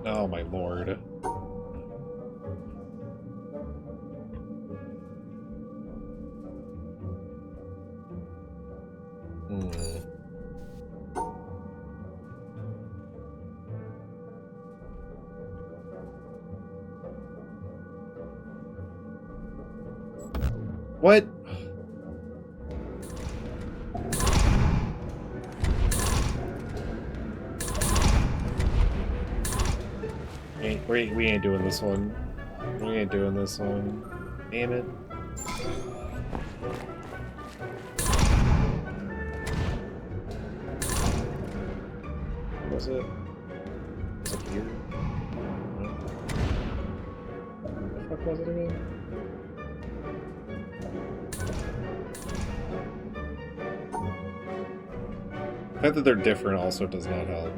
Oh my lord. What? We ain't doing this one. We ain't doing this one. Damn it. What was it? Was it here? No. What the fuck was it again? The fact that they're different also does not help.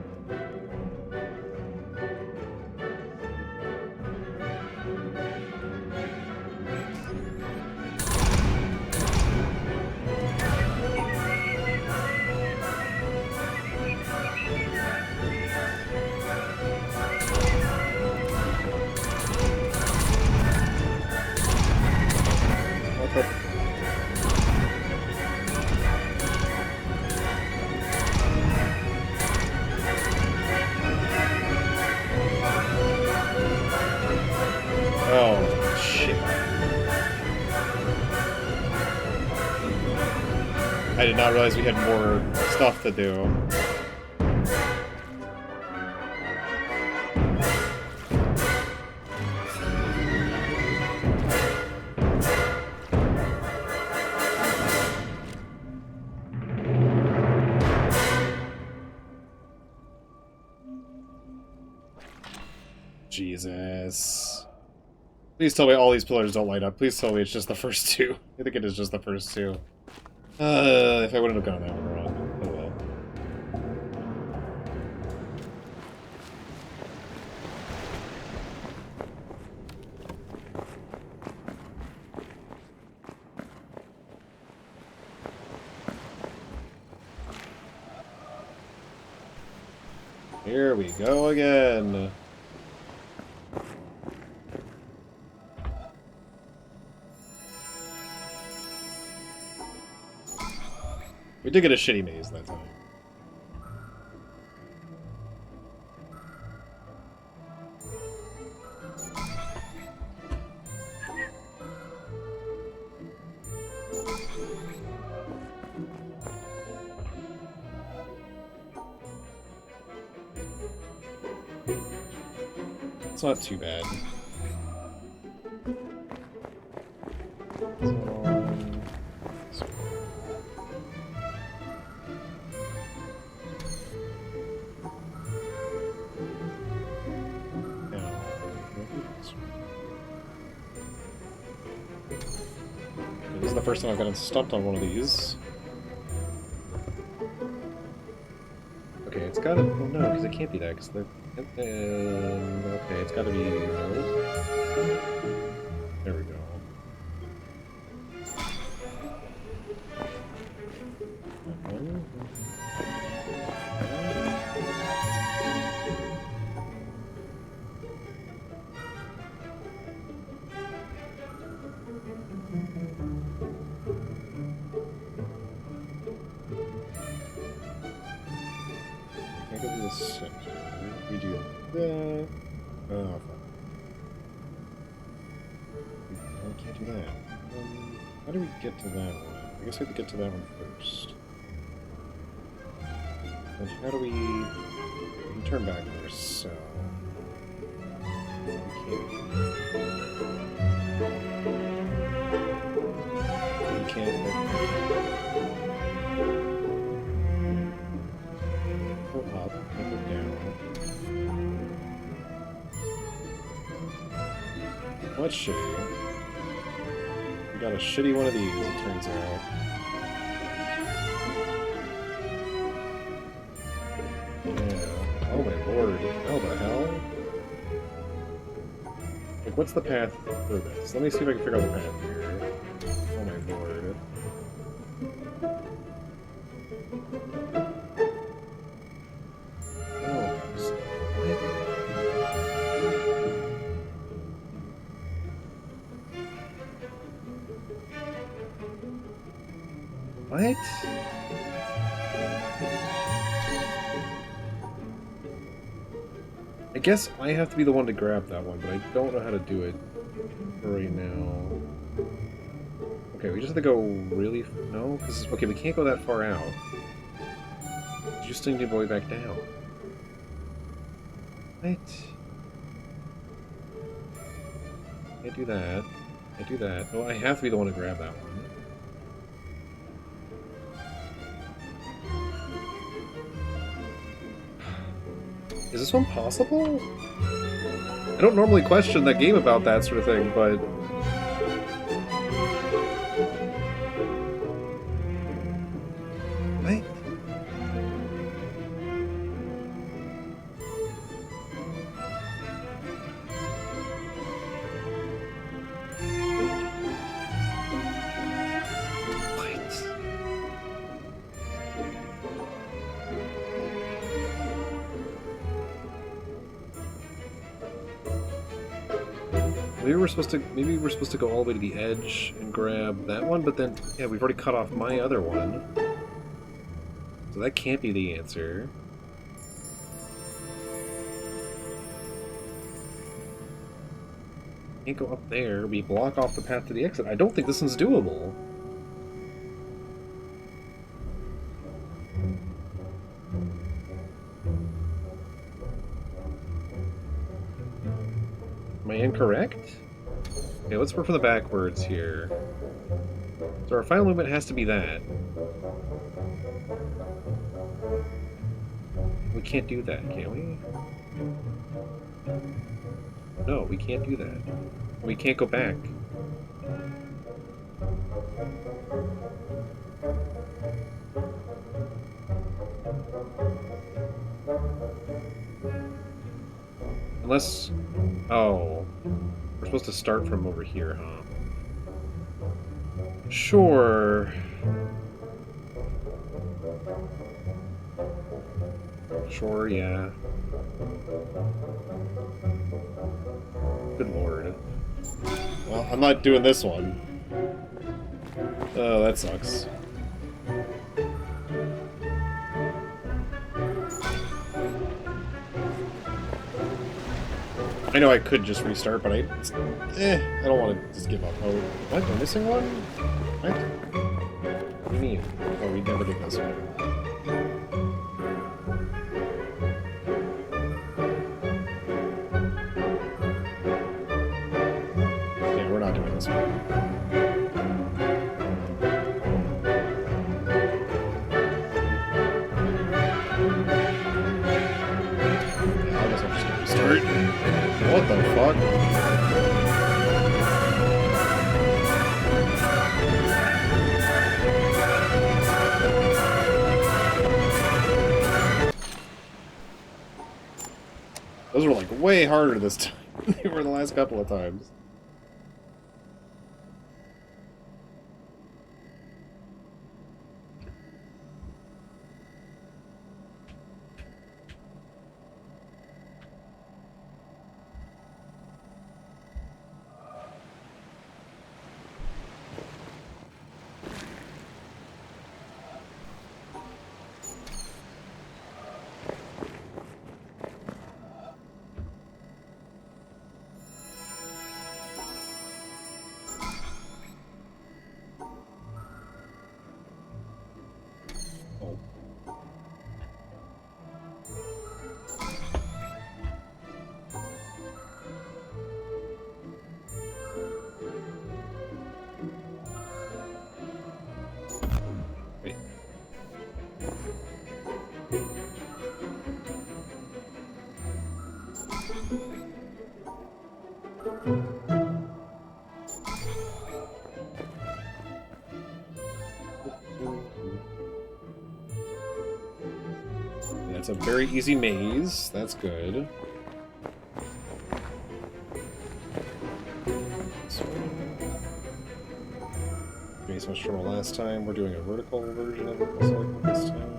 What the... Oh, shit. I did not realize we had more stuff to do. Jesus. Please tell me all these pillars don't light up. Please tell me it's just the first two. I think it is just the first two. If I wouldn't have gone that one wrong. Oh well. Here we go again. We did get a shitty maze that time. It's not too bad. first time I've gotten stumped on one of these. Okay, it's gotta... Oh no, because it can't be that, because they're... okay, it's gotta be... There we go. I go to the center. We do that. Oh, fuck. No, we can't do that. How do we get to that one? I guess we have to get to that one first. And how do we can turn backwards? So we can't. Go up, and go down. Well, that's shitty. We got a shitty one of these, it turns out. Yeah. Oh my lord. How the hell? Like, what's the path for this? Let me see if I can figure out the path here. Oh my lord. Oh, what? I guess I have to be the one to grab that one, but I don't know how to do it right now. Okay, we just have to go really... No? Because, okay, we can't go that far out. You just need to go back down. What? I do that. I do that. Oh, I have to be the one to grab that one. Is this one possible? I don't normally question that game about that sort of thing, but... What? Maybe we're supposed to go all the way to the edge and grab that one, but then, yeah, we've already cut off my other one. So that can't be the answer. Can't go up there. We block off the path to the exit. I don't think this one's doable. Am I incorrect? Okay, let's work from the backwards here. So our final movement has to be that. We can't do that, can we? No, we can't do that. We can't go back. Unless... Oh. We're supposed to start from over here, huh? Sure. Sure, yeah. Good lord. Well, I'm not doing this one. Oh, that sucks. I know I could just restart, but I don't want to just give up. Oh, what? Am I missing one? What? What do you mean? Oh, we never did this one. Yeah, we're not doing this one. Yeah, I guess I'm just gonna restart. What the fuck? way harder this time than they were the last couple of times. That's a very easy maze. That's good. Doing so much trouble last time. We're doing a vertical version of it this time.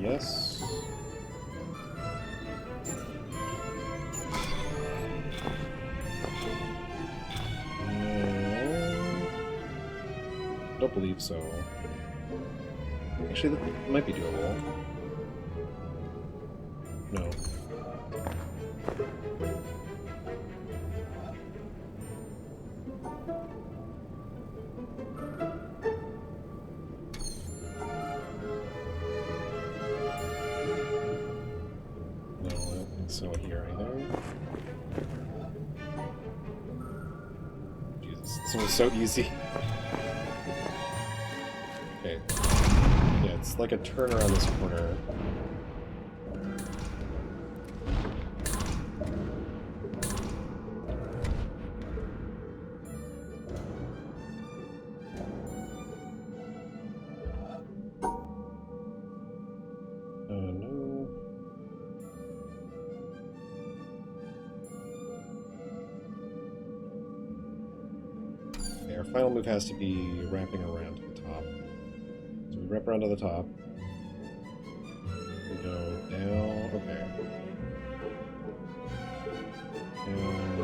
Yes. Don't believe so. Actually, that might be doable. No. So here either. Jesus, this one was so easy. Okay. Yeah, it's like a turn around this corner. No. Our final move has to be wrapping around to the top. So we wrap around to the top. We go down. Okay. And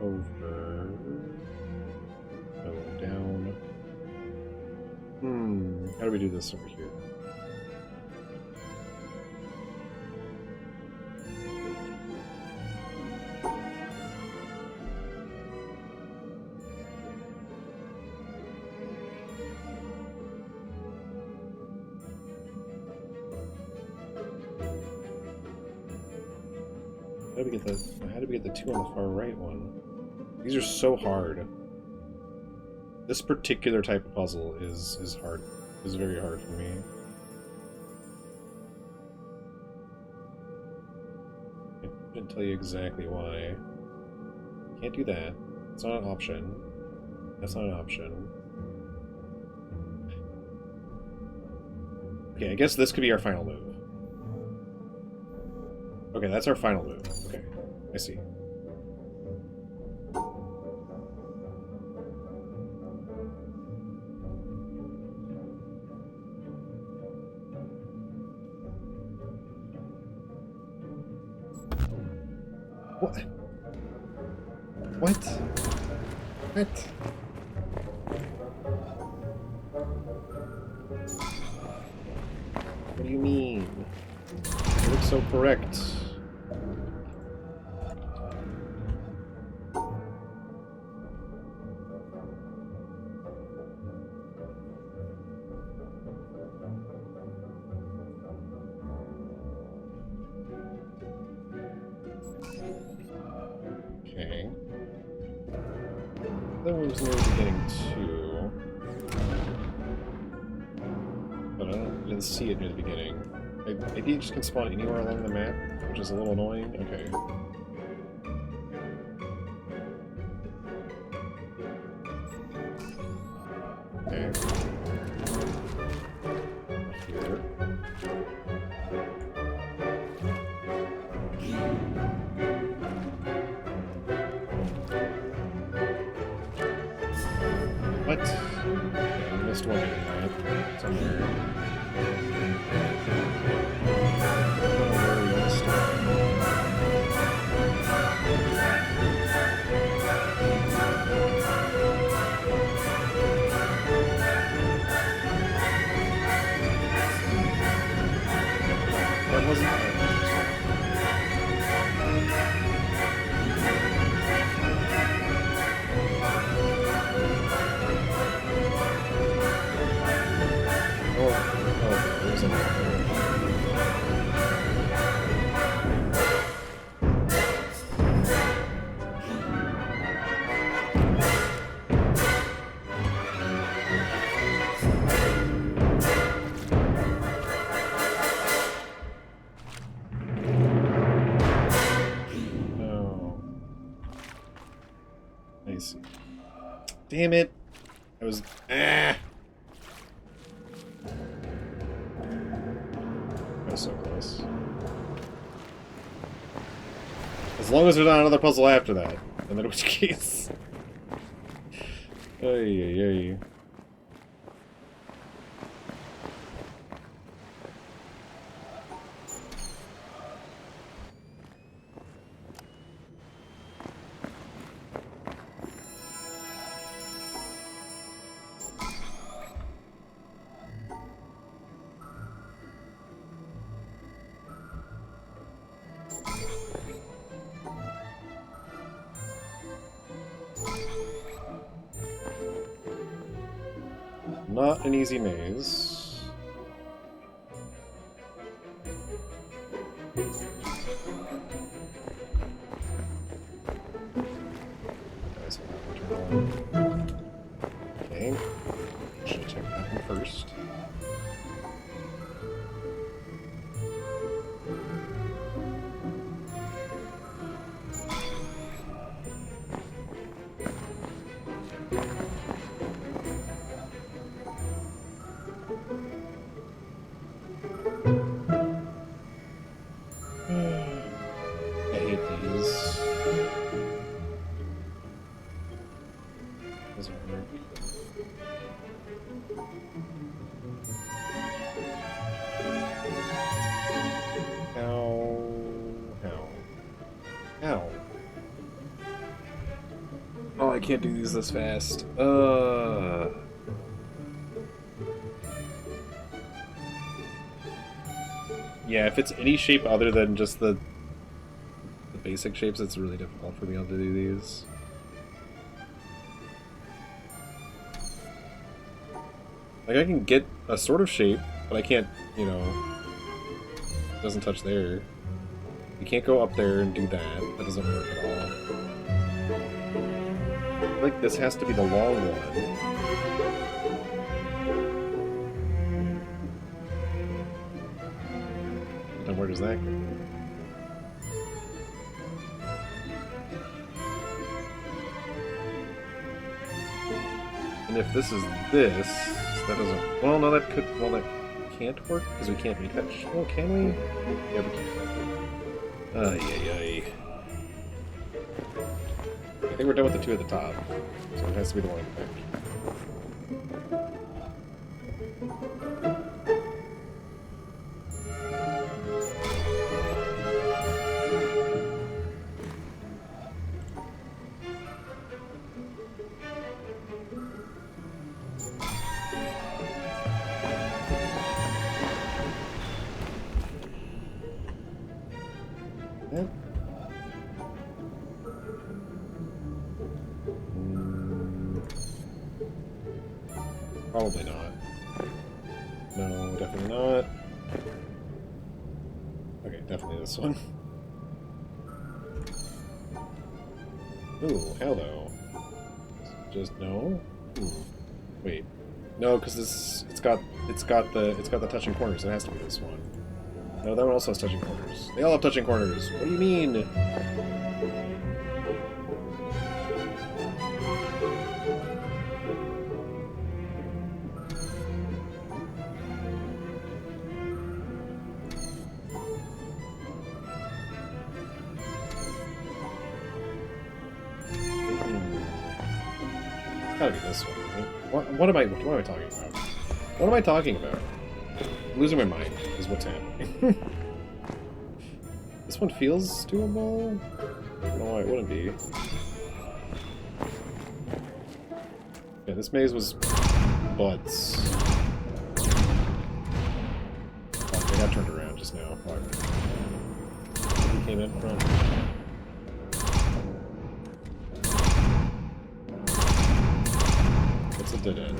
over. Go down. How do we do this over here? How did we get the two on the far right one? These are so hard. This particular type of puzzle is hard. Is very hard for me. I couldn't tell you exactly why. Can't do that. It's not an option. That's not an option. Okay, I guess this could be our final move. Okay, that's our final move. Okay, I see. What? What? What? What do you mean? It looks so correct. Okay. That one was near the beginning too. But I didn't see it near the beginning. Maybe it just can spawn anywhere along the map, which is a little annoying. Okay. Okay. Here. What? Okay, I missed one of that somewhere. Where we missed that wasn't. Oh, there's another. No. I see. Damn it! I was. Ah! I was so close. As long as there's not another puzzle after that. And then in which case. Ay, ay, ay. Not an easy maze. Okay. Should check that one first. I hate these. Doesn't work. Ow. Oh, I can't do these this fast. Yeah, if it's any shape other than just the basic shapes, it's really difficult for me to do these. Like, I can get a sort of shape, but I can't, you know, it doesn't touch there. You can't go up there and do that. That doesn't work at all. I feel like this has to be the long one. Then where does that go? And if this is this, that doesn't... Well, no, that could... Well, that can't work, because we can't retouch. Oh, can we? Yeah, we can. Ay. I think we're done with the two at the top, so it has to be the one at the back. Probably not. No, definitely not. Okay, definitely this one. Ooh, hello. Just no. Wait, no, because it's got the touching corners. It has to be this one. No, that one also has touching corners. They all have touching corners. What do you mean? It's gotta be this one, right? What am I talking about? What am I talking about? I'm losing my mind is what's happening. This one feels doable? I don't know why it wouldn't be. Yeah, this maze was butts. Oh, I got turned around just now. Where he came in from. That's a dead end.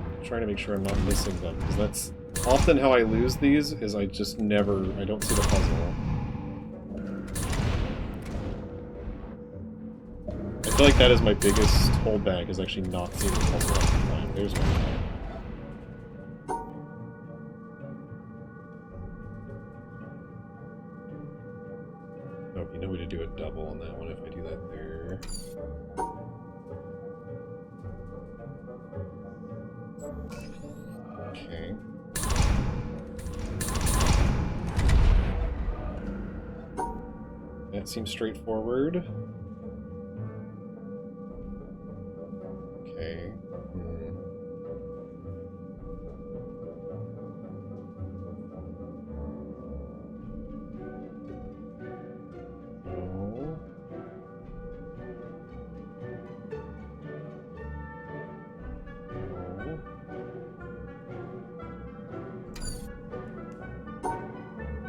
I'm trying to make sure I'm not missing them, because that's often how I lose these, is I just never, I don't see the puzzle. I feel like that is my biggest holdback, is actually not seeing the puzzle at the time. There's one. Oh, you know we to do a double on that one if I do that there. Okay. That seems straightforward. Okay. No. No.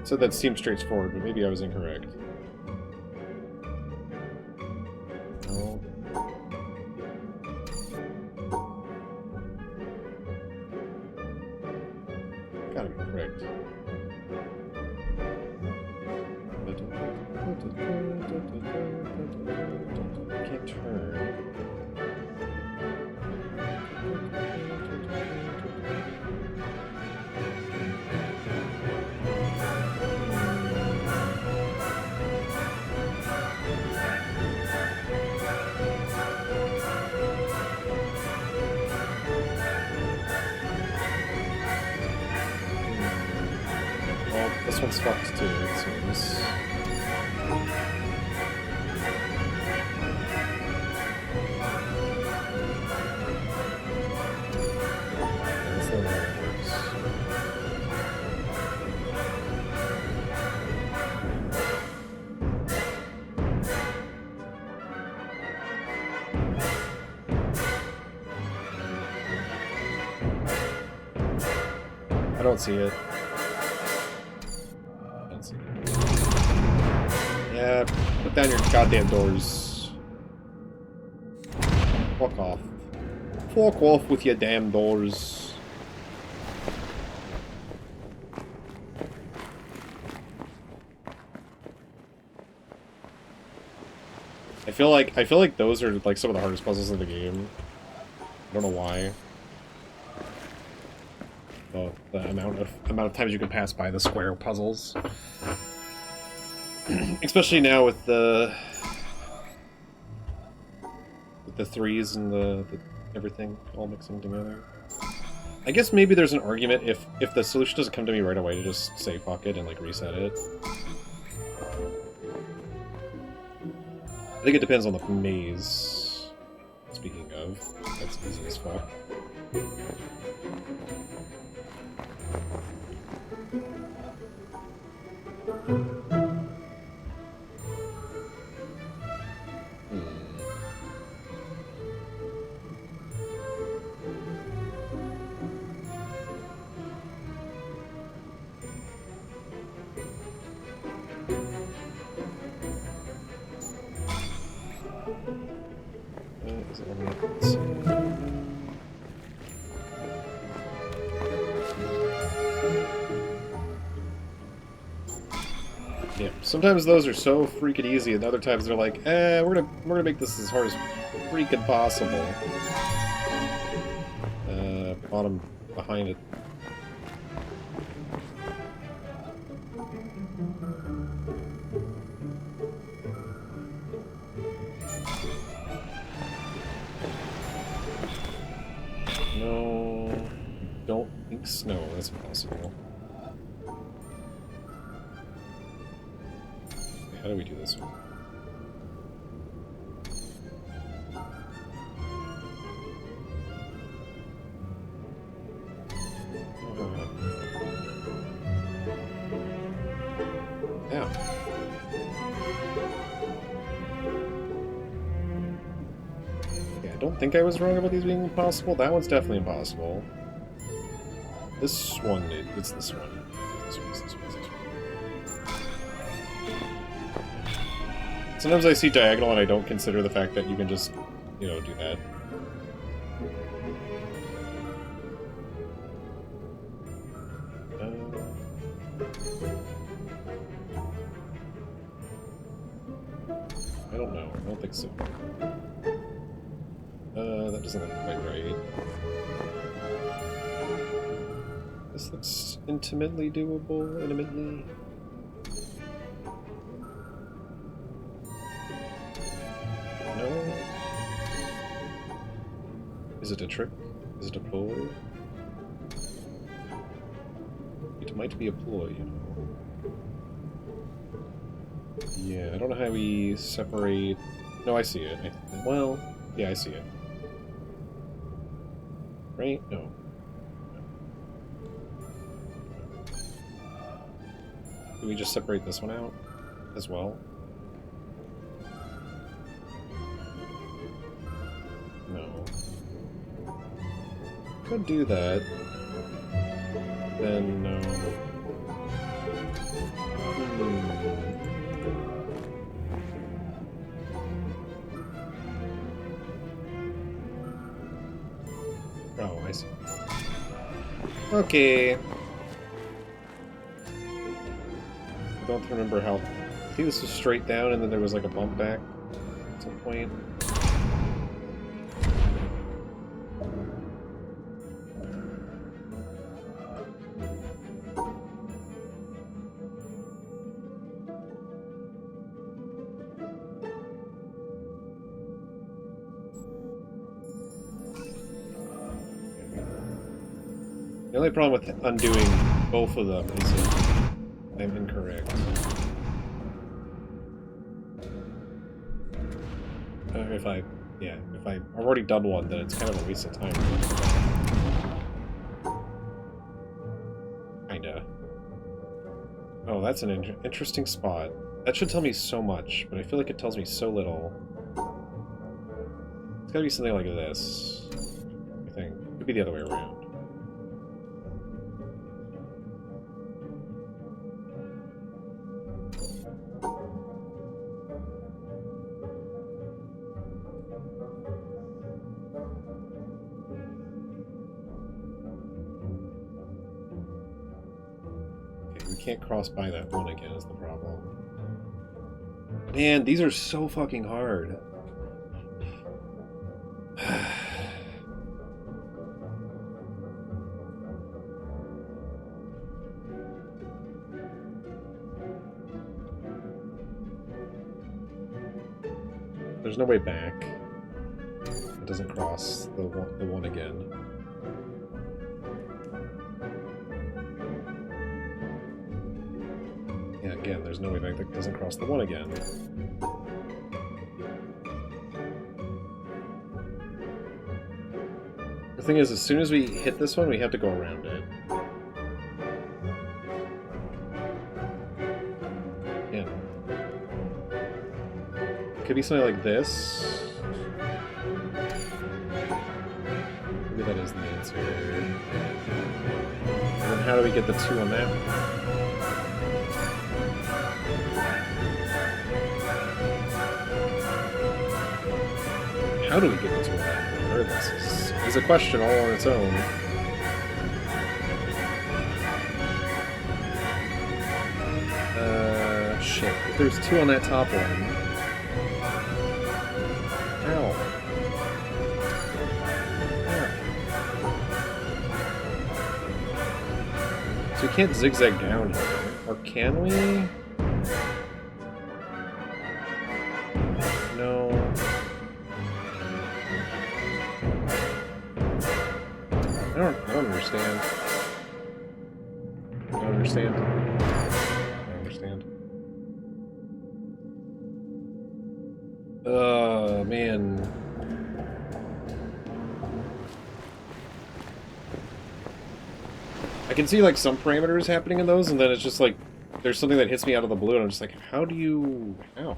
So that seems straightforward, but maybe I was incorrect. No. Gotta be correct. Can't turn. Well, this one's fucked too, it seems. That's the one that works. I don't see it. I don't see it. Yeah, put down your goddamn doors. Fuck off. Fuck off with your damn doors. I feel like those are like some of the hardest puzzles in the game. I don't know why. The amount of times you can pass by the square puzzles. Especially now with the threes and the everything all mixing together. I guess maybe there's an argument if the solution doesn't come to me right away to just say fuck it and like reset it. I think it depends on the maze. Speaking of, that's easy as fuck. Let's see. Yeah, sometimes those are so freaking easy, and other times they're like, we're gonna make this as hard as freaking possible. Bottom behind it. No, don't think snow. That's impossible. Okay, how do we do this one? Yeah. Okay, I don't think I was wrong about these being impossible. That one's definitely impossible. This one, it's this one. This one. Sometimes I see diagonal and I don't consider the fact that you can just, you know, do that. I don't know. I don't think so. That doesn't look quite right. This looks intimately doable. Intimately. No. Is it a trick? Is it a ploy? It might be a ploy, you know. Yeah, I don't know how we separate... No, I see it. Well, yeah, I see it. Right? No. Do we just separate this one out as well? No. Could do that. Then no. Oh, I see. Okay. I don't remember how... I think this was straight down and then there was like a bump back at some point. The only problem with undoing both of them is that I'm incorrect. If I've already done one, then it's kind of a waste of time. Kinda. Oh, that's an interesting spot. That should tell me so much, but I feel like it tells me so little. It's gotta be something like this, I think. It could be the other way around. Can't cross by that one again is the problem. Man, these are so fucking hard. There's no way back. It doesn't cross the one again. Yeah, again, there's no way back that doesn't cross the one again. The thing is, as soon as we hit this one, we have to go around it. Yeah. It could be something like this. Maybe that is the answer. And then how do we get the 2 on that one? how do we get into that? This is a question all on its own. Shit. If there's 2 on that top one. Ow. So we can't zigzag down here. Or can we? No. I don't understand. I don't understand. I don't understand. Man. I can see, like, some parameters happening in those, and then it's just, like, there's something that hits me out of the blue, and I'm just like, how do you... How?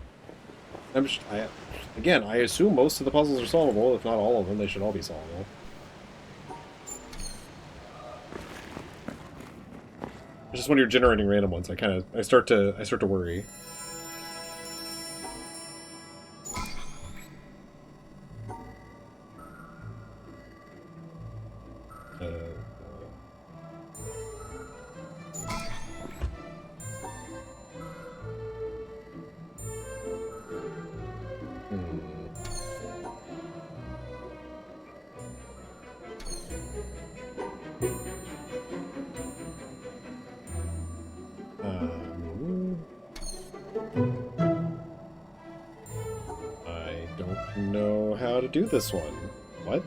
Again, I assume most of the puzzles are solvable, if not all of them. They should all be solvable. It's just when you're generating random ones, I start to worry. I don't know how to do this one. What?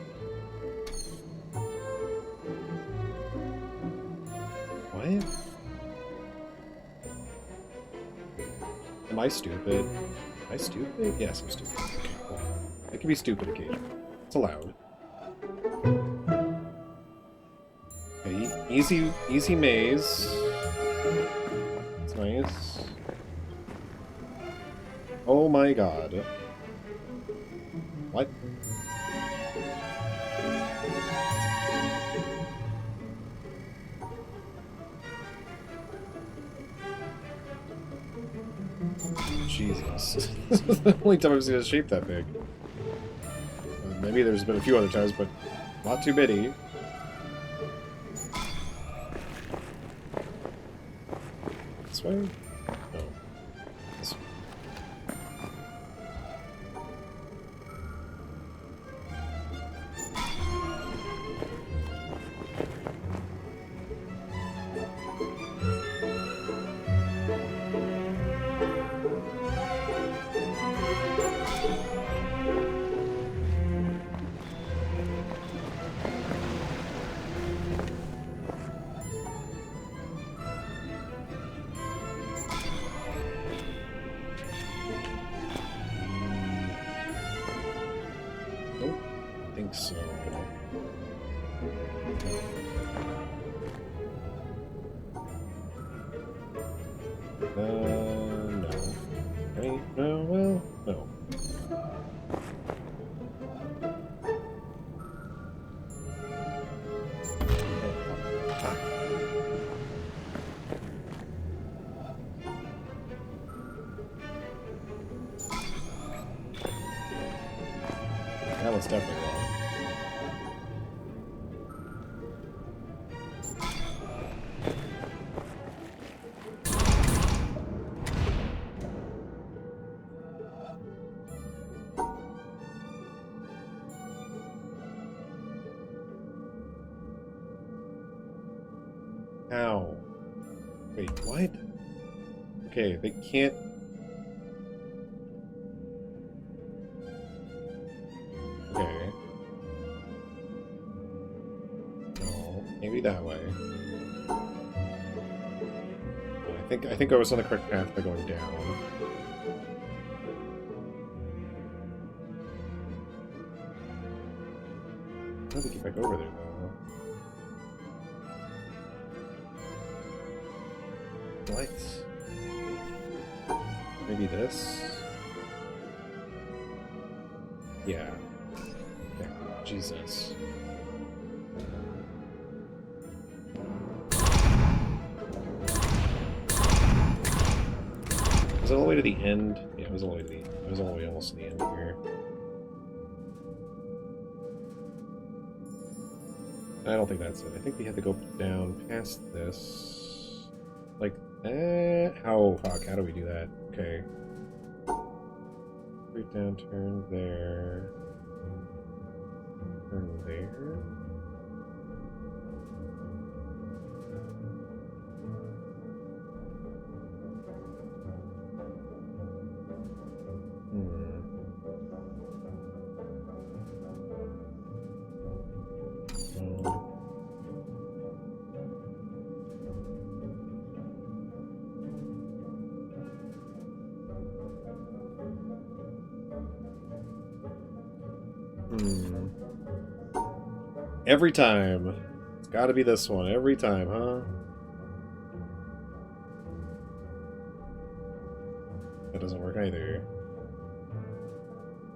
What? Am I stupid? Am I stupid? Yes, I'm stupid. Okay, cool. I can be stupid occasionally. It's allowed. Okay, easy maze. It's nice. Oh my god. What? Jesus. This is the only time I've seen a shape that big. Maybe there's been a few other times, but not too many. This way? No. This way. So no. Right? No, well, no. That one's definitely wrong. Ow. Wait, what? Okay, they can't... Okay. No, maybe that way. I think I was on the correct path by going down. How do we get back over there, though? What? Maybe this? Yeah. Okay. Jesus. Was it all the way to the end? Yeah, it was all the way to the... It was all the way almost to the end here. I don't think that's it. I think we have to go down past this. Like that? Oh, fuck. How do we do that? Okay. Straight down, turn there. Turn there. Every time. It's gotta be this one. Every time, huh? That doesn't work either.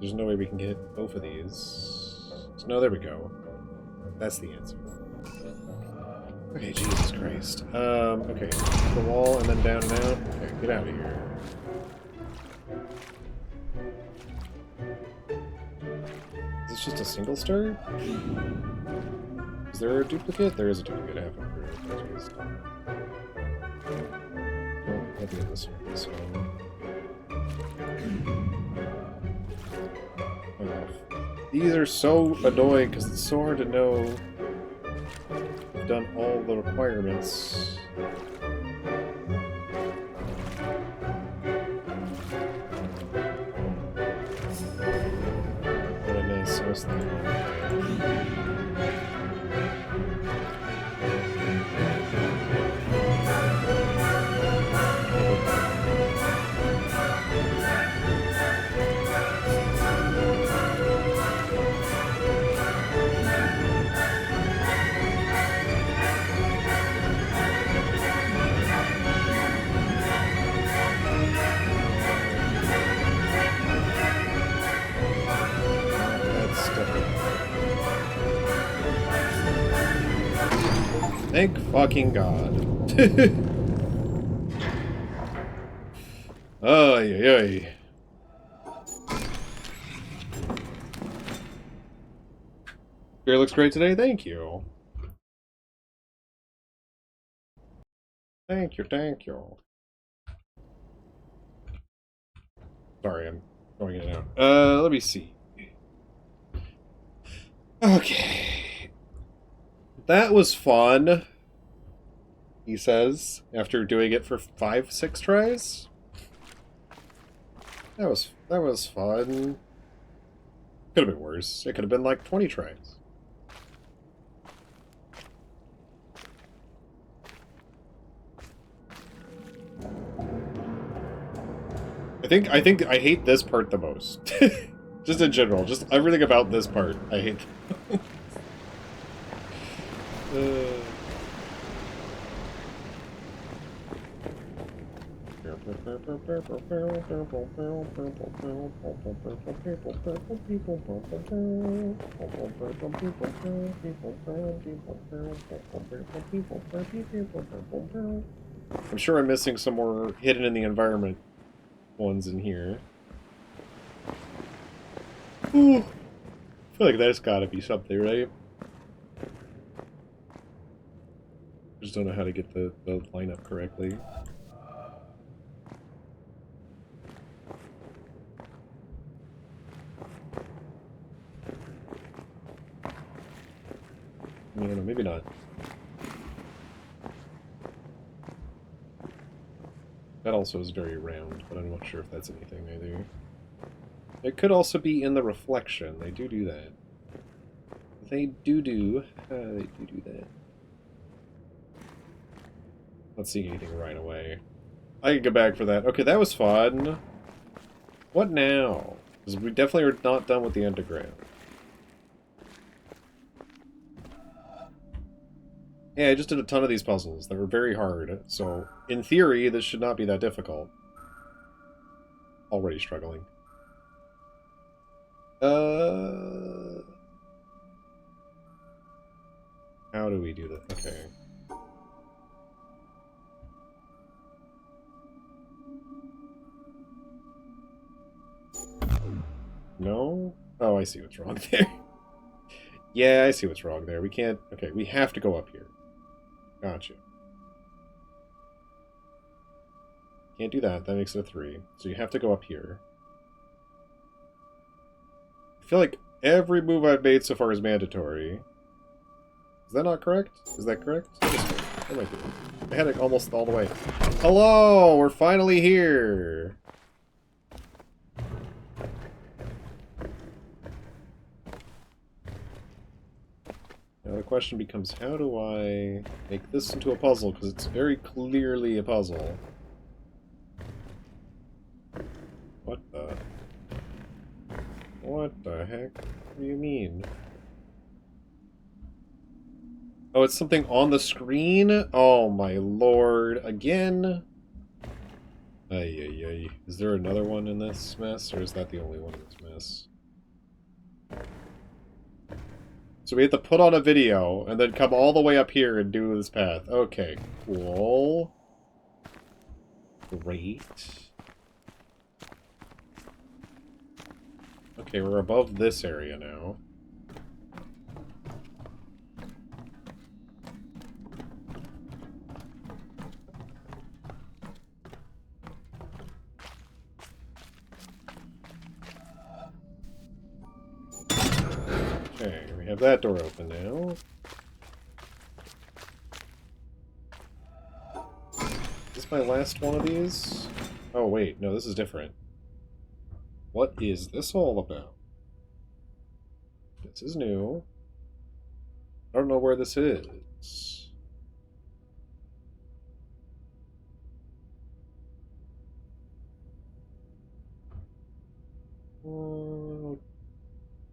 There's no way we can get both of these. So, no, there we go. That's the answer. Okay, Jesus Christ. Okay. The wall and then down and out. Okay, get out of here. Is this just a single star? Is there a duplicate? There is a duplicate. I have no clue. Oh, I'll be in this one. So. These are so annoying because it's so hard to know. I've done all the requirements. What I miss? What's the Thank fucking God. Ay, ay, ay. Beer looks great today. Thank you. Thank you, thank you. Sorry, I'm going in and out. Let me see. Okay. That was fun, he says, after doing it for 5-6 tries. That was fun. Could have been worse. It could have been like 20 tries. I think I hate this part the most. Just in general, just everything about this part, I hate. I'm sure I'm missing some more hidden in the environment ones in here. Ooh. I feel like that's gotta be something, right? Just don't know how to get the lineup correctly. No, maybe not. That also is very round, but I'm not sure if that's anything either. It could also be in the reflection. They do that. They do that. Not seeing anything right away. I can go back for that. Okay, that was fun. What now? Because we definitely are not done with the underground. Yeah, I just did a ton of these puzzles. They were very hard, so in theory, this should not be that difficult. Already struggling. How do we do that? Okay. No? Oh, I see what's wrong there. Yeah, I see what's wrong there. We can't... Okay, we have to go up here. Gotcha. Can't do that. That makes it a 3. So you have to go up here. I feel like every move I've made so far is mandatory. Is that not correct? Is that correct? That might be. I had it almost all the way. Hello! We're finally here! Now the question becomes, how do I make this into a puzzle? Because it's very clearly a puzzle. What the... What the heck? What do you mean? Oh, it's something on the screen? Oh my lord. Again? Ay, ay, ay. Is there another one in this mess, or is that the only one in this mess? So we have to put on a video, and then come all the way up here and do this path. Okay, cool. Great. Okay, we're above this area now. Okay, we have that door open now. Is this my last one of these? Oh wait, no, this is different. What is this all about? This is new. I don't know where this is.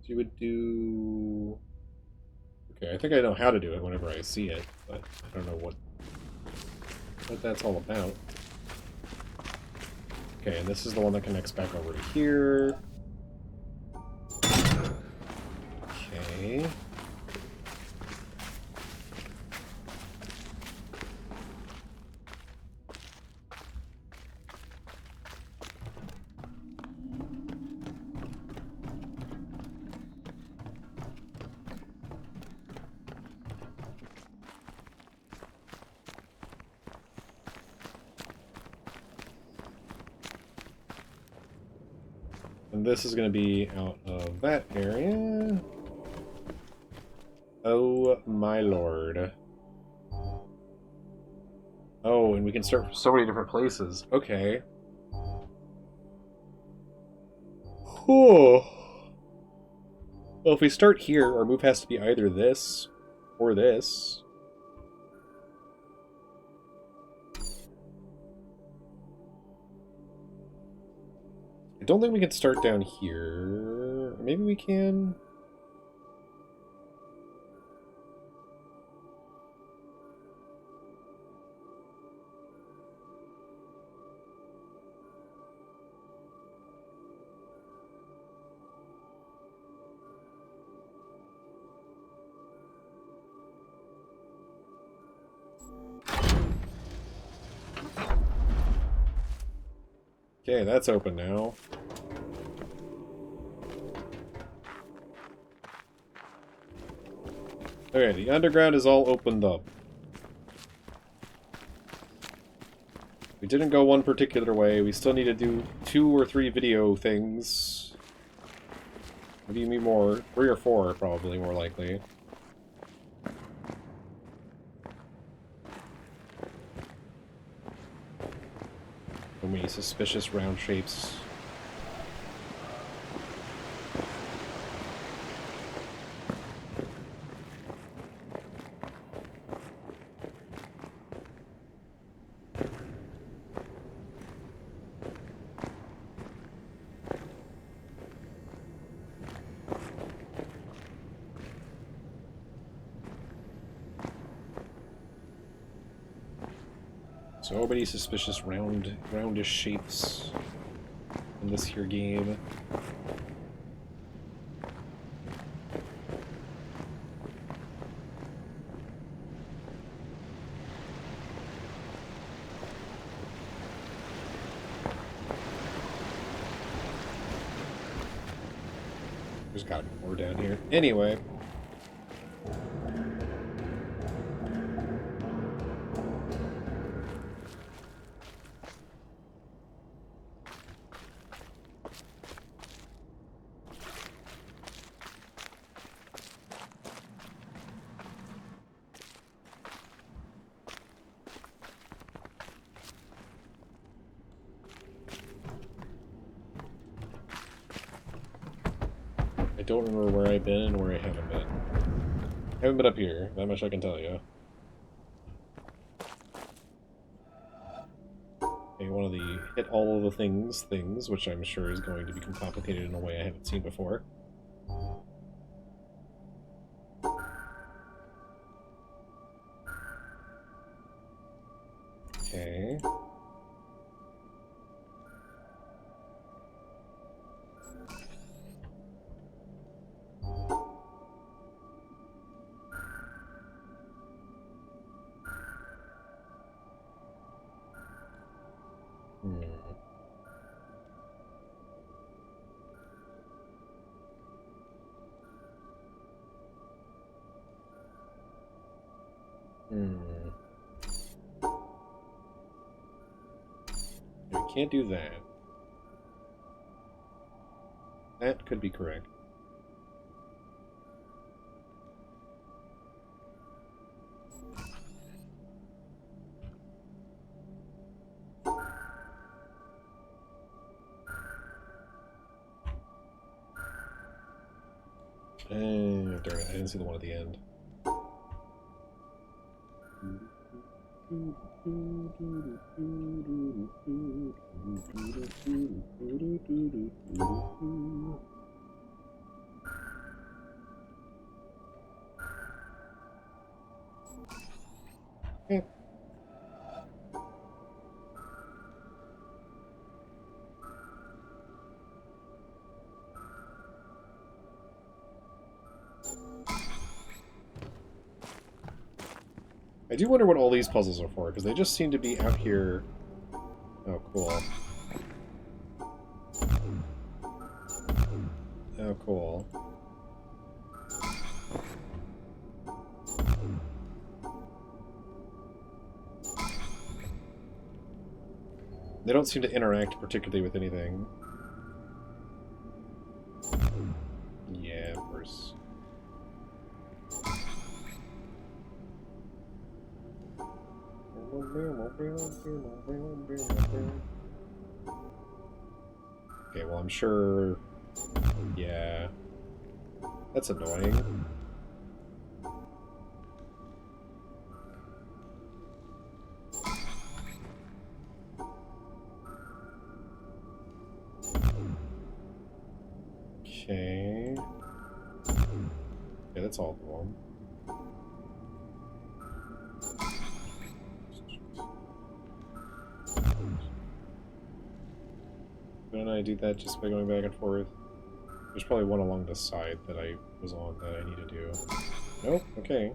You would do... Okay, I think I know how to do it whenever I see it, but I don't know what that's all about. Okay, and this is the one that connects back over to here. Okay. And this is going to be out of that area. Oh my lord. Oh, and we can start from so many different places. Okay. Oh. Well, if we start here, our move has to be either this or this. I don't think we can start down here. Maybe we can. Okay, that's open now. Okay, the underground is all opened up. We didn't go one particular way. We still need to do 2 or 3 video things. What do you mean more? 3 or 4, probably, more likely. So many suspicious round shapes. So many suspicious roundish shapes in this here game. There's gotta be more down here. Anyway. I don't remember where I've been and where I haven't been. I haven't been up here, that much I can tell you. Okay, one of the hit all of the things, which I'm sure is going to become complicated in a way I haven't seen before. Okay. I can't do that. That could be correct. Darn it, I didn't see the one at the end. I do wonder what all these puzzles are for, because they just seem to be out here. Oh, cool. Oh, cool. They don't seem to interact particularly with anything. Yeah, of course. Okay, well, I'm sure... Yeah. That's annoying. Okay. Yeah, that's all of them. Couldn't I do that just by going back and forth? There's probably one along the side that I was on that I need to do. Nope, okay.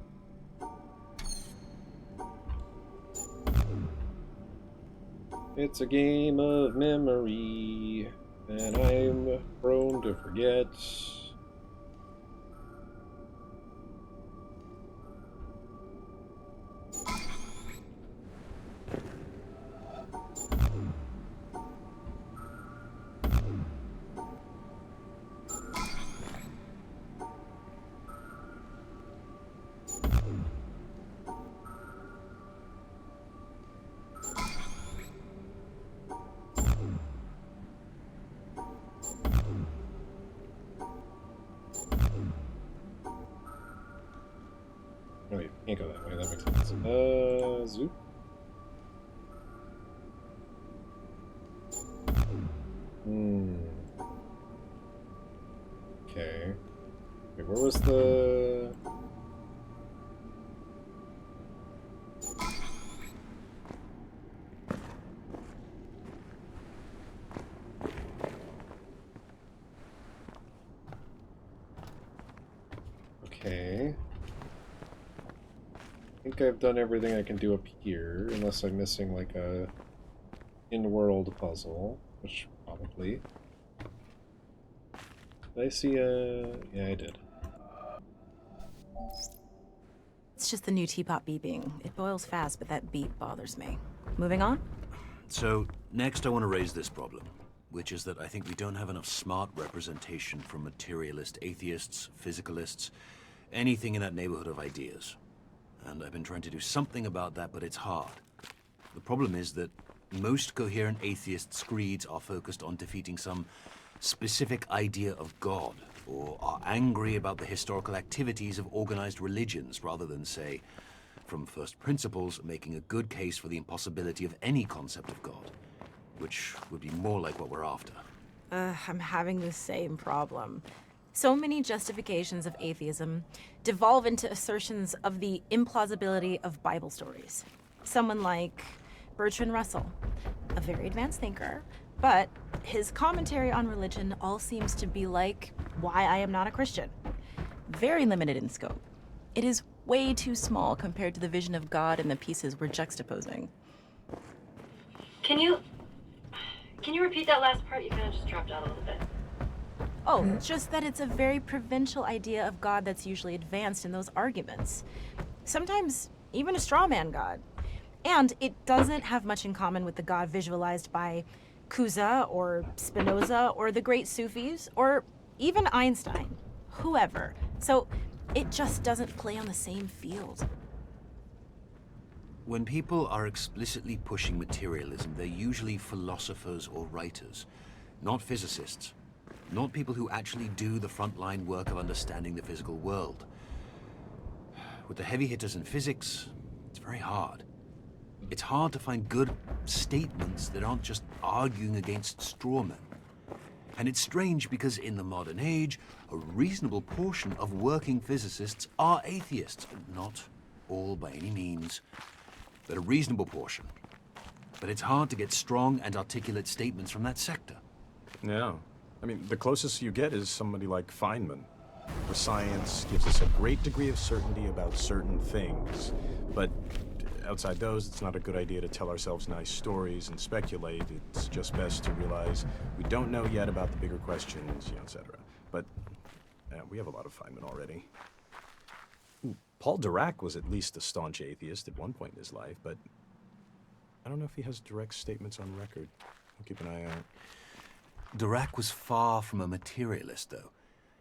It's a game of memory, and I'm prone to forget. Oh, wait, can't go that way, that makes sense. Zoop. Okay. Wait, where was the... Okay. I think I've done everything I can do up here, unless I'm missing like a in-world puzzle, which probably. Did I see a... Yeah, I did. It's just the new teapot beeping. It boils fast, but that beep bothers me. Moving on? So, next I want to raise this problem, which is that I think we don't have enough smart representation from materialist atheists, physicalists, anything in that neighborhood of ideas. And I've been trying to do something about that, but it's hard. The problem is that most coherent atheist screeds are focused on defeating some specific idea of God, or are angry about the historical activities of organized religions rather than, say, from first principles, making a good case for the impossibility of any concept of God, which would be more like what we're after. I'm having the same problem. So many justifications of atheism devolve into assertions of the implausibility of Bible stories. Someone like Bertrand Russell, a very advanced thinker, but his commentary on religion all seems to be like Why I Am Not a Christian. Very limited in scope. It is way too small compared to the vision of God and the pieces we're juxtaposing. Can you repeat that last part? You kind of just dropped out a little bit. Oh, just that it's a very provincial idea of God that's usually advanced in those arguments. Sometimes even a straw man God. And it doesn't have much in common with the God visualized by Cusa or Spinoza or the great Sufis or even Einstein, whoever. So it just doesn't play on the same field. When people are explicitly pushing materialism, they're usually philosophers or writers, not physicists, not people who actually do the frontline work of understanding the physical world. With the heavy hitters in physics, it's very hard. It's hard to find good statements that aren't just arguing against straw men. And it's strange because in the modern age, a reasonable portion of working physicists are atheists. Not all by any means, but a reasonable portion. But it's hard to get strong and articulate statements from that sector. Yeah. I mean, the closest you get is somebody like Feynman, where science gives us a great degree of certainty about certain things. But outside those, it's not a good idea to tell ourselves nice stories and speculate. It's just best to realize we don't know yet about the bigger questions, etc. But we have a lot of Feynman already. Paul Dirac was at least a staunch atheist at one point in his life, but I don't know if he has direct statements on record. I'll keep an eye out. Dirac was far from a materialist, though.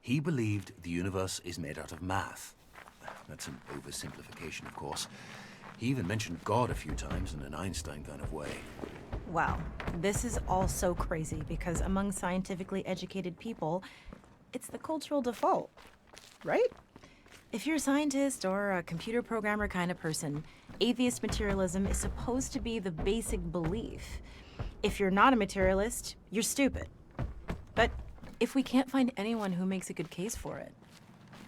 He believed the universe is made out of math. That's an oversimplification, of course. He even mentioned God a few times in an Einstein kind of way. Wow, this is all so crazy because among scientifically educated people, it's the cultural default, right? If you're a scientist or a computer programmer kind of person, atheist materialism is supposed to be the basic belief. If you're not a materialist, you're stupid. But if we can't find anyone who makes a good case for it,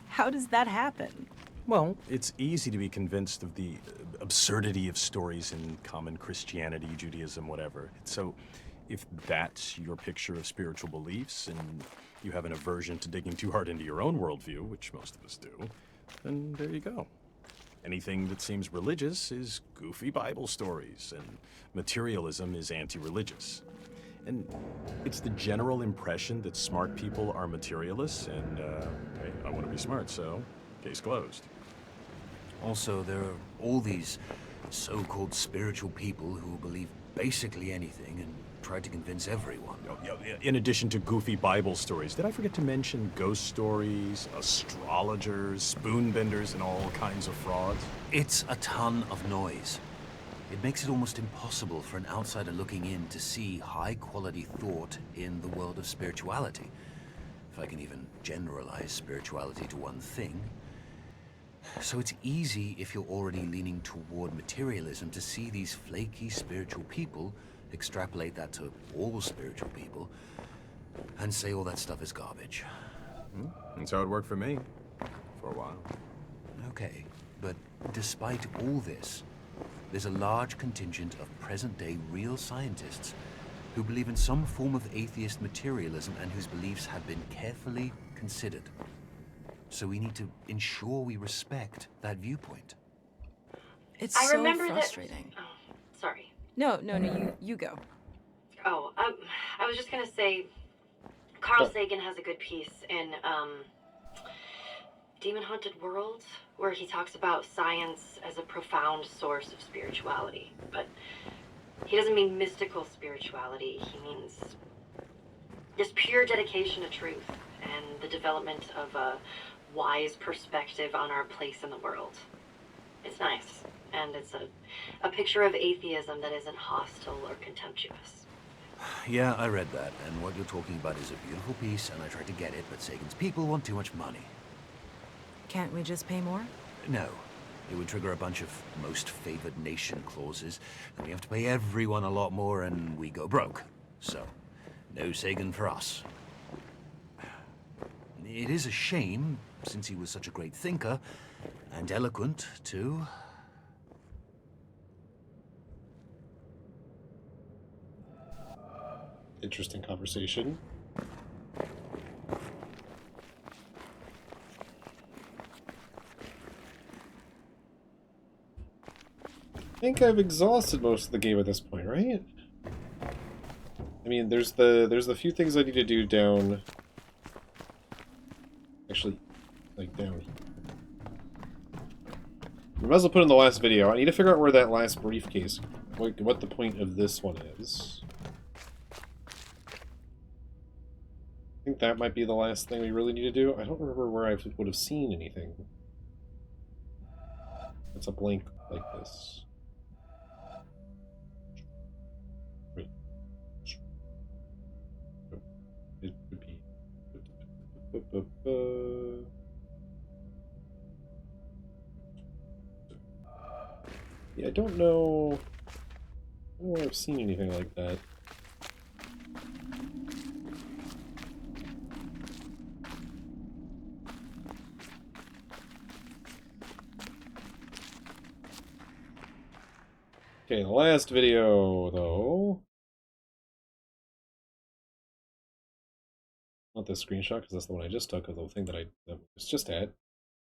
how does that happen? Well, it's easy to be convinced of the absurdity of stories in common Christianity, Judaism, whatever. So if that's your picture of spiritual beliefs and you have an aversion to digging too hard into your own worldview, which most of us do, then there you go. Anything that seems religious is goofy Bible stories, and materialism is anti-religious. And it's the general impression that smart people are materialists, and hey, I want to be smart, so case closed. Also, there are all these so-called spiritual people who believe basically anything and try to convince everyone. In addition to goofy Bible stories, did I forget to mention ghost stories, astrologers, spoonbenders, and all kinds of frauds? It's a ton of noise. It makes it almost impossible for an outsider looking in to see high-quality thought in the world of spirituality. If I can even generalize spirituality to one thing. So it's easy, if you're already leaning toward materialism, to see these flaky spiritual people, extrapolate that to all spiritual people, and say all that stuff is garbage. That's how it worked for me, for a while. Okay, but despite all this, there's a large contingent of present-day real scientists who believe in some form of atheist materialism and whose beliefs have been carefully considered. So we need to ensure we respect that viewpoint. It's I so remember frustrating. that. Oh, sorry. No, you go. Oh, I was just gonna say, Carl Sagan has a good piece in Demon Haunted World, where he talks about science as a profound source of spirituality. But he doesn't mean mystical spirituality. He means this pure dedication to truth and the development of a wise perspective on our place in the world. It's nice, and it's a picture of atheism that isn't hostile or contemptuous. Yeah, I read that, and what you're talking about is a beautiful piece, and I tried to get it, but Sagan's people want too much money. Can't we just pay more? No. It would trigger a bunch of most favored nation clauses, and we have to pay everyone a lot more, and we go broke. So, no Sagan for us. It is a shame, since he was such a great thinker, and eloquent, too. Interesting conversation. I think I've exhausted most of the game at this point, right? I mean, there's the few things I need to do down. Actually, like down here. We might as well put in the last video. I need to figure out where that last briefcase, what the point of this one is. I think that might be the last thing we really need to do. I don't remember where I would have seen anything. It's a blank like this. Wait. It would be... Yeah, I don't know where I've seen anything like that. Okay, the last video, though. Not this screenshot, because that's the one I just took, of the thing that I was just at.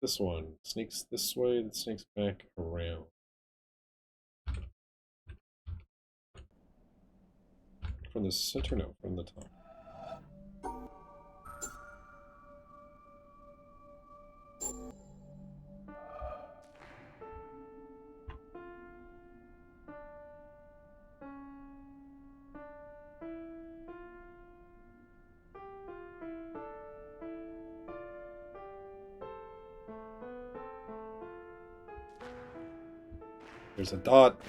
This one sneaks this way, and sneaks back around. From the center? No, from the top. There's a dot,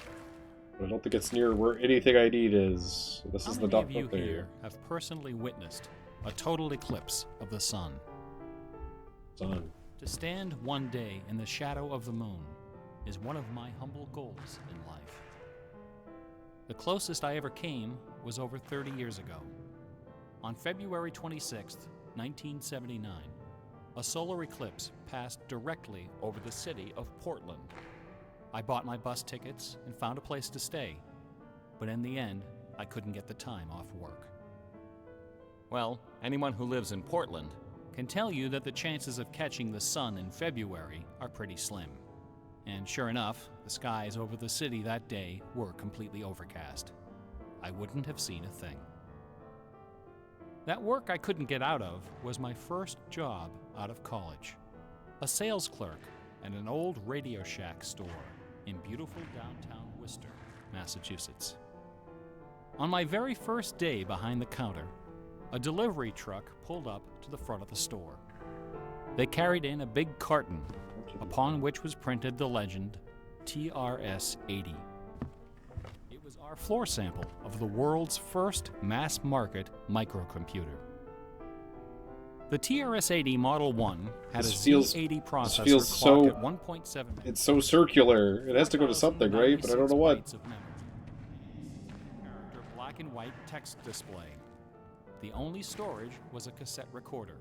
but I don't think it's near where anything I need is. So this is the dot How many up of you there. here have personally witnessed a total eclipse of the sun? Sun. To stand one day in the shadow of the moon is one of my humble goals in life. The closest I ever came was over 30 years ago. On February 26th, 1979, a solar eclipse passed directly over the city of Portland. I bought my bus tickets and found a place to stay, but in the end, I couldn't get the time off work. Well, anyone who lives in Portland can tell you that the chances of catching the sun in February are pretty slim. And sure enough, the skies over the city that day were completely overcast. I wouldn't have seen a thing. That work I couldn't get out of was my first job out of college. A sales clerk at an old Radio Shack store in beautiful downtown Worcester, Massachusetts. On my very first day behind the counter, a delivery truck pulled up to the front of the store. They carried in a big carton, upon which was printed the legend TRS-80. It was our floor sample of the world's first mass-market microcomputer. The TRS-80 Model 1 had a Z80 processor clocked at 1.7 megahertz. It's so circular. It has to go to something, right? But I don't know what. Character black and white text display. The only storage was a cassette recorder.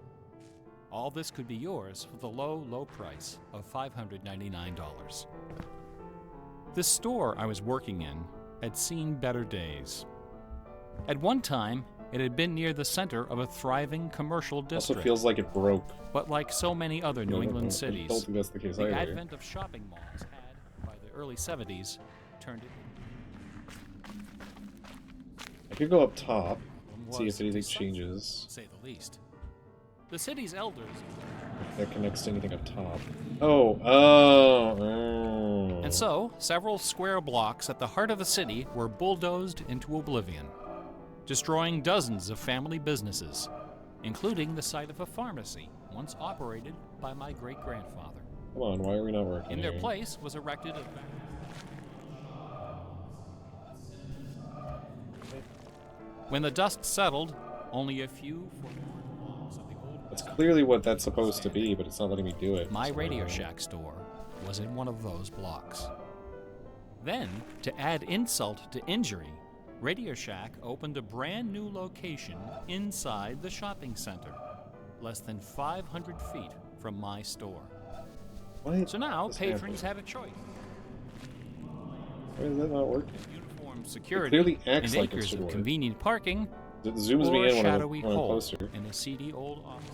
All this could be yours for the low, low price of $599. The store I was working in had seen better days. At one time, it had been near the center of a thriving commercial district. Also feels like it broke. But like so many other New England cities, I don't think that's the case the either. advent of shopping malls had, by the early 70s, turned it. I could go up top, see Was if anything deceptive, changes. to say the least. The city's elders. That connects to anything up top. Oh. And so, several square blocks at the heart of the city were bulldozed into oblivion, destroying dozens of family businesses, including the site of a pharmacy once operated by my great-grandfather. Come on, why are we not working In their here? place was erected a... When the dust settled, only a few walls of the old That's clearly what that's supposed to be, but it's not letting me do it. My so- Radio Shack store was in one of those blocks. Then, to add insult to injury, Radio Shack opened a brand new location inside the shopping center, less than 500 feet from my store. Why So now is this patrons happening? had a choice. Why is that not working? Uniform security clearly acts and like a acres of store. convenient parking, It zooms or me a in when I'm shadowy when I'm hole closer. in a seedy old office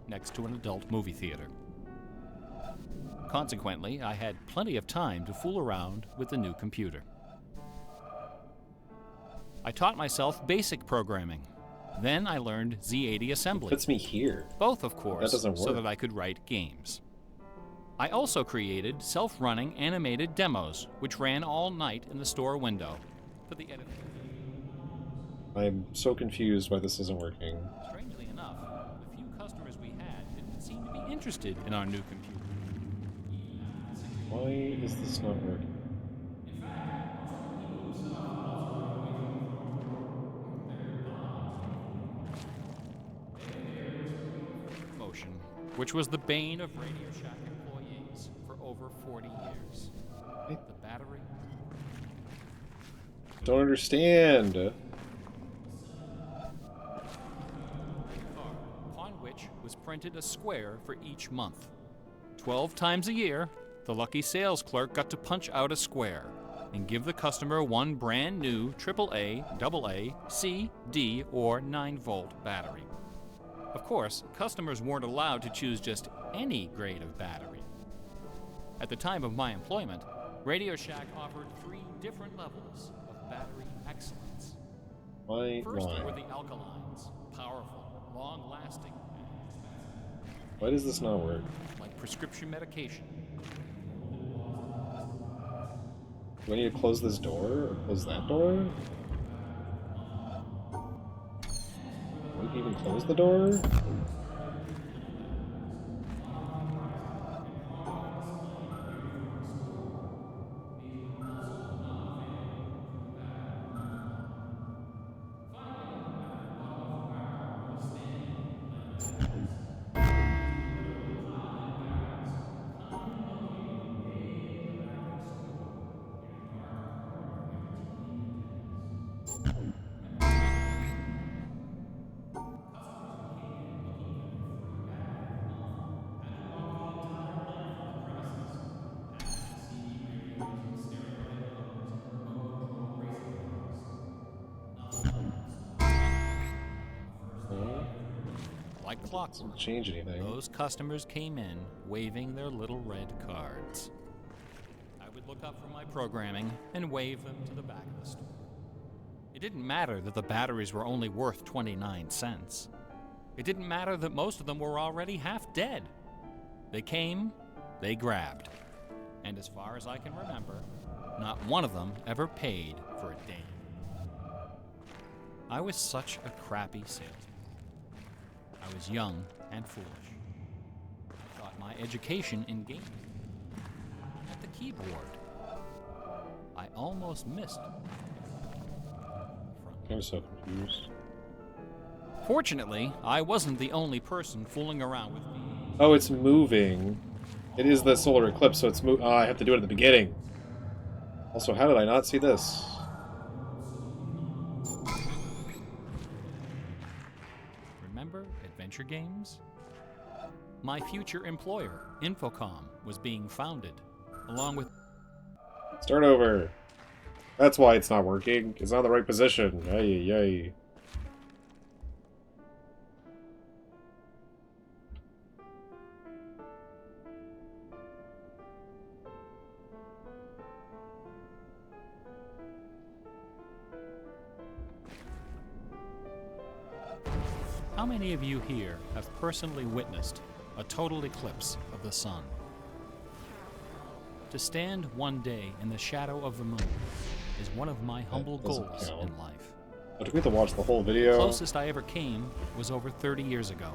next to an adult movie theater. Consequently, I had plenty of time to fool around with the new computer. I taught myself basic programming. Then I learned Z80 assembly. Puts me here. Both, of course, doesn't so work. that I could write games. I also created self-running animated demos, which ran all night in the store window for the editor. I'm so confused why this isn't working. Strangely enough, the few customers we had didn't seem to be interested in our new computer. Why is this not working? Motion, which was the bane of Radio Shack employees for over 40 years. The battery. Don't understand. Upon which was printed a square for each month. 12 times a year, the lucky sales clerk got to punch out a square and give the customer one brand new AAA, AA, C, D, or 9-volt battery. Of course, customers weren't allowed to choose just any grade of battery. At the time of my employment, Radio Shack offered 3 different levels of battery excellence. Why? First Why? were the alkalines, powerful, long-lasting, Why does this not work? like prescription medication. Do I need to close this door or close that door? We can even close the door? Like clockwork, Doesn't change anything. those customers came in waving their little red cards. I would look up from my programming and wave them to the back of the store. It didn't matter that the batteries were only worth 29 cents. It didn't matter that most of them were already half dead. They came, they grabbed. And as far as I can remember, not one of them ever paid for a dime. I was such a crappy salesman. I was young and foolish. I thought my education in gaming. At the keyboard, I almost missed. I'm so confused. Fortunately, I wasn't the only person fooling around with me. Oh, it's moving. It is the solar eclipse, so it's moving. Oh, I have to do it at the beginning. Also, how did I not see this? Remember adventure games? My future employer, Infocom, was being founded, along with Start over. That's why it's not working. It's not in the right position. Ay, ay. How many of you here have personally witnessed a total eclipse of the sun? To stand one day in the shadow of the moon is one of my humble doesn't goals count. in life. Oh, do we have to watch the whole video? Closest I ever came was over 30 years ago.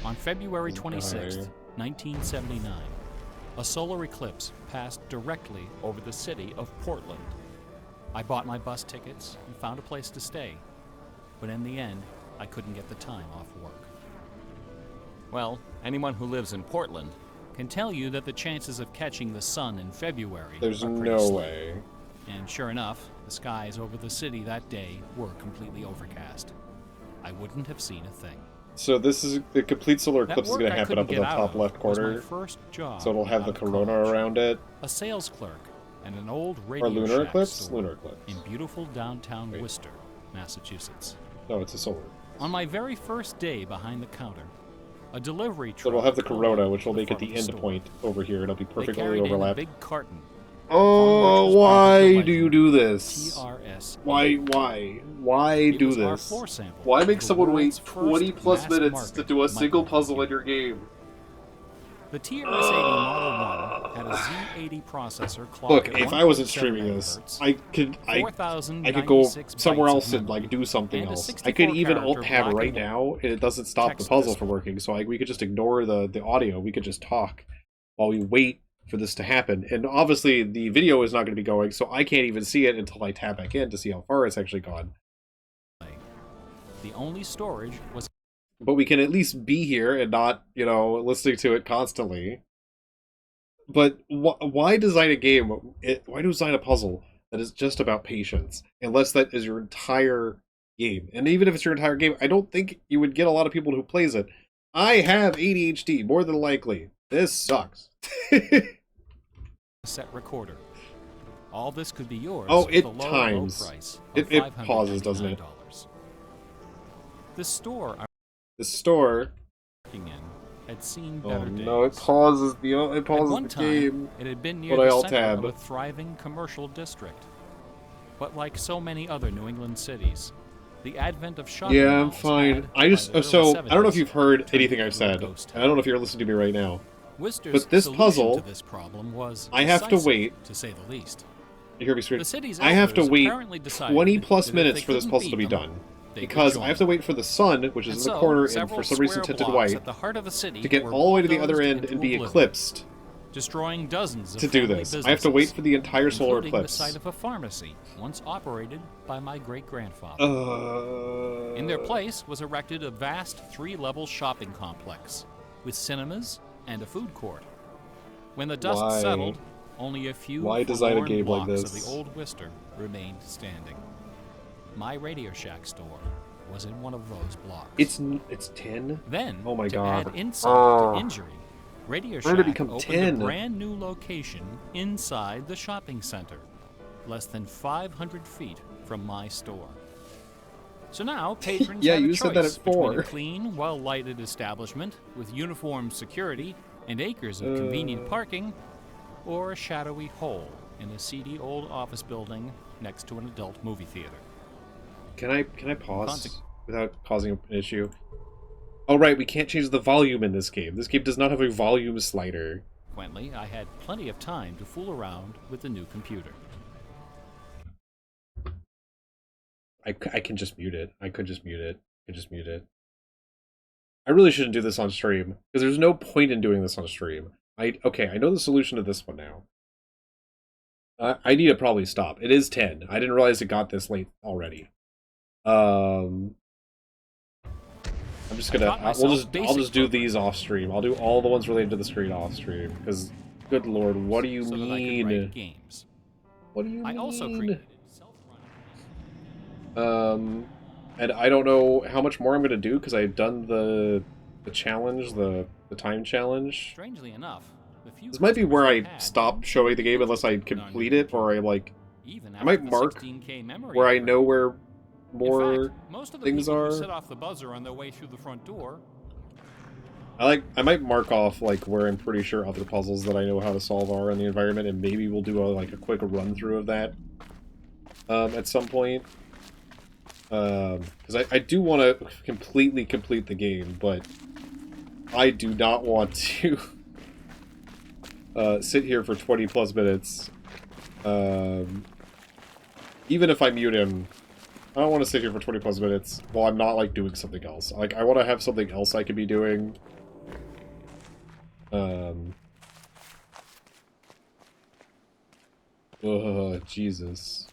On February 26th, 1979, a solar eclipse passed directly over the city of Portland. I bought my bus tickets and found a place to stay, but in the end, I couldn't get the time off work. Well, anyone who lives in Portland can tell you that the chances of catching the sun in February There's are pretty no slim. way. And sure enough, the skies over the city that day were completely overcast. I wouldn't have seen a thing. So this is the complete solar That eclipse is work going to I happen up couldn't in the get out top of left was my corner. first job So it'll have the out of corona college. around it. A sales clerk and an old radio Or lunar shack eclipse? store Lunar eclipse. in beautiful downtown Wait. Worcester, Massachusetts. No, it's a solar. On my very first day behind the counter, a delivery truck. So it'll have the pulled corona, up which will to the make it front the of end store. point over here. It'll be They perfectly carried in a overlapped. big carton. Oh, why do you do this? TRS. Why It do was our this? floor sample Why of make the someone wait world's first 20 plus mass minutes to market do a single puzzle in microcomputer. your game? The TRS-80 Model 1 had a Z80 processor clocked Look, at if I wasn't 1.7 streaming this, megahertz, I could go 4,096 somewhere bytes else of and like memory, do something and a else. I could even 64-character alt tab black right and now, and it doesn't stop the text puzzle display. from working. So we could just ignore the audio. We could just talk while we wait for this to happen. And obviously, the video is not going to be going, so I can't even see it until I tab back in to see how far it's actually gone. The only storage was But we can at least be here and not, listening to it constantly. But why design a game? Why design a puzzle that is just about patience? Unless that is your entire game. And even if it's your entire game, I don't think you would get a lot of people who plays it. I have ADHD, more than likely. This sucks. a set recorder. All this could be yours Oh, for it the low, times. low price of It pauses, doesn't it? $599. The store I'm The store. working in had seen Oh better no, it days. pauses At one the time, game. it had been near But I the alt center tab. of a thriving commercial district. But like so many other New England cities, the advent of shopping Yeah, I'm malls fine. had, I just by the so early I don't know if 70s, you've heard turned anything I've into a said. ghost I don't know if you're listening to me right now. Worcester's But this solution puzzle, to this problem was I have to decisive, wait. to say the least. You hear me straight? The city's I have to elders wait apparently decided 20 plus that if minutes they for this couldn't puzzle to beat be them, done. they would Because join I have to them. wait for the sun, which is And in the so, corner and several for some reason square tinted blocks white, at the heart of the city to get were all the way to the other bulldozed end into and be oblivion, eclipsed. destroying dozens of To do family this, I have to wait businesses, for the entire solar including eclipse. the site of a pharmacy once operated by my great-grandfather. Uh, In their place was erected a vast three-level shopping complex with cinemas and a food court. When the dust Why? settled, only a few Why design a forlorn game like blocks this? of the old Worcester remained standing. My Radio Shack store was in one of those blocks. It's 10. Then, Oh my to God. add insult Oh. to injury, Radio When did it Shack become opened 10? a brand new location inside the shopping center, less than 500 feet from my store. So now patrons Yeah, have you a said that choice at between 4. a clean, well-lighted establishment with uniformed security and acres of convenient parking, or a shadowy hole in a seedy old office building next to an adult movie theater. Can I pause without causing an issue? Oh right, we can't change the volume in this game. This game does not have a volume slider. Consequently, I had plenty of time to fool around with the new computer. I can just mute it. I could just mute it. I really shouldn't do this on stream, because there's no point in doing this on stream. Okay, I know the solution to this one now. I need to probably stop. It is 10. I didn't realize it got this late already. I'm just gonna. I'll just do these off stream. I'll do all the ones related to the screen off stream. Because, good lord, what do you so that I could mean? write games. What do you mean? I also created And I don't know how much more I'm gonna do because I've done the challenge, the time challenge. Strangely enough, the few This might be where I customers had stop showing the game unless I complete it, or I like even I might after the mark 16K memory where I upgrade. know where In more fact, most of the things people are. who set off the buzzer on their way through the front door I might mark off like where I'm pretty sure other puzzles that I know how to solve are in the environment, and maybe we'll do a quick run through of that at some point. Because I do want to completely complete the game, but I do not want to sit here for 20 plus minutes. Even if I mute him, I don't want to sit here for 20 plus minutes while I'm not like doing something else. Like I want to have something else I could be doing. Oh, Jesus.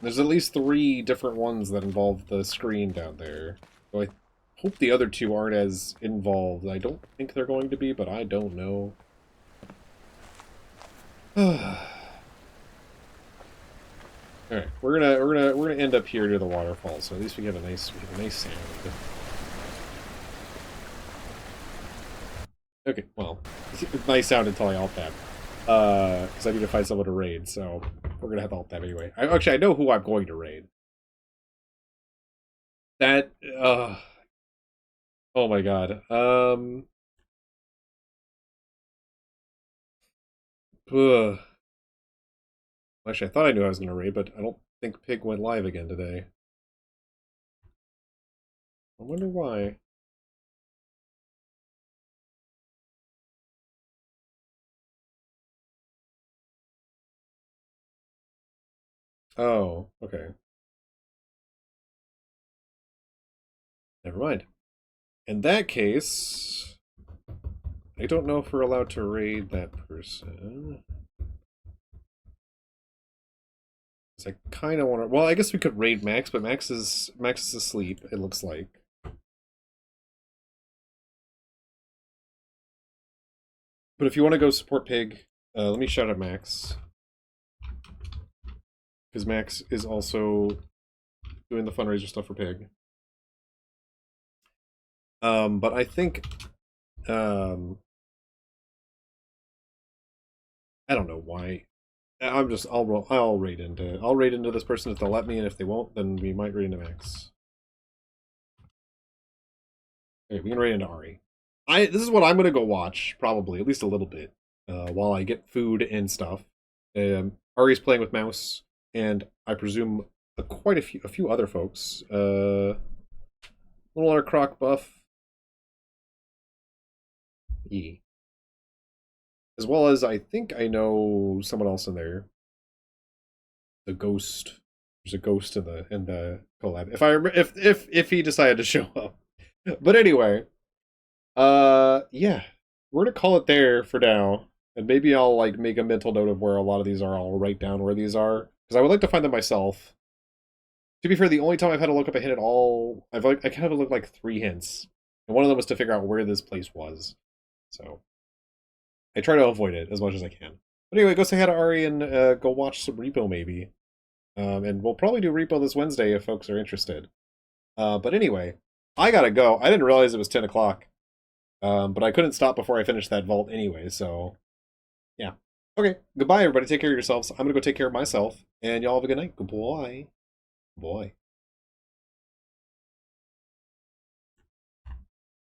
There's at least 3 different ones that involve the screen down there. So I hope the other 2 aren't as involved. I don't think they're going to be, but I don't know. Alright, we're gonna end up here near the waterfall, so at least we have a nice sound. Okay, well, nice sound until I alt tab. Because I need to find someone to raid, so we're gonna have alt tab anyway. Actually, I know who I'm going to raid. That, oh my god. Ugh. Actually, I thought I knew I was gonna raid, but I don't think Pig went live again today. I wonder why. Oh, okay. Never mind. In that case, I don't know if we're allowed to raid that person. I kind of want to. Well, I guess we could raid Max, but Max is asleep. It looks like. But if you want to go support Pig, let me shout out Max. Because Max is also doing the fundraiser stuff for Pig. But I think, I don't know why. I'll raid into this person if they'll let me, and if they won't, then we might raid into Max. Okay, we can raid into Ari. This is what I'm gonna go watch, probably, at least a little bit, while I get food and stuff. Ari's playing with Mouse, and I presume quite a few other folks. Little R Croc Buff. E. As well as I think I know someone else in there. The ghost. There's a ghost in the collab. If he decided to show up. But anyway. Yeah. We're gonna call it there for now. And maybe I'll like make a mental note of where a lot of these are. I'll write down where these are. Because I would like to find them myself. To be fair, the only time I've had to look up a hint at all, I kind of looked like 3 hints. And one of them was to figure out where this place was. So I try to avoid it as much as I can. But anyway, go say hi to Ari and go watch some Repo maybe. And we'll probably do Repo this Wednesday if folks are interested. But anyway, I gotta go. I didn't realize it was 10 o'clock. But I couldn't stop before I finished that vault anyway, so yeah. Okay, goodbye everybody. Take care of yourselves. I'm gonna go take care of myself. And y'all have a good night. Goodbye. Boy.